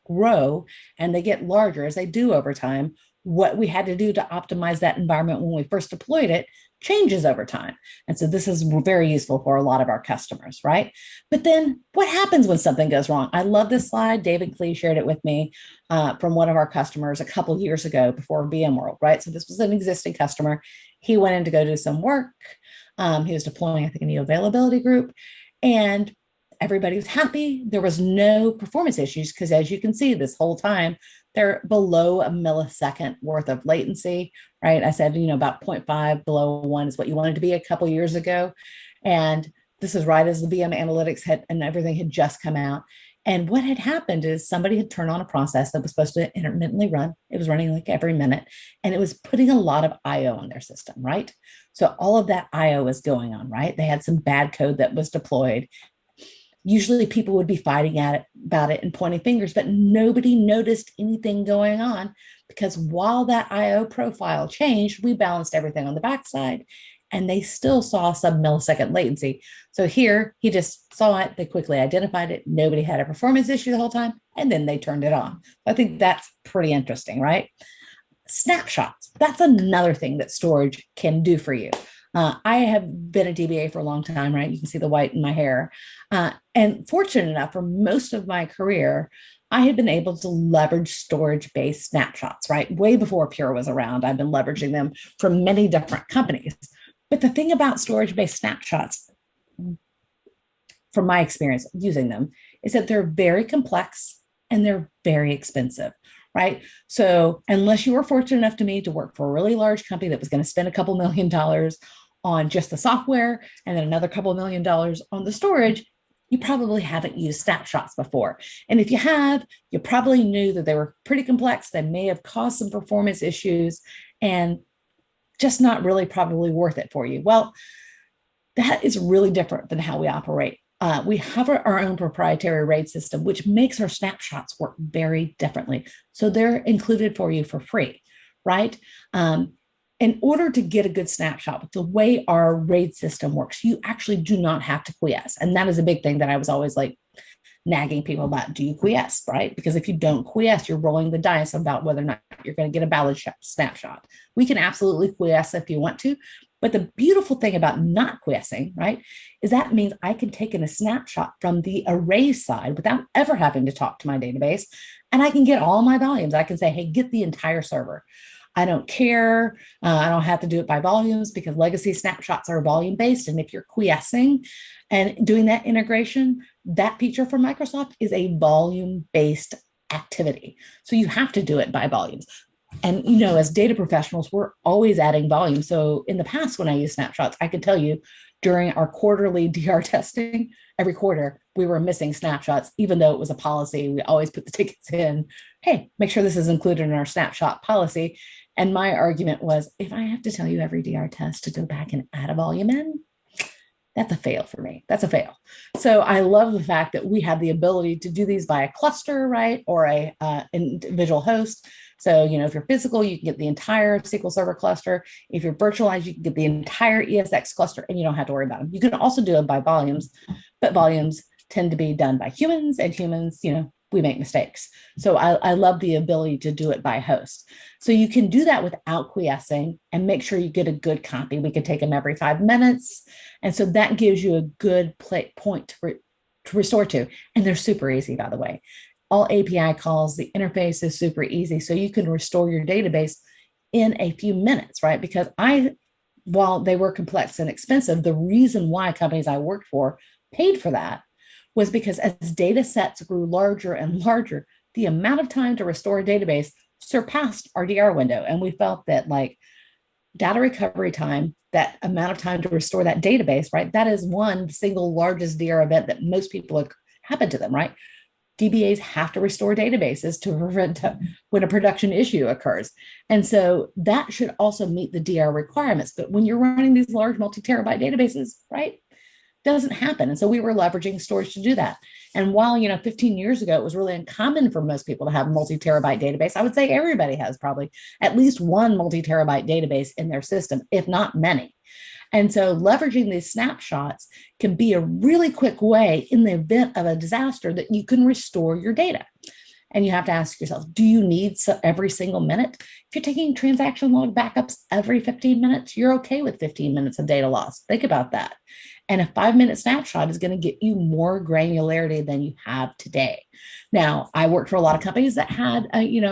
grow and they get larger as they do over time, what we had to do to optimize that environment when we first deployed it changes over time. And so this is very useful for a lot of our customers, right? But then what happens when something goes wrong? I love this slide. David Klee shared it with me from one of our customers a couple of years ago before VMworld, right? So this was an existing customer. He went in to go do some work. He was deploying, I think, a new availability group. And everybody was happy. There was no performance issues because, as you can see, this whole time they're below a millisecond worth of latency, right? I said, about 0.5 below 1 is what you wanted to be a couple years ago. And this is right as the VM analytics had and everything had just come out. And what had happened is somebody had turned on a process that was supposed to intermittently run. It was running like every minute, and it was putting a lot of IO on their system, right? So all of that IO was going on, right? They had some bad code that was deployed. Usually people would be fighting about it and pointing fingers, but nobody noticed anything going on because while that IO profile changed, we balanced everything on the backside, and they still saw sub-millisecond latency. So here, he just saw it, they quickly identified it, nobody had a performance issue the whole time, and then they turned it on. I think that's pretty interesting, right? Snapshots, that's another thing that storage can do for you. I have been a DBA for a long time, right? You can see the white in my hair. And fortunate enough, for most of my career, I had been able to leverage storage-based snapshots, right? Way before Pure was around, I've been leveraging them from many different companies. But the thing about storage-based snapshots, from my experience using them, is that they're very complex and they're very expensive, right? So unless you were fortunate enough to work for a really large company that was going to spend a couple $1 million on just the software and then another couple $1 million on the storage, you probably haven't used snapshots before. And if you have, you probably knew that they were pretty complex. They may have caused some performance issues and just not really probably worth it for you. Well, that is really different than how we operate. We have our own proprietary RAID system, which makes our snapshots work very differently. So they're included for you for free, right? In order to get a good snapshot, the way our RAID system works, you actually do not have to quiesce. And that is a big thing that I was always like nagging people about. Do you quiesce, right? Because if you don't quiesce, you're rolling the dice about whether or not you're going to get a valid snapshot. We can absolutely quiesce if you want to. But the beautiful thing about not quiescing, right, is that means I can take in a snapshot from the array side without ever having to talk to my database, and I can get all my volumes. I can say, hey, get the entire server. I don't care. I don't have to do it by volumes because legacy snapshots are volume based. And if you're quiescing and doing that integration, that feature from Microsoft is a volume based activity. So you have to do it by volumes. And, as data professionals, we're always adding volume. So in the past, when I used snapshots, I could tell you during our quarterly DR testing, every quarter, we were missing snapshots, even though it was a policy. We always put the tickets in, hey, make sure this is included in our snapshot policy. And my argument was, if I have to tell you every DR test to go back and add a volume in, that's a fail for me. That's a fail. So I love the fact that we have the ability to do these by a cluster, right? Or a individual host. So, if you're physical, you can get the entire SQL Server cluster. If you're virtualized, you can get the entire ESX cluster and you don't have to worry about them. You can also do it by volumes, but volumes tend to be done by humans, and humans, we make mistakes. So I love the ability to do it by host. So you can do that without quiescing and make sure you get a good copy. We can take them every 5 minutes. And so that gives you a good point to restore to. And they're super easy, by the way. All API calls, the interface is super easy. So you can restore your database in a few minutes, right? Because while they were complex and expensive, the reason why companies I worked for paid for that was because as data sets grew larger and larger, the amount of time to restore a database surpassed our DR window. And we felt that data recovery time, that amount of time to restore that database, right? That is one single largest DR event that most people have happened to them, right? DBAs have to restore databases to prevent when a production issue occurs. And so that should also meet the DR requirements. But when you're running these large multi-terabyte databases, right, doesn't happen. And so we were leveraging storage to do that. And while, 15 years ago, it was really uncommon for most people to have a multi-terabyte database, I would say everybody has probably at least one multi-terabyte database in their system, if not many. And so leveraging these snapshots can be a really quick way in the event of a disaster that you can restore your data. And you have to ask yourself, do you need every single minute? If you're taking transaction log backups every 15 minutes, you're okay with 15 minutes of data loss. Think about that. And a 5-minute snapshot is going to get you more granularity than you have today. Now, I worked for a lot of companies that had,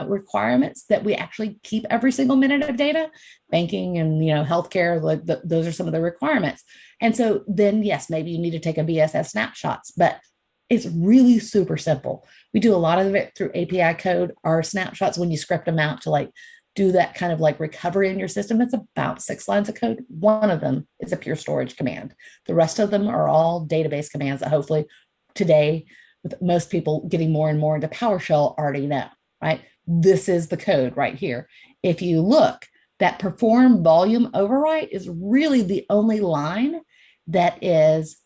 requirements that we actually keep every single minute of data. Banking and, healthcare, those are some of the requirements. And so then, yes, maybe you need to take a BSS snapshots, but It's really super simple. We do a lot of it through API code. Our snapshots, when you script them out to like do that kind of like recovery in your system, it's about 6 lines of code. One of them is a pure storage command. The rest of them are all database commands that hopefully today, with most people getting more and more into PowerShell, already know, right? This is the code right here. If you look, that perform volume overwrite is really the only line that is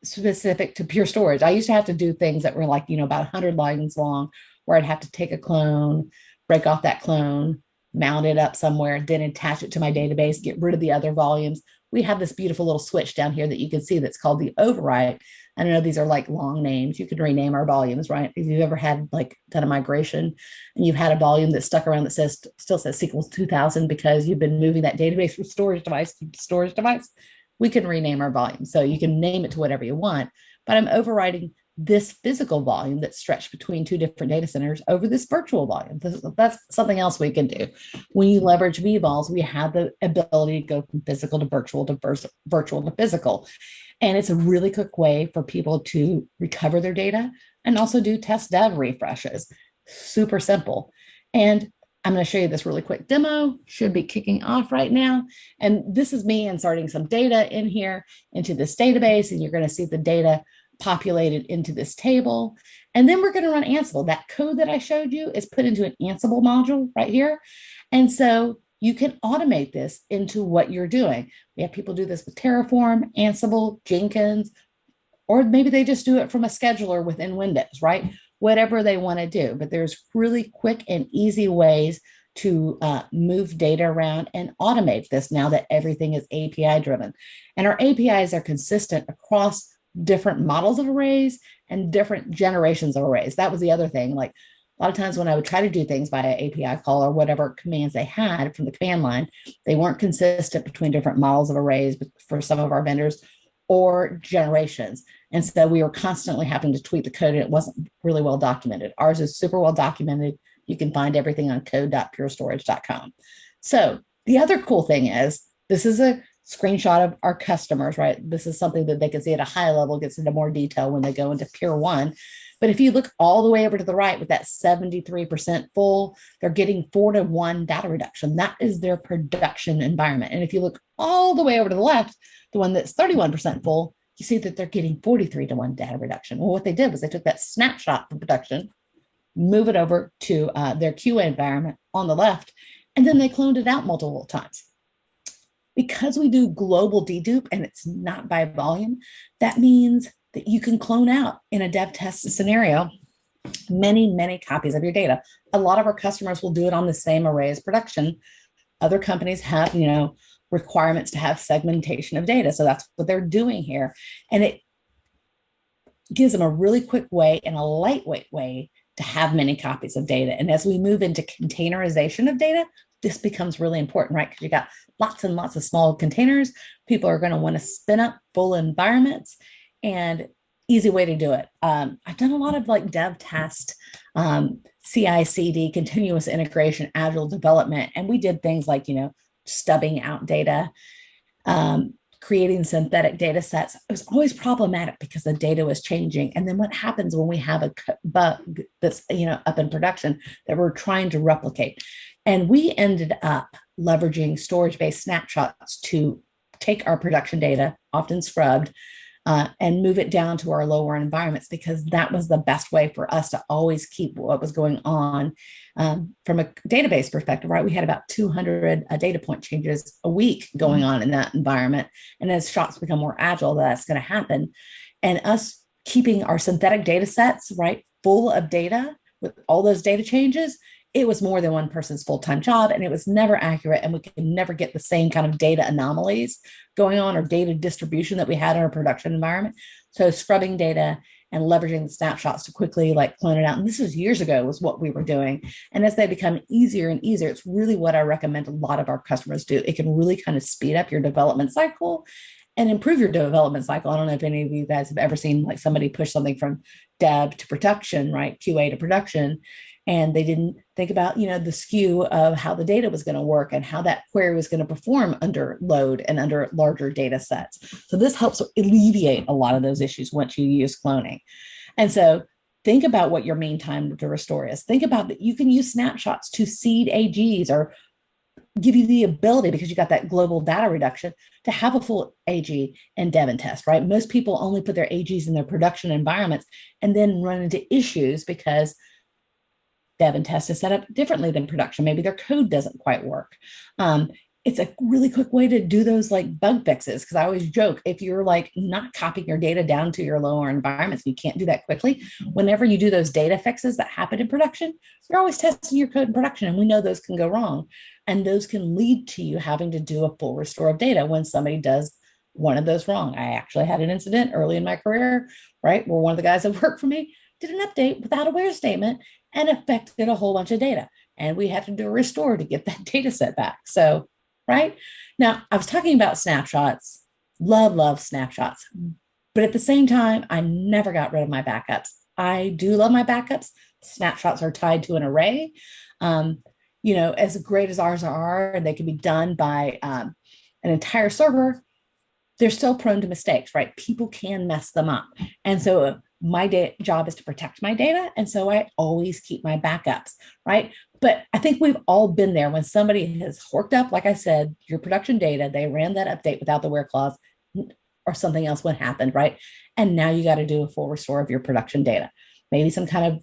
specific to pure storage. I used to have to do things that were like, about 100 lines long, where I'd have to take a clone, break off that clone, mount it up somewhere, then attach it to my database, get rid of the other volumes. We have this beautiful little switch down here that you can see that's called the overwrite. I know these are like long names. You can rename our volumes, right? If you've ever had like done a migration and you've had a volume that's stuck around that still says SQL 2000 because you've been moving that database from storage device to storage device, we can rename our volume. So you can name it to whatever you want, but I'm overriding this physical volume that's stretched between 2 different data centers over this virtual volume. That's something else we can do. When you leverage vVols, we have the ability to go from physical to virtual to physical. And it's a really quick way for people to recover their data and also do test dev refreshes. Super simple. And I'm going to show you this really quick demo. Should be kicking off right now. And this is me inserting some data in here into this database, and you're going to see the data populated into this table. And then we're going to run Ansible. That code that I showed you is put into an Ansible module right here. And so you can automate this into what you're doing. We have people do this with Terraform, Ansible, Jenkins, or maybe they just do it from a scheduler within Windows, right? Whatever they want to do. But there's really quick and easy ways to move data around and automate this now that everything is API driven. And our APIs are consistent across different models of arrays and different generations of arrays. That was the other thing. Like a lot of times when I would try to do things via API call or whatever commands they had from the command line, they weren't consistent between different models of arrays for some of our vendors or generations. And so we were constantly having to tweak the code, and it wasn't really well documented. Ours is super well documented. You can find everything on code.purestorage.com. So the other cool thing is this is a screenshot of our customers, right? This is something that they can see at a high level, gets into more detail when they go into Pure One. But if you look all the way over to the right with that 73% full, they're getting 4-to-1 data reduction. That is their production environment. And if you look all the way over to the left, the one that's 31% full, you see that they're getting 43-to-1 data reduction. Well, what they did was they took that snapshot from production, move it over to their QA environment on the left, and then they cloned it out multiple times. Because we do global dedupe and it's not by volume, that means that you can clone out in a dev test scenario many, many copies of your data. A lot of our customers will do it on the same array as production. Other companies have, requirements to have segmentation of data. So that's what they're doing here. And it gives them a really quick way and a lightweight way to have many copies of data. And as we move into containerization of data, this becomes really important, right? Because you got lots and lots of small containers. People are going to want to spin up full environments, and easy way to do it. I've done a lot of like dev test, CI/CD, continuous integration, agile development, and we did things like, stubbing out data, creating synthetic data sets. It was always problematic because the data was changing. And then what happens when we have a bug that's, up in production that we're trying to replicate? And we ended up leveraging storage-based snapshots to take our production data, often scrubbed, and move it down to our lower environments, because that was the best way for us to always keep what was going on from a database perspective, right? We had about 200 data point changes a week going on in that environment. And as shops become more agile, that's going to happen. And us keeping our synthetic data sets, right, full of data with all those data changes, it was more than one person's full-time job, and it was never accurate, and we could never get the same kind of data anomalies going on or data distribution that we had in our production environment. So scrubbing data and leveraging the snapshots to quickly clone it out. And this was years ago was what we were doing. And as they become easier and easier, it's really what I recommend a lot of our customers do. It can really kind of speed up your development cycle and improve your development cycle. I don't know if any of you guys have ever seen somebody push something from dev to production, right? QA to production. And they didn't think about, the skew of how the data was going to work and how that query was going to perform under load and under larger data sets. So this helps alleviate a lot of those issues once you use cloning. And so think about what your mean time to restore is. Think about that you can use snapshots to seed AGs or give you the ability, because you got that global data reduction, to have a full AG and dev and test, right? Most people only put their AGs in their production environments and then run into issues because dev and test is set up differently than production. Maybe their code doesn't quite work. It's a really quick way to do those like bug fixes, because I always joke, if you're like not copying your data down to your lower environments, you can't do that quickly. Whenever you do those data fixes that happen in production, you're always testing your code in production, and we know those can go wrong. And those can lead to you having to do a full restore of data when somebody does one of those wrong. I actually had an incident early in my career, right, where one of the guys that worked for me did an update without a where statement and affected a whole bunch of data. And we had to do a restore to get that data set back. So, right now, I was talking about snapshots, love snapshots. But at the same time, I never got rid of my backups. I do love my backups. Snapshots are tied to an array. As great as ours are, and they can be done by an entire server, they're still prone to mistakes, right? People can mess them up. And so my job is to protect my data. And so I always keep my backups, right? But I think we've all been there when somebody has horked up, like I said, your production data, they ran that update without the where clause, or something else would happen, right? And now you got to do a full restore of your production data. Maybe some kind of,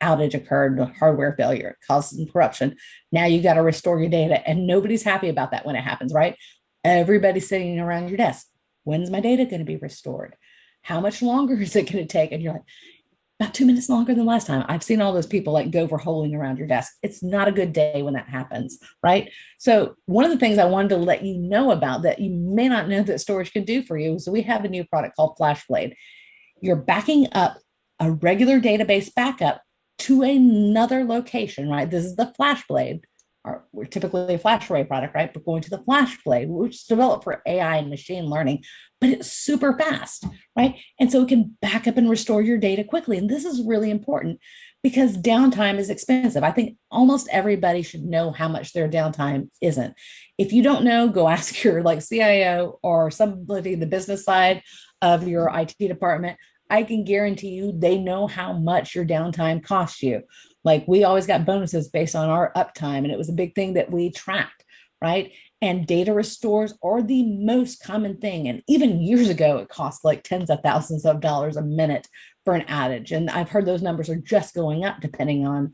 outage occurred, hardware failure, it caused some corruption. Now you got to restore your data, and nobody's happy about that when it happens, right? Everybody's sitting around your desk. When's my data going to be restored? How much longer is it going to take? And you're like, about 2 minutes longer than last time. I've seen all those people like go for holing around your desk. It's not a good day when that happens, right? So one of the things I wanted to let you know about that you may not know that storage can do for you. So we have a new product called FlashBlade. You're backing up a regular database backup to another location, right? This is the FlashBlade. We're typically a FlashArray product, right? But going to the FlashBlade, which is developed for AI and machine learning, but it's super fast, right? And so it can back up and restore your data quickly. And this is really important because downtime is expensive. I think almost everybody should know how much their downtime isn't. If you don't know, go ask your CIO or somebody in the business side of your IT department. I can guarantee you they know how much your downtime costs you. We always got bonuses based on our uptime, and it was a big thing that we tracked, right? And data restores are the most common thing. And even years ago, it cost tens of thousands of dollars a minute for an outage. And I've heard those numbers are just going up depending on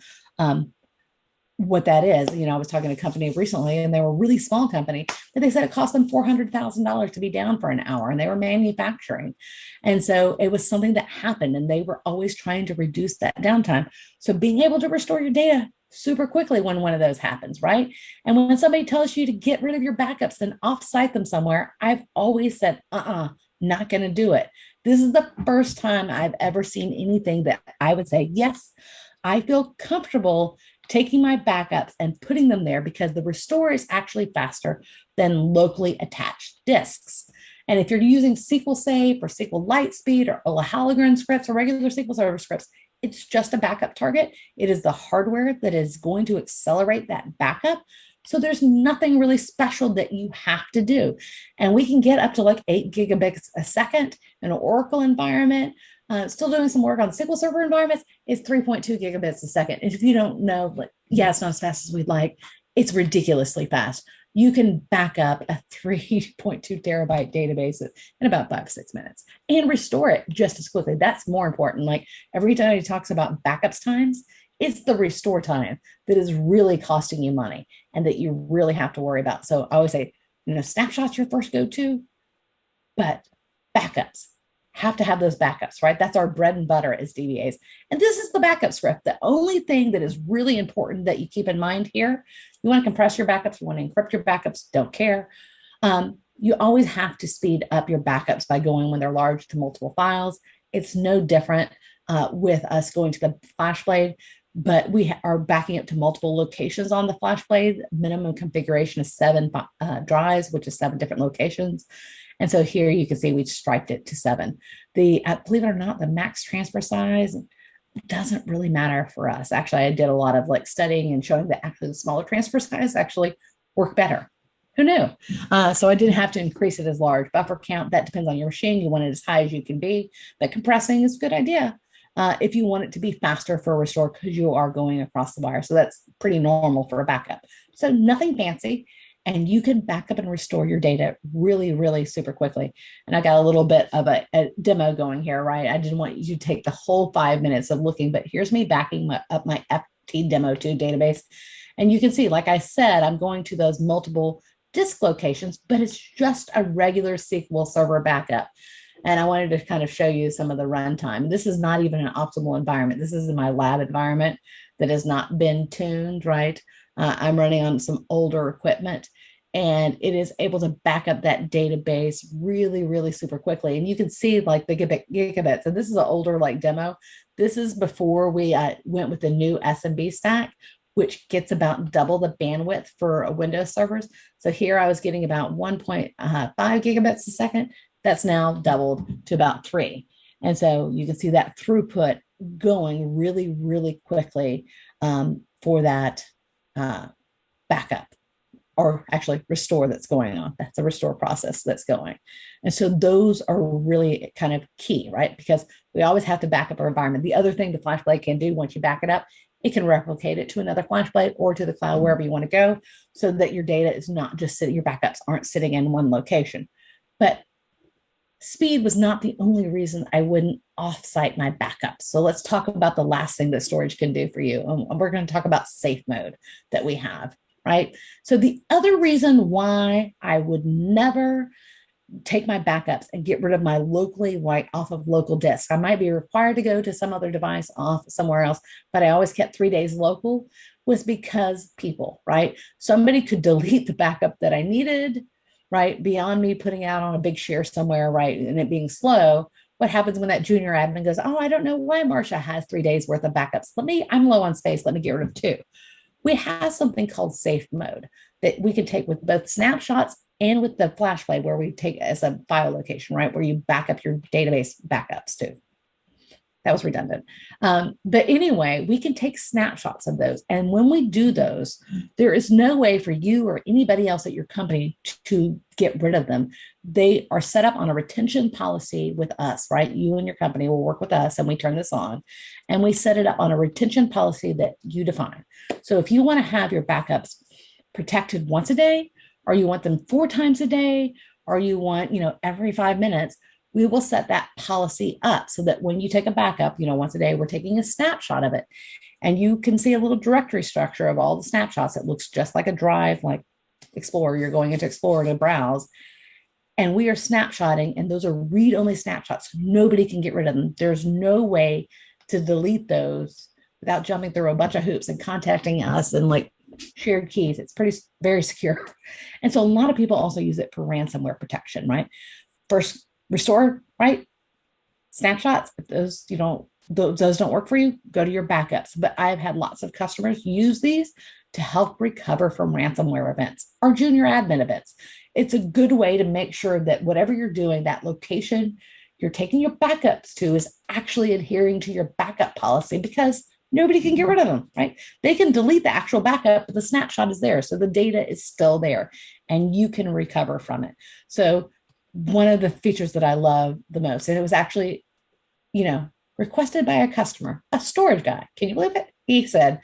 what that is. I was talking to a company recently, and they were a really small company, but they said it cost them $400,000 to be down for an hour, and they were manufacturing. And so it was something that happened, and they were always trying to reduce that downtime. So being able to restore your data super quickly when one of those happens, right? And when somebody tells you to get rid of your backups, then offsite them somewhere, I've always said, not going to do it. This is the first time I've ever seen anything that I would say, yes, I feel comfortable taking my backups and putting them there because the restore is actually faster than locally attached disks. And if you're using SQL Safe or SQL Lightspeed or Halagran scripts or regular SQL Server scripts, it's just a backup target. It is the hardware that is going to accelerate that backup. So there's nothing really special that you have to do. And we can get up to 8 gigabits a second in an Oracle environment. Still doing some work on SQL Server environments. It's 3.2 gigabits a second. And if you don't know, it's not as fast as we'd like. It's ridiculously fast. You can back up a 3.2 terabyte database in about 5 to 6 minutes and restore it just as quickly. That's more important. Every time he talks about backups times, it's the restore time that is really costing you money and that you really have to worry about. So I always say, snapshots your first go-to, but backups. Have to have those backups, right? That's our bread and butter as DBAs. And this is the backup script. The only thing that is really important that you keep in mind here, you want to compress your backups, you want to encrypt your backups, don't care. You always have to speed up your backups by going when they're large to multiple files. It's no different with us going to the FlashBlade, but we are backing up to multiple locations on the FlashBlade. Minimum configuration is 7 drives, which is 7 different locations. And so here you can see we striped it to 7. Believe it or not, the max transfer size, doesn't really matter for us. Actually, I did a lot of like studying and showing that actually the smaller transfer size actually work better. Who knew? So I didn't have to increase it as large. Buffer count, that depends on your machine. You want it as high as you can be, but compressing is a good idea if you want it to be faster for a restore because you are going across the wire. So that's pretty normal for a backup. So nothing fancy. And you can back up and restore your data really, really super quickly. And I got a little bit of a demo going here, right? I didn't want you to take the whole 5 minutes of looking, but here's me backing up my FT demo 2 database. And you can see, like I said, I'm going to those multiple disk locations, but it's just a regular SQL Server backup. And I wanted to kind of show you some of the runtime. This is not even an optimal environment. This is in my lab environment that has not been tuned, right? I'm running on some older equipment, and it is able to back up that database really, really super quickly. And you can see like the gigabits. And this is an older like demo. This is before we went with the new SMB stack, which gets about double the bandwidth for Windows servers. So here I was getting about 1.5 gigabits a second. That's now doubled to about 3. And so you can see that throughput going really, really quickly for that backup, or actually restore that's going on. That's a restore process that's going. And so those are really kind of key, right? Because we always have to back up our environment. The other thing the FlashBlade can do once you back it up, it can replicate it to another FlashBlade or to the cloud, wherever you want to go, so that your data is not just sitting, your backups aren't sitting in one location. But speed was not the only reason I wouldn't offsite my backups. So let's talk about the last thing that storage can do for you. And we're going to talk about safe mode that we have, right? So the other reason why I would never take my backups and get rid of my locally write off of local disk. I might be required to go to some other device off somewhere else, but I always kept 3 days local, was because people, right? Somebody could delete the backup that I needed, right? Beyond me putting out on a big share somewhere, right? And it being slow. What happens when that junior admin goes, oh, I don't know why Marcia has 3 days worth of backups. I'm low on space. Let me get rid of 2. We have something called safe mode that we can take with both snapshots and with the FlashBlade, where we take as a file location, right? Where you back up your database backups to. That was redundant. But anyway, we can take snapshots of those. And when we do those, there is no way for you or anybody else at your company to get rid of them. They are set up on a retention policy with us, right? You and your company will work with us, and we turn this on. And we set it up on a retention policy that you define. So if you want to have your backups protected once a day, or you want them 4 times a day, or you want, every 5 minutes, we will set that policy up so that when you take a backup, once a day, we're taking a snapshot of it. And you can see a little directory structure of all the snapshots. It looks just like a drive, like Explorer. You're going into Explorer to browse. And we are snapshotting, and those are read-only snapshots. Nobody can get rid of them. There's no way to delete those without jumping through a bunch of hoops and contacting us and like shared keys. It's very secure. And so a lot of people also use it for ransomware protection, right? First, restore, right? Snapshots, if those those don't work for you, go to your backups. But I've had lots of customers use these to help recover from ransomware events or junior admin events. It's a good way to make sure that whatever you're doing, that location you're taking your backups to is actually adhering to your backup policy, because nobody can get rid of them, right? They can delete the actual backup, but the snapshot is there. So the data is still there and you can recover from it. So one of the features that I love the most, and it was actually, requested by a customer, a storage guy. Can you believe it? He said,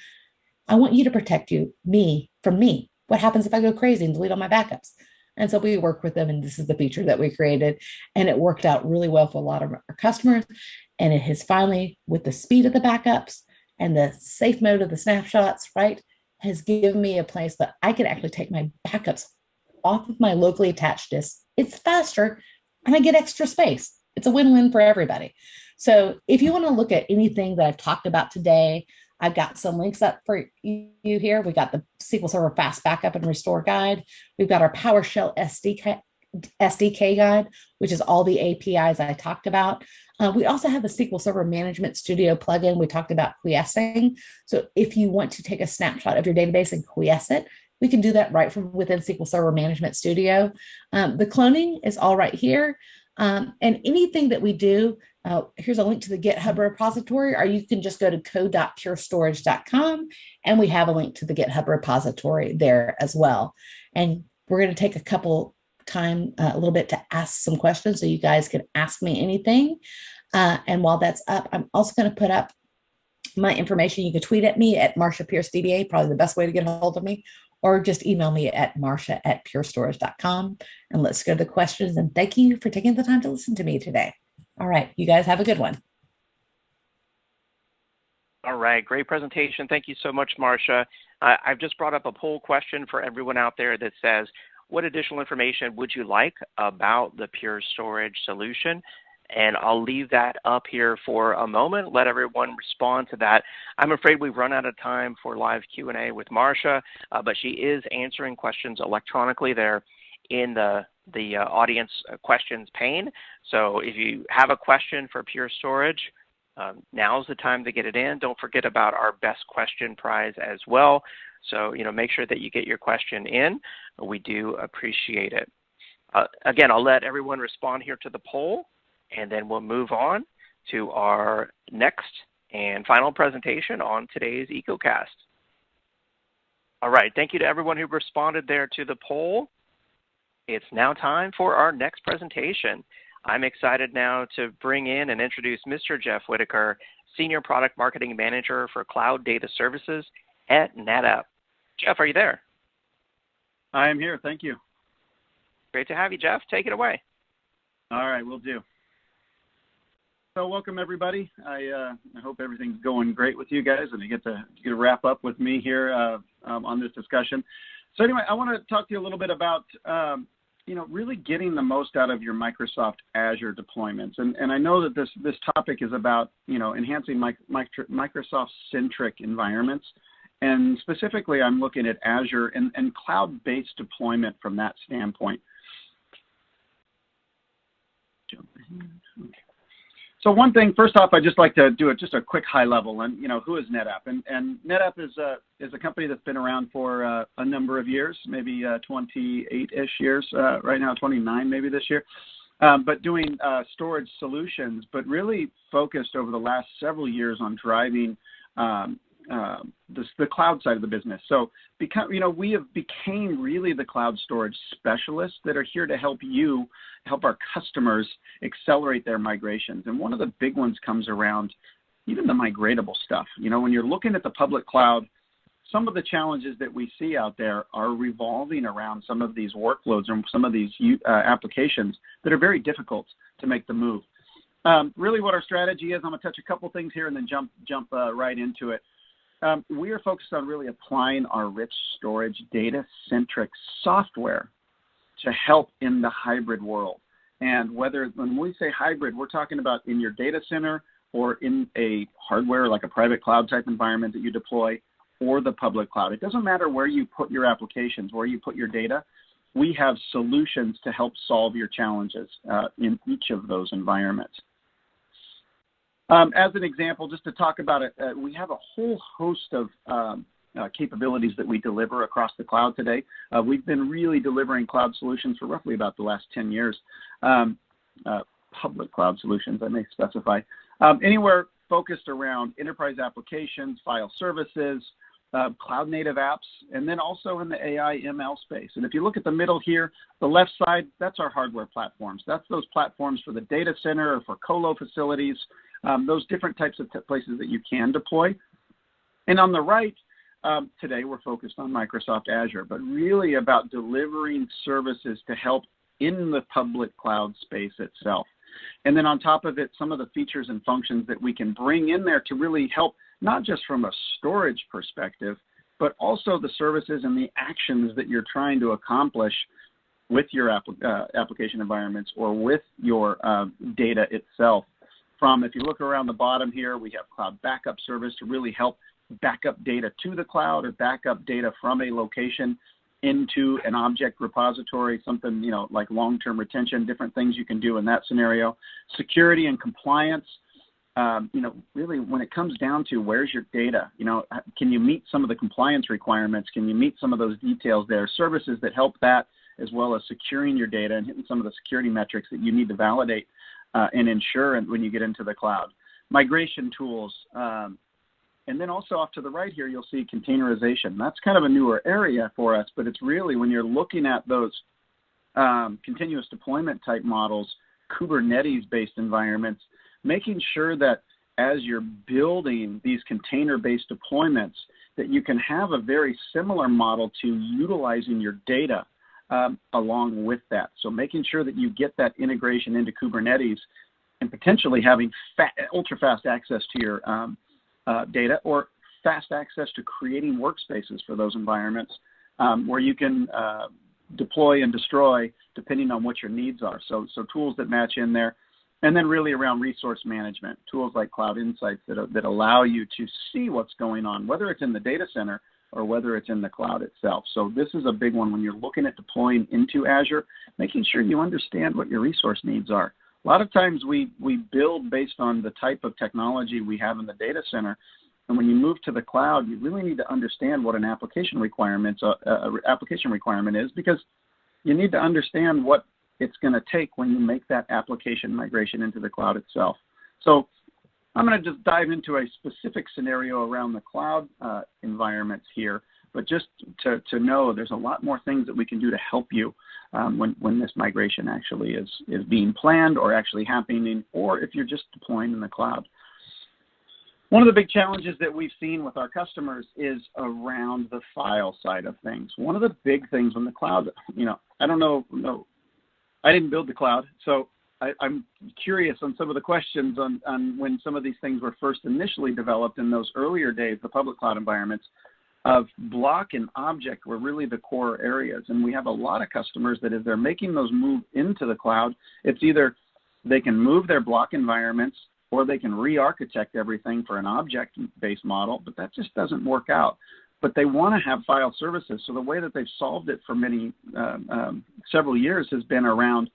I want you to protect me from me. What happens if I go crazy and delete all my backups? And so we worked with them, and this is the feature that we created, and it worked out really well for a lot of our customers. And it has finally, with the speed of the backups and the safe mode of the snapshots, right, has given me a place that I can actually take my backups off of my locally attached disk. It's faster, and I get extra space. It's a win-win for everybody. So if you want to look at anything that I've talked about today, I've got some links up for you here. We got the SQL Server Fast Backup and Restore Guide. We've got our PowerShell SDK guide, which is all the APIs I talked about. We also have the SQL Server Management Studio plugin. We talked about quiescing. So if you want to take a snapshot of your database and quiesce it, we can do that right from within SQL Server Management Studio. The cloning is all right here. And anything that we do, here's a link to the GitHub repository, or you can just go to code.purestorage.com, and we have a link to the GitHub repository there as well. And we're going to take a little bit to ask some questions, so you guys can ask me anything. And while that's up, I'm also going to put up my information. You can tweet at me at Marsha Pierce DBA, probably the best way to get a hold of me, or just email me at marsha@purestorage.com. And let's go to the questions. And thank you for taking the time to listen to me today. All right, you guys have a good one. All right, great presentation. Thank you so much, Marsha. I've just brought up a poll question for everyone out there that says, what additional information would you like about the Pure Storage solution? And I'll leave that up here for a moment, let everyone respond to that. I'm afraid we've run out of time for live Q&A with Marsha, but she is answering questions electronically there in the audience questions pane. So if you have a question for Pure Storage, now's the time to get it in. Don't forget about our best question prize as well. So, make sure that you get your question in. We do appreciate it. Again, I'll let everyone respond here to the poll, and then we'll move on to our next and final presentation on today's EcoCast. All right, thank you to everyone who responded there to the poll. It's now time for our next presentation. I'm excited now to bring in and introduce Mr. Jeff Whitaker, Senior Product Marketing Manager for Cloud Data Services at NetApp. Jeff, are you there? I am here. Thank you. Great to have you, Jeff. Take it away. All right, will do. So welcome, everybody. I hope everything's going great with you guys, and you get to wrap up with me here on this discussion. So anyway, I want to talk to you a little bit about really getting the most out of your Microsoft Azure deployments. And I know that this topic is about, enhancing Microsoft-centric environments. And specifically, I'm looking at Azure and cloud-based deployment from that standpoint. So one thing, first off, I'd just like to do just a quick high level. And, who is NetApp? And NetApp is a company that's been around for a number of years, maybe 28-ish years, right now 29 maybe this year, but doing storage solutions, but really focused over the last several years on driving the cloud side of the business. So, we have became really the cloud storage specialists that are here to help our customers accelerate their migrations. And one of the big ones comes around even the migratable stuff. When you're looking at the public cloud, some of the challenges that we see out there are revolving around some of these workloads and some of these applications that are very difficult to make the move. Really what our strategy is, I'm going to touch a couple things here and then jump right into it. We are focused on really applying our rich storage data-centric software to help in the hybrid world. And when we say hybrid, we're talking about in your data center or in a hardware like a private cloud type environment that you deploy or the public cloud. It doesn't matter where you put your applications, where you put your data. We have solutions to help solve your challenges in each of those environments. As an example, just to talk about it, we have a whole host of capabilities that we deliver across the cloud today. We've been really delivering cloud solutions for roughly about the last 10 years, public cloud solutions, I may specify, anywhere focused around enterprise applications, file services, cloud native apps, and then also in the AI ML space. And if you look at the middle here, the left side, that's our hardware platforms. That's those platforms for the data center or for colo facilities, those different types of places that you can deploy. And on the right, today we're focused on Microsoft Azure, but really about delivering services to help in the public cloud space itself. And then on top of it, some of the features and functions that we can bring in there to really help, not just from a storage perspective, but also the services and the actions that you're trying to accomplish with your application environments or with your data itself. If you look around the bottom here, we have cloud backup service to really help back up data to the cloud or back up data from a location into an object repository, something, like long-term retention, different things you can do in that scenario. Security and compliance, really when it comes down to where's your data, can you meet some of the compliance requirements? Can you meet some of those details there? Services that help that as well as securing your data and hitting some of the security metrics that you need to validate and ensure when you get into the cloud. Migration tools, and then also off to the right here, you'll see containerization. That's kind of a newer area for us, but it's really when you're looking at those continuous deployment type models, Kubernetes-based environments, making sure that as you're building these container-based deployments, that you can have a very similar model to utilizing your data along with that. So making sure that you get that integration into Kubernetes and potentially having ultra-fast access to your data or fast access to creating workspaces for those environments where you can deploy and destroy depending on what your needs are. So tools that match in there. And then really around resource management, tools like Cloud Insights that allow you to see what's going on, whether it's in the data center or whether it's in the cloud itself. So this is a big one when you're looking at deploying into Azure, making sure you understand what your resource needs are. A lot of times we build based on the type of technology we have in the data center. And when you move to the cloud, you really need to understand what an application requirement is, because you need to understand what it's going to take when you make that application migration into the cloud itself. So I'm going to just dive into a specific scenario around the cloud environments here, but just to know there's a lot more things that we can do to help you when this migration actually is being planned or actually happening, or if you're just deploying in the cloud. One of the big challenges that we've seen with our customers is around the file side of things. One of the big things when the cloud, I don't know, I didn't build the cloud, so I'm curious on some of the questions on when some of these things were first initially developed in those earlier days, the public cloud environments, of block and object were really the core areas. And we have a lot of customers that as they're making those move into the cloud, it's either they can move their block environments or they can re-architect everything for an object-based model, but that just doesn't work out. But they want to have file services. So the way that they've solved it for several years has been around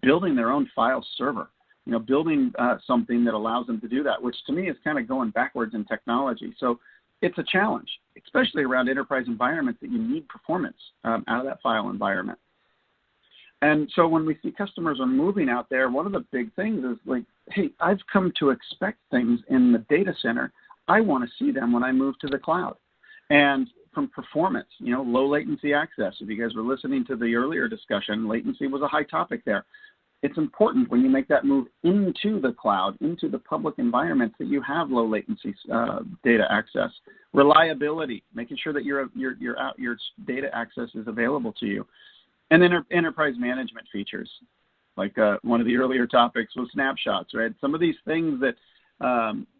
building their own file server, building something that allows them to do that, which to me is kind of going backwards in technology. So it's a challenge, especially around enterprise environments that you need performance out of that file environment. And so when we see customers are moving out there, one of the big things is like, hey, I've come to expect things in the data center. I want to see them when I move to the cloud. And from performance, low latency access. If you guys were listening to the earlier discussion, latency was a high topic there. It's important when you make that move into the cloud, into the public environments, that you have low latency data access. Reliability, making sure that your data access is available to you. And then enterprise management features, like one of the earlier topics was snapshots, right? Some of these things that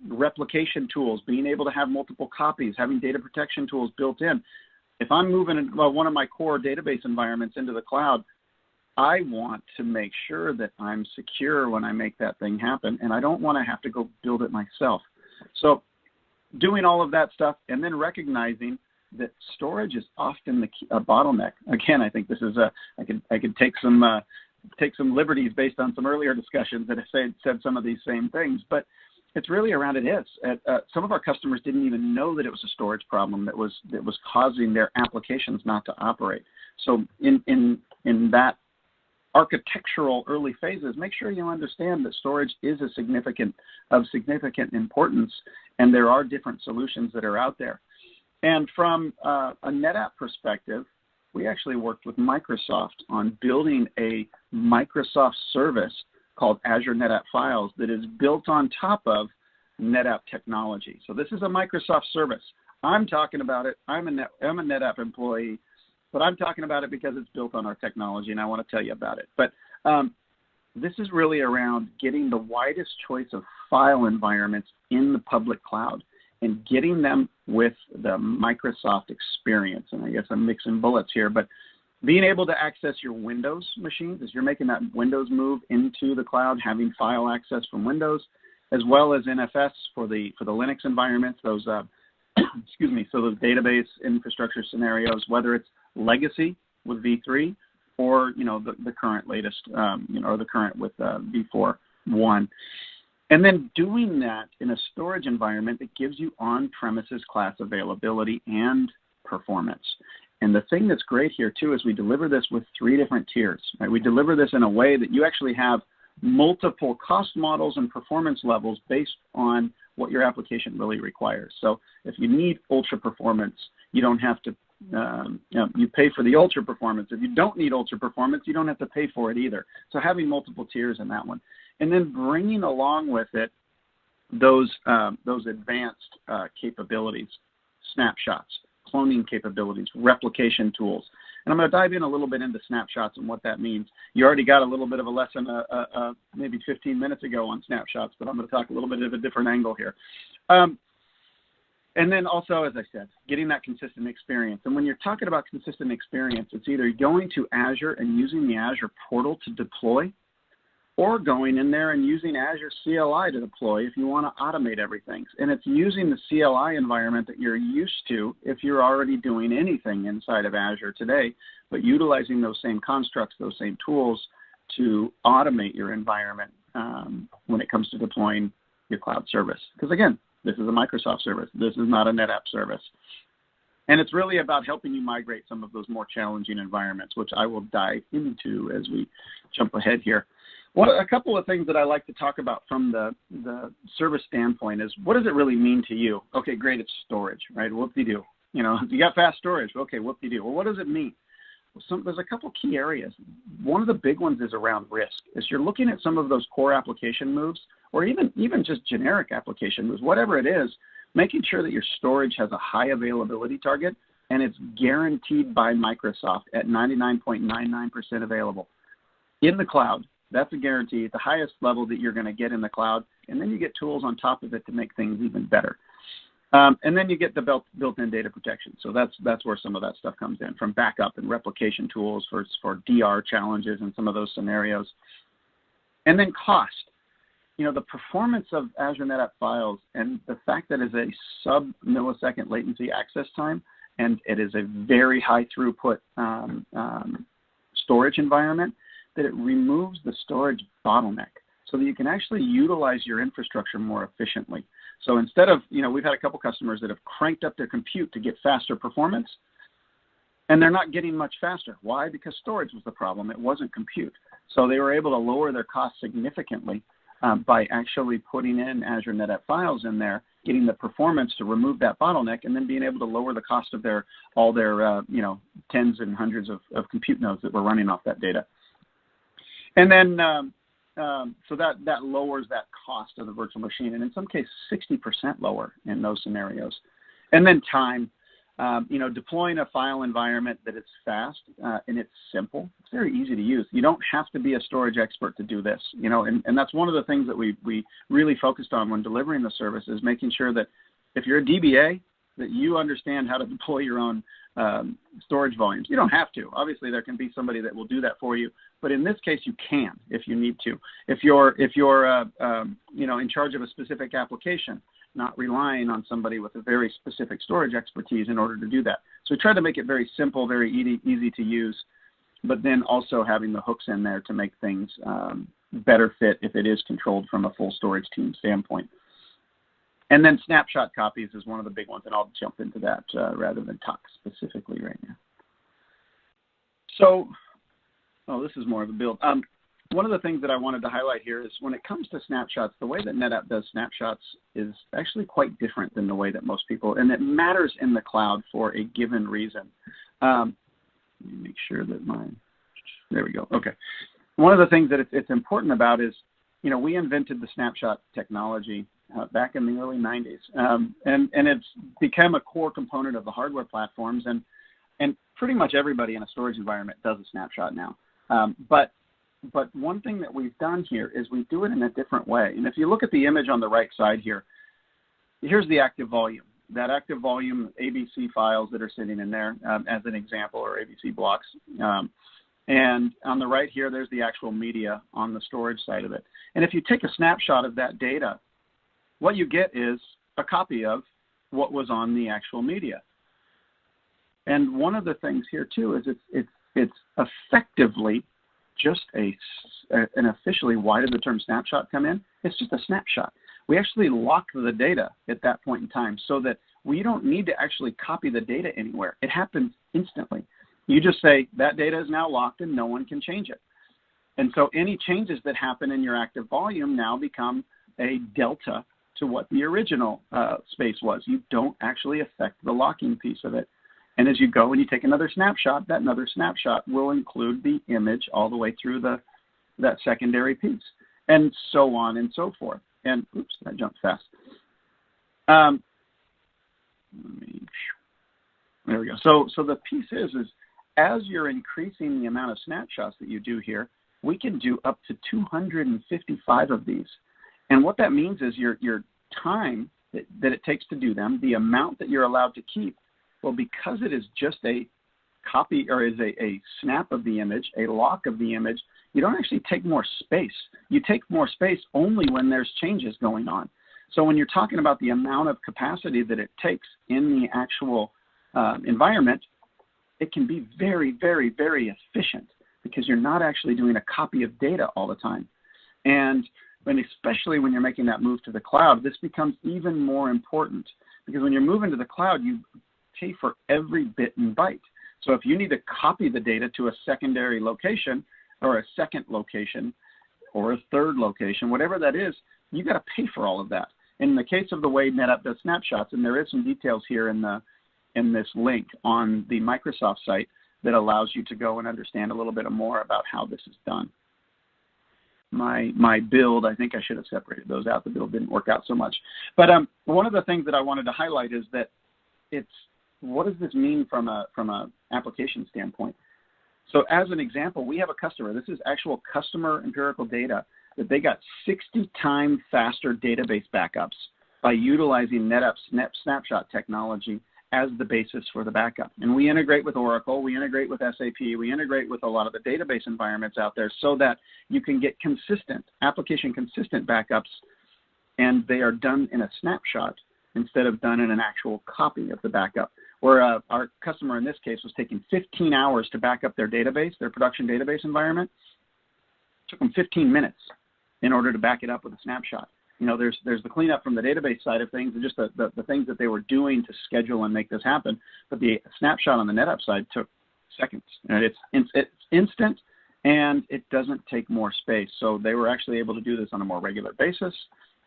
replication tools, being able to have multiple copies, having data protection tools built in. If I'm moving one of my core database environments into the cloud, I want to make sure that I'm secure when I make that thing happen, and I don't want to have to go build it myself. So doing all of that stuff and then recognizing that storage is often a bottleneck. Again, I think this is I could take some liberties based on some earlier discussions that have said some of these same things, but it's really around it is. Some of our customers didn't even know that it was a storage problem that was causing their applications not to operate. So in that architectural early phases, make sure you understand that storage is of significant importance, and there are different solutions that are out there. And from a NetApp perspective, we actually worked with Microsoft on building a Microsoft service called Azure NetApp Files that is built on top of NetApp technology. So this is a Microsoft service. I'm talking about it. I'm a NetApp employee, but I'm talking about it because it's built on our technology, and I want to tell you about it. But this is really around getting the widest choice of file environments in the public cloud and getting them with the Microsoft experience. And I guess I'm mixing bullets here, but being able to access your Windows machines as you're making that Windows move into the cloud, having file access from Windows, as well as NFS for the Linux environments, those excuse me, so those database infrastructure scenarios, whether it's legacy with V3 or the current latest, or the current with V4.1. And then doing that in a storage environment that gives you on-premises class availability and performance. And the thing that's great here too is we deliver this with 3 different tiers. Right? We deliver this in a way that you actually have multiple cost models and performance levels based on what your application really requires. So if you need ultra performance, you don't have to, you pay for the ultra performance. If you don't need ultra performance, you don't have to pay for it either. So having multiple tiers in that one. And then bringing along with it those advanced capabilities, snapshots, cloning capabilities, replication tools. And I'm going to dive in a little bit into snapshots and what that means. You already got a little bit of a lesson maybe 15 minutes ago on snapshots, but I'm going to talk a little bit of a different angle here. And then also, as I said, getting that consistent experience. And when you're talking about consistent experience, it's either going to Azure and using the Azure portal to deploy, or going in there and using Azure CLI to deploy if you want to automate everything. And it's using the CLI environment that you're used to if you're already doing anything inside of Azure today, but utilizing those same constructs, those same tools to automate your environment when it comes to deploying your cloud service. Because again, this is a Microsoft service. This is not a NetApp service. And it's really about helping you migrate some of those more challenging environments, which I will dive into as we jump ahead here. A couple of things that I like to talk about from the service standpoint is, what does it really mean to you? Okay, great, it's storage, right? Whoop-de-doo. You know, you got fast storage. Okay, whoop-de-doo. Well, what does it mean? Well, there's a couple key areas. One of the big ones is around risk. As you're looking at some of those core application moves, or even just generic application moves, whatever it is, making sure that your storage has a high availability target and it's guaranteed by Microsoft at 99.99% available in the cloud. That's a guarantee at the highest level that you're going to get in the cloud, and then you get tools on top of it to make things even better. And then you get the built-in data protection. So that's where some of that stuff comes in, from backup and replication tools for DR challenges and some of those scenarios. And then cost. You know, the performance of Azure NetApp Files and the fact that it's a sub-millisecond latency access time, and it is a very high throughput storage environment, that it removes the storage bottleneck so that you can actually utilize your infrastructure more efficiently. So instead of, you know, we've had a couple customers that have cranked up their compute to get faster performance, and they're not getting much faster. Why? Because storage was the problem. It wasn't compute. So they were able to lower their costs significantly by actually putting in Azure NetApp Files in there, getting the performance to remove that bottleneck, and then being able to lower the cost of all their tens and hundreds of compute nodes that were running off that data. And then, so that lowers that cost of the virtual machine, and in some cases, 60% lower in those scenarios. And then time, deploying a file environment that is fast and it's simple. It's very easy to use. You don't have to be a storage expert to do this, and that's one of the things that we really focused on when delivering the service, is making sure that if you're a DBA, that you understand how to deploy your own storage volumes. You don't have to. Obviously, there can be somebody that will do that for you, but in this case, you can if you need to. If you're in charge of a specific application, not relying on somebody with a very specific storage expertise in order to do that. So we try to make it very simple, very easy to use, but then also having the hooks in there to make things better fit if it is controlled from a full storage team standpoint. And then snapshot copies is one of the big ones, and I'll jump into that rather than talk specifically right now. So, this is more of a build. One of the things that I wanted to highlight here is when it comes to snapshots, the way that NetApp does snapshots is actually quite different than the way that most people, and it matters in the cloud for a given reason. Let me make sure that there we go. Okay. One of the things that it's important about is, we invented the snapshot technology back in the early 90s, and it's become a core component of the hardware platforms, and pretty much everybody in a storage environment does a snapshot now. But one thing that we've done here is we do it in a different way. And if you look at the image on the right side here, here's the active volume. That active volume, ABC files that are sitting in there as an example, or ABC blocks. And on the right here, there's the actual media on the storage side of it. And if you take a snapshot of that data, what you get is a copy of what was on the actual media. And one of the things here too is it's effectively just and officially, why did the term snapshot come in? It's just a snapshot. We actually lock the data at that point in time so that Well, you don't need to actually copy the data anywhere. It happens instantly. You just say that data is now locked and no one can change it. And so any changes that happen in your active volume now become a delta to what the original space was. You don't actually affect the locking piece of it. And as you go and you take another snapshot, that another snapshot will include the image all the way through that secondary piece, and so on and so forth. And oops, that jumped fast. There we go. So the piece is as you're increasing the amount of snapshots that you do here, we can do up to 255 of these. And what that means is your time that it takes to do them, the amount that you're allowed to keep, well, because it is just a copy or is a snap of the image, a lock of the image, you don't actually take more space. You take more space only when there's changes going on. So when you're talking about the amount of capacity that it takes in the actual environment, it can be very, very, very efficient because you're not actually doing a copy of data all the time. And especially when you're making that move to the cloud, this becomes even more important because when you're moving to the cloud, you pay for every bit and byte. So if you need to copy the data to a secondary location or a second location or a third location, whatever that is, you got to pay for all of that. In the case of the way NetApp does snapshots, and there is some details here in this link on the Microsoft site that allows you to go and understand a little bit more about how this is done. My build, I think I should have separated those out. The build didn't work out so much. But one of the things that I wanted to highlight is that what does this mean from a application standpoint? So as an example, we have a customer. This is actual customer empirical data that they got 60 times faster database backups by utilizing NetApp's snapshot technology as the basis for the backup. And we integrate with Oracle, we integrate with SAP, we integrate with a lot of the database environments out there so that you can get application consistent backups, and they are done in a snapshot instead of done in an actual copy of the backup. Where our customer in this case was taking 15 hours to back up their database, their production database environment. It took them 15 minutes in order to back it up with a snapshot. You know, there's the cleanup from the database side of things and just the things that they were doing to schedule and make this happen. But the snapshot on the NetApp side took seconds. And it's instant, and it doesn't take more space. So they were actually able to do this on a more regular basis.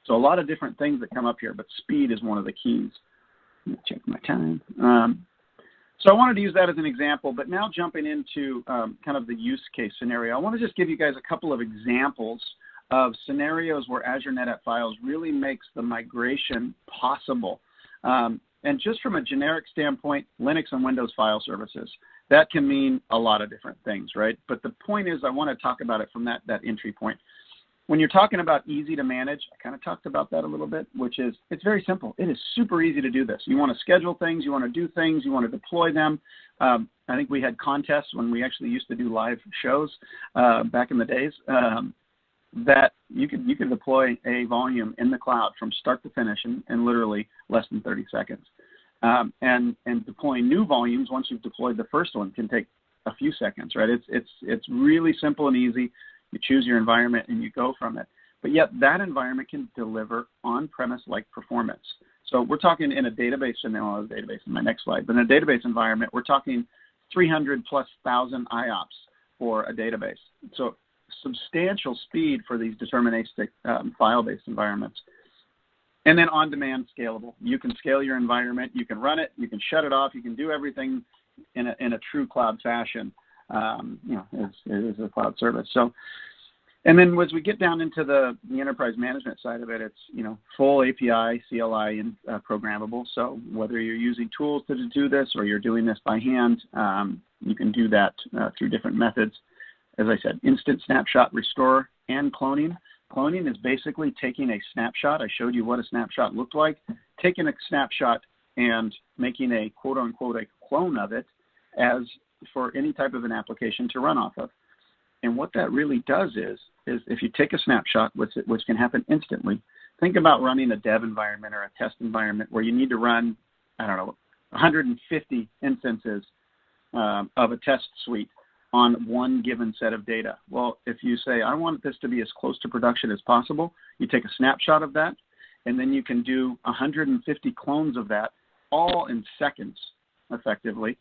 So a lot of different things that come up here, but speed is one of the keys. Let me check my time. So I wanted to use that as an example, but now jumping into kind of the use case scenario, I want to just give you guys a couple of examples of scenarios where Azure NetApp Files really makes the migration possible. And just from a generic standpoint, Linux and Windows file services, that can mean a lot of different things, right? But the point is I want to talk about it from that entry point. When you're talking about easy to manage, I kind of talked about that a little bit, which is it's very simple. It is super easy to do this. You want to schedule things, you want to do things, you want to deploy them. I think we had contests when we actually used to do live shows back in the days that you could deploy a volume in the cloud from start to finish in literally less than 30 seconds. And deploying new volumes once you've deployed the first one can take a few seconds, right? It's really simple and easy. You choose your environment and you go from it. But yet that environment can deliver on-premise-like performance. So we're talking in a database, and I'll have a database in my next slide, but in a database environment, we're talking 300,000+ IOPS for a database. So substantial speed for these deterministic file-based environments. And then on-demand scalable. You can scale your environment, you can run it, you can shut it off, you can do everything in a true cloud fashion. It is a cloud service. So, and then as we get down into the enterprise management side of it, it's, full API, CLI, and programmable. So whether you're using tools to do this or you're doing this by hand, you can do that through different methods. As I said, instant snapshot restore and cloning. Cloning is basically taking a snapshot. I showed you what a snapshot looked like. Taking a snapshot and making a quote-unquote a clone of it as for any type of an application to run off of. And what that really does is if you take a snapshot, which can happen instantly, think about running a dev environment or a test environment where you need to run, 150 instances of a test suite on one given set of data. Well, if you say, I want this to be as close to production as possible, you take a snapshot of that, and then you can do 150 clones of that all in seconds, effectively.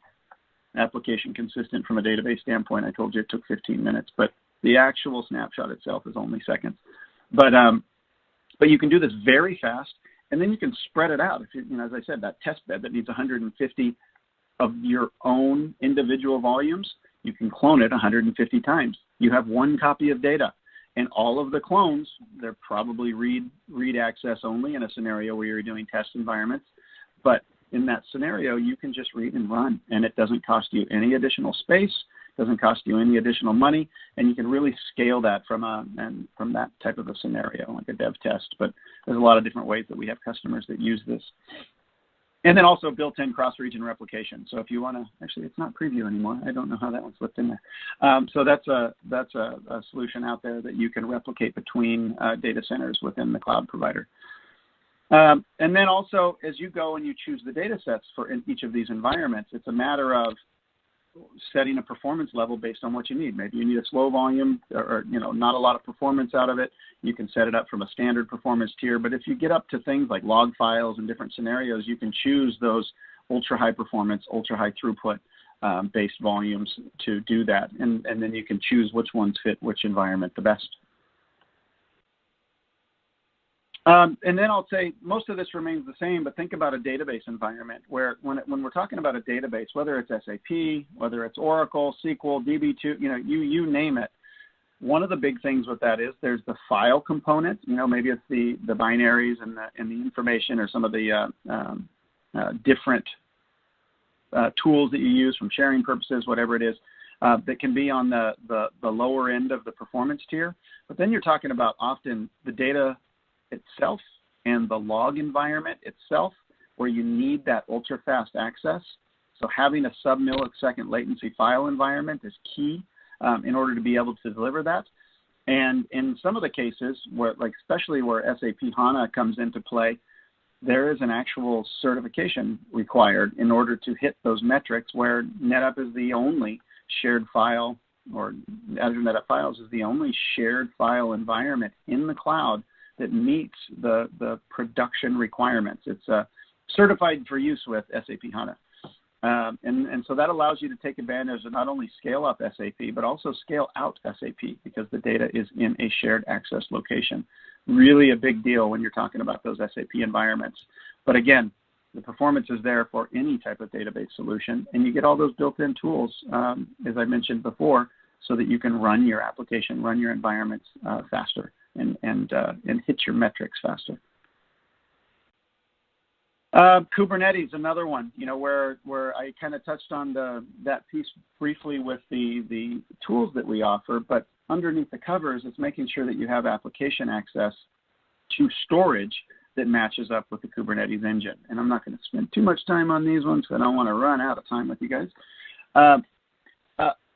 Application consistent from a database standpoint. I told you it took 15 minutes, but the actual snapshot itself is only seconds. But you can do this very fast, and then you can spread it out. If you know, as I said, that test bed that needs 150 of your own individual volumes, you can clone it 150 times. You have one copy of data, and all of the clones, they're probably read access only in a scenario where you're doing test environments. But in that scenario, you can just read and run, and it doesn't cost you any additional space, doesn't cost you any additional money, and you can really scale that from that type of a scenario, like a dev test. But there's a lot of different ways that we have customers that use this. And then also built-in cross-region replication. So if you want to, actually, it's not preview anymore. I don't know how that one slipped in there. So that's a solution out there that you can replicate between data centers within the cloud provider. And then also, as you go and you choose the data sets for each of these environments, it's a matter of setting a performance level based on what you need. Maybe you need a slow volume or not a lot of performance out of it. You can set it up from a standard performance tier. But if you get up to things like log files and different scenarios, you can choose those ultra high performance, ultra high throughput based volumes to do that. And then you can choose which ones fit which environment the best. And then I'll say most of this remains the same, but think about a database environment where when we're talking about a database, whether it's SAP, whether it's Oracle, SQL, DB2, you name it. One of the big things with that is there's the file component. Maybe it's the binaries and the information or some of the different tools that you use from sharing purposes, whatever it is, that can be on the lower end of the performance tier. But then you're talking about often the data itself and the log environment itself, where you need that ultra fast access. So having a sub-millisecond latency file environment is key in order to be able to deliver that. And in some of the cases, especially where SAP HANA comes into play, there is an actual certification required in order to hit those metrics, where NetApp is the only shared file, or Azure NetApp Files is the only shared file environment in the cloud that meets the production requirements. It's certified for use with SAP HANA. And so that allows you to take advantage of not only scale up SAP, but also scale out SAP, because the data is in a shared access location. Really a big deal when you're talking about those SAP environments. But again, the performance is there for any type of database solution, and you get all those built-in tools, as I mentioned before, so that you can run your application, run your environments faster. And hit your metrics faster. Kubernetes, another one, where I kind of touched on that piece briefly with the tools that we offer, but underneath the covers, it's making sure that you have application access to storage that matches up with the Kubernetes engine. And I'm not going to spend too much time on these ones, because I don't want to run out of time with you guys.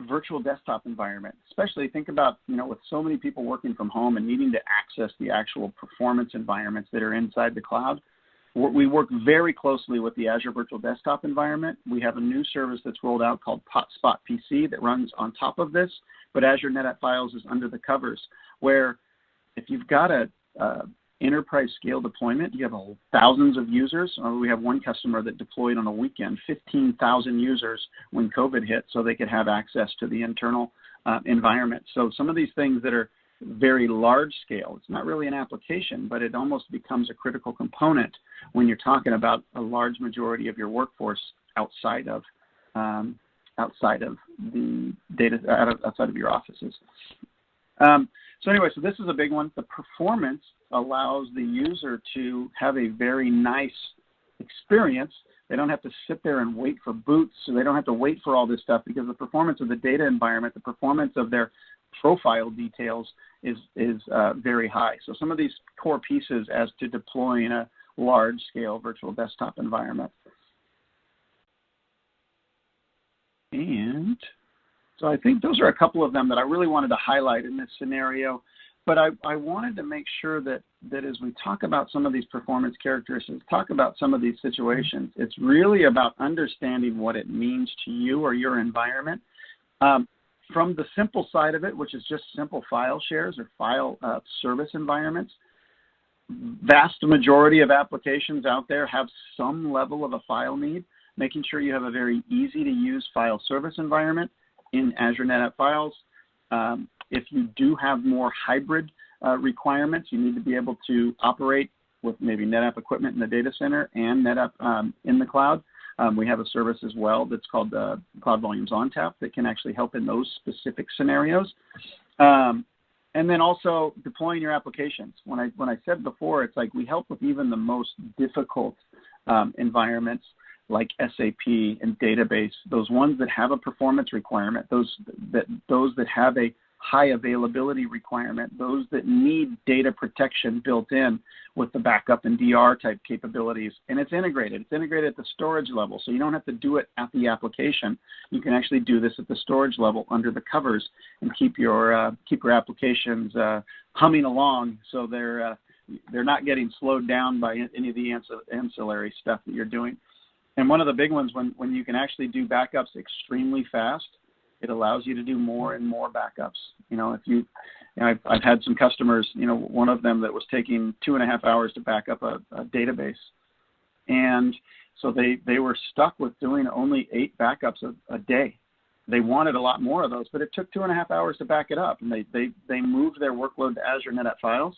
Virtual desktop environment, especially think about, with so many people working from home and needing to access the actual performance environments that are inside the cloud. We work very closely with the Azure Virtual Desktop environment. We have a new service that's rolled out called Spot PC that runs on top of this, but Azure NetApp Files is under the covers, where if you've got a enterprise scale deployment, you have thousands of users. We have one customer that deployed on a weekend 15,000 users when COVID hit, so they could have access to the internal environment. So some of these things that are very large scale, it's not really an application, but it almost becomes a critical component when you're talking about a large majority of your workforce outside of the data, outside of your offices. So anyway, so this is a big one. The performance allows the user to have a very nice experience. They don't have to sit there and wait for boots, so they don't have to wait for all this stuff, because the performance of the data environment, the performance of their profile details is very high. So some of these core pieces as to deploying a large-scale virtual desktop environment. And so I think those are a couple of them that I really wanted to highlight in this scenario. But I wanted to make sure that as we talk about some of these performance characteristics, talk about some of these situations, it's really about understanding what it means to you or your environment. From the simple side of it, which is just simple file shares or file service environments, vast majority of applications out there have some level of a file need. Making sure you have a very easy to use file service environment in Azure NetApp Files. If you do have more hybrid requirements, you need to be able to operate with maybe NetApp equipment in the data center and NetApp in the cloud. We have a service as well that's called Cloud Volumes ONTAP that can actually help in those specific scenarios. And then also deploying your applications. When I said before, it's like we help with even the most difficult environments like SAP and database, those ones that have a performance requirement, those that have a high availability requirement, those that need data protection built in with the backup and DR type capabilities. And it's integrated. It's integrated at the storage level, so you don't have to do it at the application. You can actually do this at the storage level under the covers and keep your applications humming along, so they're not getting slowed down by any of the ancillary stuff that you're doing. And one of the big ones, when you can actually do backups extremely fast, it allows you to do more and more backups. I've had some customers, one of them that was taking 2.5 hours to back up a database. And so they were stuck with doing only 8 backups a day. They wanted a lot more of those, but it took 2.5 hours to back it up. And they moved their workload to Azure NetApp Files,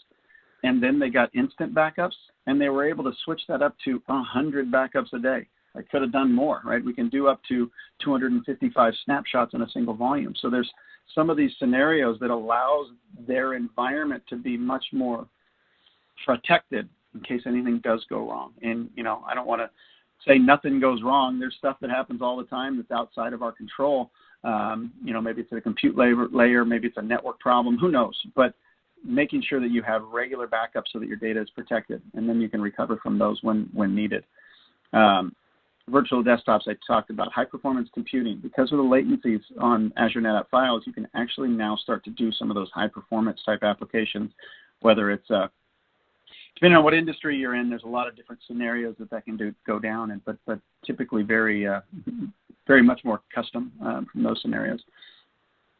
and then they got instant backups, and they were able to switch that up to 100 backups a day. I could have done more, right? We can do up to 255 snapshots in a single volume. So there's some of these scenarios that allows their environment to be much more protected in case anything does go wrong. And, I don't want to say nothing goes wrong. There's stuff that happens all the time that's outside of our control. Maybe it's a compute layer, maybe it's a network problem, who knows? But making sure that you have regular backups so that your data is protected, and then you can recover from those when needed. Virtual desktops, I talked about high performance computing. Because of the latencies on Azure NetApp Files, you can actually now start to do some of those high performance type applications, whether it's depending on what industry you're in, there's a lot of different scenarios that can go down, but typically very much more custom from those scenarios.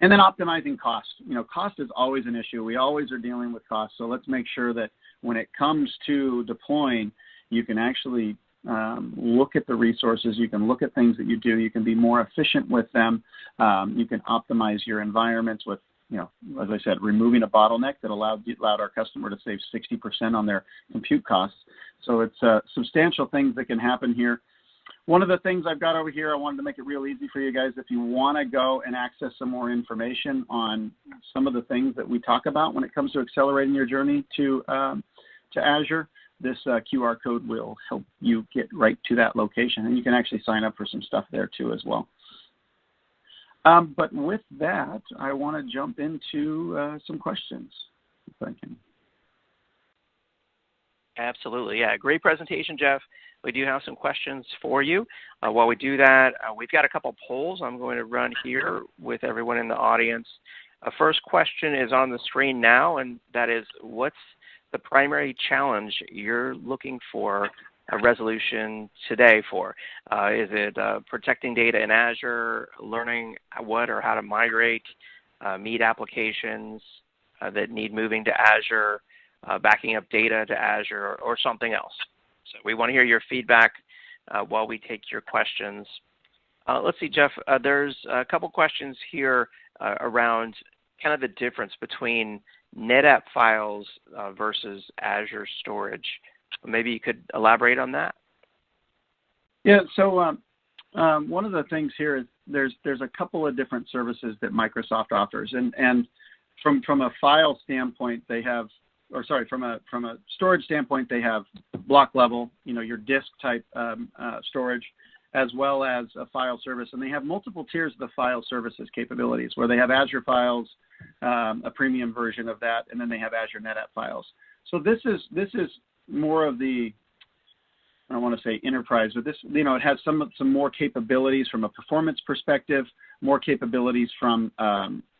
And then optimizing cost. Cost is always an issue. We always are dealing with cost. So let's make sure that when it comes to deploying, you can actually look at the resources. You can look at things that you do. You can be more efficient with them. You can optimize your environments with, as I said, removing a bottleneck that allowed our customer to save 60% on their compute costs. So it's substantial things that can happen here. One of the things I've got over here, I wanted to make it real easy for you guys. If you want to go and access some more information on some of the things that we talk about when it comes to accelerating your journey to Azure, this QR code will help you get right to that location, and you can actually sign up for some stuff there too as well. But with that, I want to jump into some questions, if I can. Absolutely, yeah. Great presentation, Jeff. We do have some questions for you. While we do that, we've got a couple polls I'm going to run here with everyone in the audience. First question is on the screen now, and that is, what's the primary challenge you're looking for a resolution today for? Is it protecting data in Azure, learning what or how to migrate, meet applications that need moving to Azure, backing up data to Azure, or something else? So we want to hear your feedback while we take your questions. Let's see, Jeff, there's a couple questions here around kind of the difference between NetApp Files versus Azure storage. Maybe you could elaborate on that? Yeah, so one of the things here is there's a couple of different services that Microsoft offers, and from a file standpoint, they have, or sorry, from a storage standpoint, they have block level, your disk type storage, as well as a file service, and they have multiple tiers of the file services capabilities, where they have Azure Files, a premium version of that, and then they have Azure NetApp Files. So this is more of the, I don't want to say enterprise, but this, it has some more capabilities from a performance perspective, more capabilities from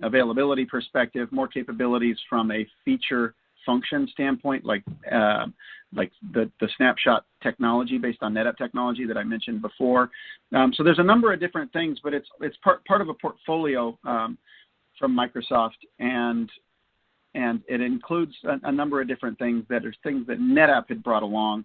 availability perspective, more capabilities from a feature function standpoint, like the snapshot technology based on NetApp technology that I mentioned before. So there's a number of different things, but it's part of a portfolio from Microsoft, and And it includes a number of different things that are things that NetApp had brought along,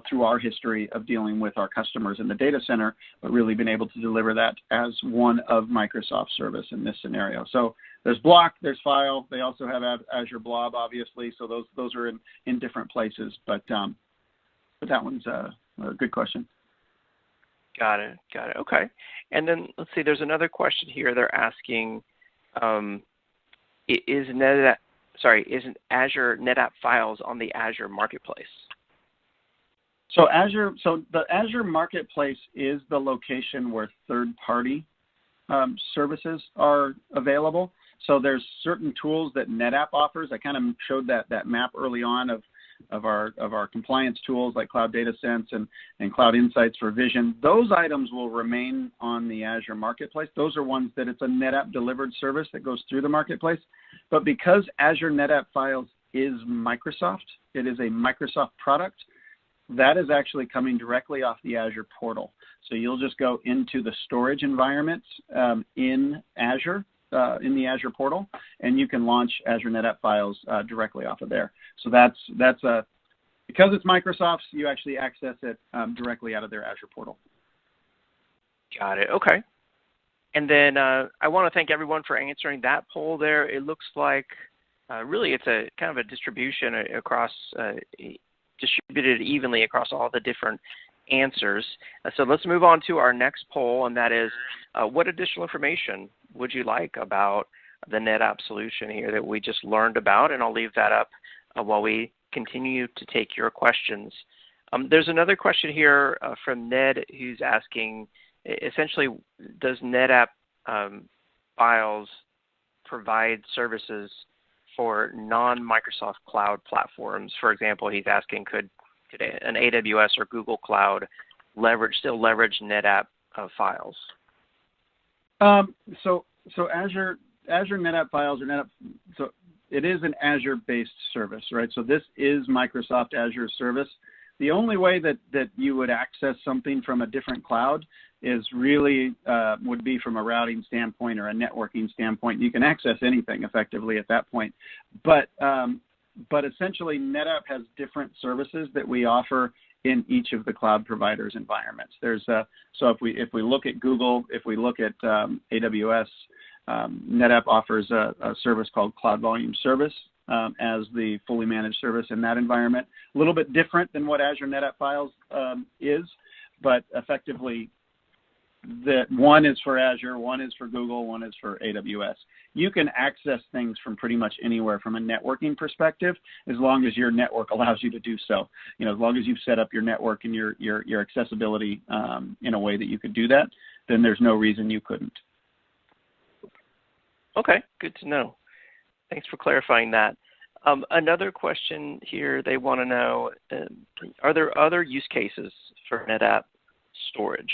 through our history of dealing with our customers in the data center, but really been able to deliver that as one of Microsoft service in this scenario. So there's block, there's file. They also have Azure Blob, obviously. So those are in different places. But that one's a good question. Got it. Okay. And then let's see, there's another question here. They're asking, isn't Azure NetApp files on the Azure Marketplace? So the Azure Marketplace is the location where third-party services are available. So there's certain tools that NetApp offers. I kind of showed that map early on of our compliance tools like Cloud Data Sense and Cloud Insights for Vision. Those items will remain on the Azure Marketplace. Those are ones that it's a NetApp delivered service that goes through the Marketplace. But because Azure NetApp Files is Microsoft, it is a Microsoft product, that is actually coming directly off the Azure portal. So you'll just go into the storage environments in Azure, in the Azure portal, and you can launch Azure NetApp Files directly off of there. So that's because it's Microsoft's, you actually access it directly out of their Azure portal. Got it. Okay. And then I want to thank everyone for answering that poll there. It looks like really it's a kind of a distribution across distributed evenly across all the different answers. So let's move on to our next poll, and that is, what additional information would you like about the NetApp solution here that we just learned about? And I'll leave that up while we continue to take your questions. There's another question here from Ned who's asking, essentially, does NetApp Files provide services for non-Microsoft cloud platforms? For example, he's asking, could an AWS or Google Cloud still leverage NetApp Files? So Azure NetApp Files or NetApp, so it is an Azure-based service, right? So this is Microsoft Azure service. The only way that you would access something from a different cloud is really would be from a routing standpoint or a networking standpoint. You can access anything effectively at that point, but essentially NetApp has different services that we offer in each of the cloud providers' environments. So if we look at Google, if we look at AWS, NetApp offers a service called Cloud Volume Service as the fully managed service in that environment. A little bit different than what Azure NetApp Files is, but effectively one is for Azure, one is for Google, one is for AWS. You can access things from pretty much anywhere from a networking perspective, as long as your network allows you to do so. As long as you've set up your network and your accessibility in a way that you could do that, then there's no reason you couldn't. Okay, good to know. Thanks for clarifying that. Another question here, they want to know, are there other use cases for NetApp storage?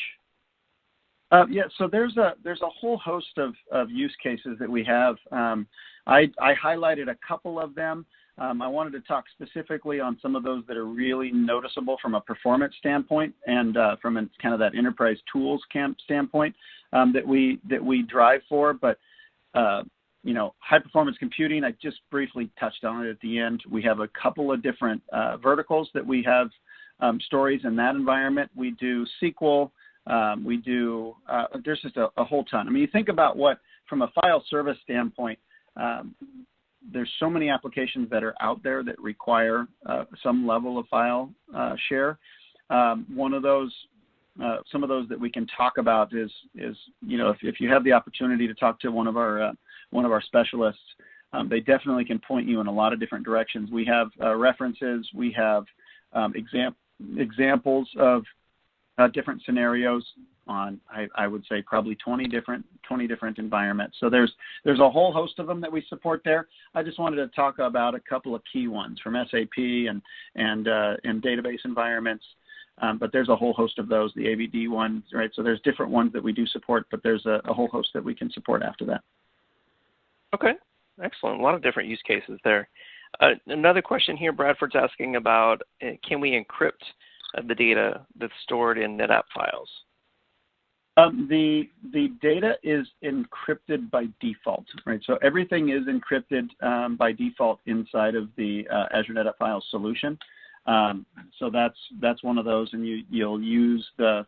So there's a whole host of use cases that we have. I highlighted a couple of them. I wanted to talk specifically on some of those that are really noticeable from a performance standpoint and from kind of that enterprise tools standpoint that we drive for. But high performance computing, I just briefly touched on it at the end. We have a couple of different verticals that we have stories in that environment. We do SQL. There's just a whole ton. I mean, you think about what, from a file service standpoint, there's so many applications that are out there that require some level of file share. One of those, some of those that we can talk about is if you have the opportunity to talk to one of our specialists, they definitely can point you in a lot of different directions. We have references. We have examples of different scenarios on, I would say, probably 20 different environments. So there's a whole host of them that we support there. I just wanted to talk about a couple of key ones from SAP and database environments. But there's a whole host of those, the AVD ones, right? So there's different ones that we do support, but there's a whole host that we can support after that. Okay, excellent. A lot of different use cases there. Another question here, Bradford's asking about, can we encrypt the data that's stored in NetApp files? The data is encrypted by default, right? So everything is encrypted by default inside of the Azure NetApp Files solution. So that's one of those, and you'll use the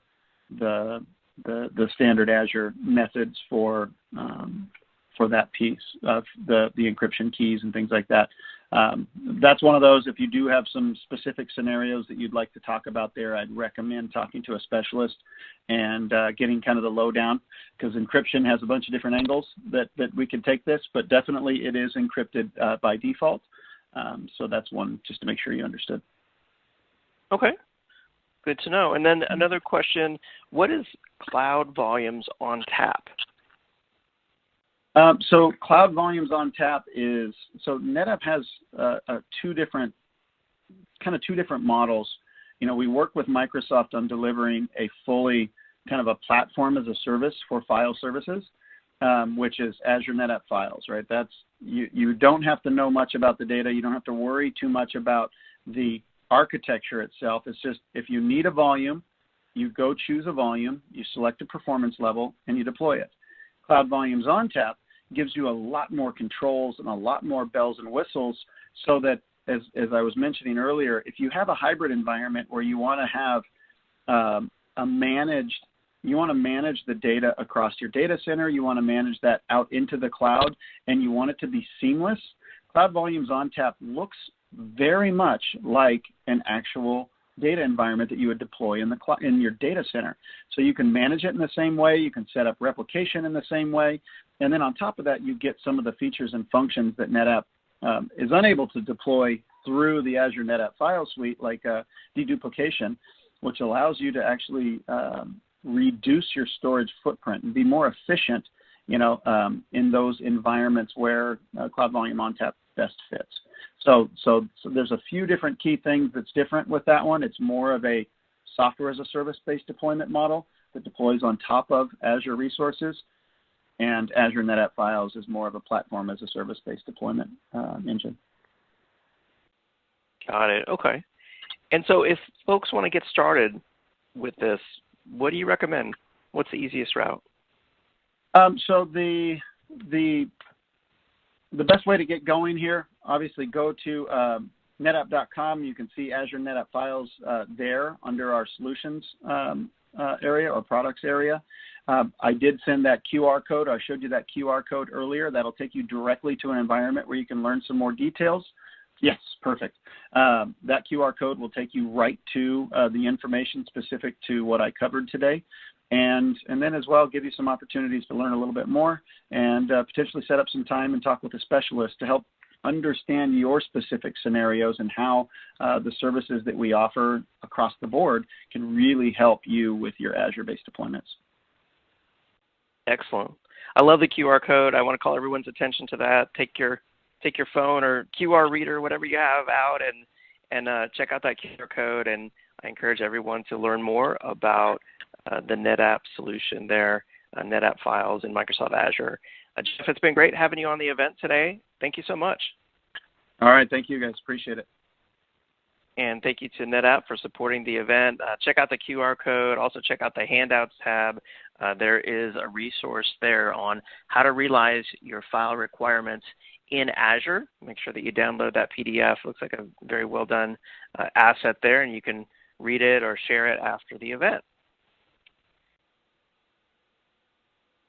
standard Azure methods for that piece of the encryption keys and things like that. That's one of those. If you do have some specific scenarios that you'd like to talk about there, I'd recommend talking to a specialist and getting kind of the lowdown, because encryption has a bunch of different angles that we can take this, but definitely it is encrypted by default. So that's one just to make sure you understood. Okay, good to know. And then another question, what is Cloud Volumes on Tap? So Cloud Volumes on Tap is, so NetApp has two different models. You know, we work with Microsoft on delivering a fully kind of a platform as a service for file services, which is Azure NetApp Files, right? That's, you don't have to know much about the data. You don't have to worry too much about the architecture itself. It's just, if you need a volume, you go choose a volume, you select a performance level, and you deploy it. Cloud Volumes on Tap gives you a lot more controls and a lot more bells and whistles, so that, as I was mentioning earlier, if you have a hybrid environment where you want to have you want to manage the data across your data center, you want to manage that out into the cloud, and you want it to be seamless, Cloud Volumes on Tap looks very much like an actual data environment that you would deploy in your data center. So you can manage it in the same way, you can set up replication in the same way, and then on top of that, you get some of the features and functions that NetApp is unable to deploy through the Azure NetApp File Suite, like deduplication, which allows you to actually reduce your storage footprint and be more efficient, you know, in those environments where Cloud Volume on Tap best fits. So there's a few different key things that's different with that one. It's more of a software as a service-based deployment model that deploys on top of Azure resources, and Azure NetApp Files is more of a platform as a service-based deployment engine. Got it. Okay. And so if folks want to get started with this, what do you recommend? What's the easiest route? So the best way to get going here, obviously go to netapp.com. You can see Azure NetApp Files there under our solutions area or products area. I did send that QR code. I showed you that QR code earlier. That'll take you directly to an environment where you can learn some more details. Yes, perfect. That QR code will take you right to the information specific to what I covered today. And then as well, give you some opportunities to learn a little bit more and potentially set up some time and talk with a specialist to help understand your specific scenarios and how the services that we offer across the board can really help you with your Azure-based deployments. Excellent. I love the QR code. I want to call everyone's attention to that. Take your phone or QR reader, whatever you have out, and check out that QR code. And I encourage everyone to learn more about the NetApp solution there, NetApp Files in Microsoft Azure. Jeff, it's been great having you on the event today. Thank you so much. All right. Thank you, guys. Appreciate it. And thank you to NetApp for supporting the event. Check out the QR code. Also check out the Handouts tab. There is a resource there on how to realize your file requirements in Azure. Make sure that you download that PDF. Looks like a very well done asset there, and you can read it or share it after the event.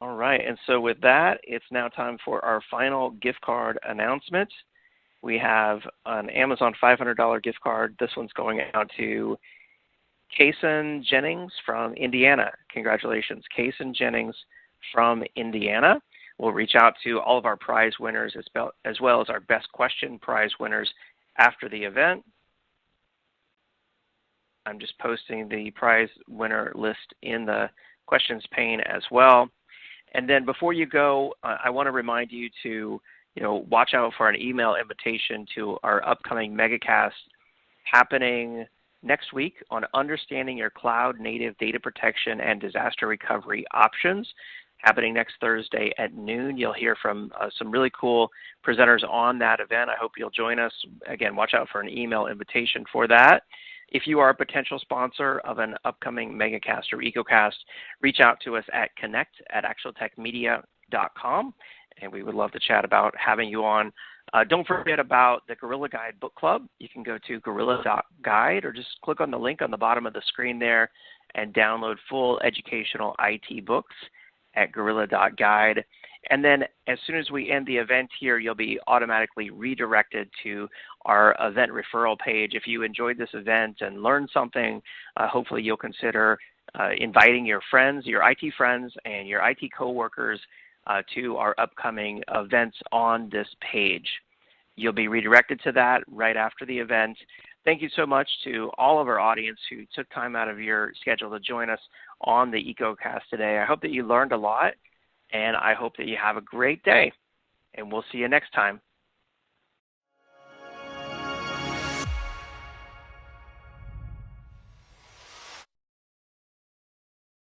All right, and so with that, it's now time for our final gift card announcement. We have an Amazon $500 gift card. This one's going out to Kason Jennings from Indiana. Congratulations, Kason Jennings from Indiana. We'll reach out to all of our prize winners as well as our best question prize winners after the event. I'm just posting the prize winner list in the questions pane as well. And then before you go, I want to remind you to watch out for an email invitation to our upcoming MegaCast happening next week on understanding your cloud-native data protection and disaster recovery options. Happening next Thursday at noon. You'll hear from some really cool presenters on that event. I hope you'll join us. Again, watch out for an email invitation for that. If you are a potential sponsor of an upcoming MegaCast or EcoCast, reach out to us at connect@actualtechmedia.com, and we would love to chat about having you on. Don't forget about the Gorilla Guide Book Club. You can go to gorilla.guide or just click on the link on the bottom of the screen there and download full educational IT books at gorilla.guide. And then as soon as we end the event here, you'll be automatically redirected to our event referral page. If you enjoyed this event and learned something, hopefully you'll consider inviting your friends, your IT friends, and your IT coworkers to our upcoming events on this page. You'll be redirected to that right after the event. Thank you so much to all of our audience who took time out of your schedule to join us on the EcoCast today. I hope that you learned a lot, and I hope that you have a great day, and we'll see you next time.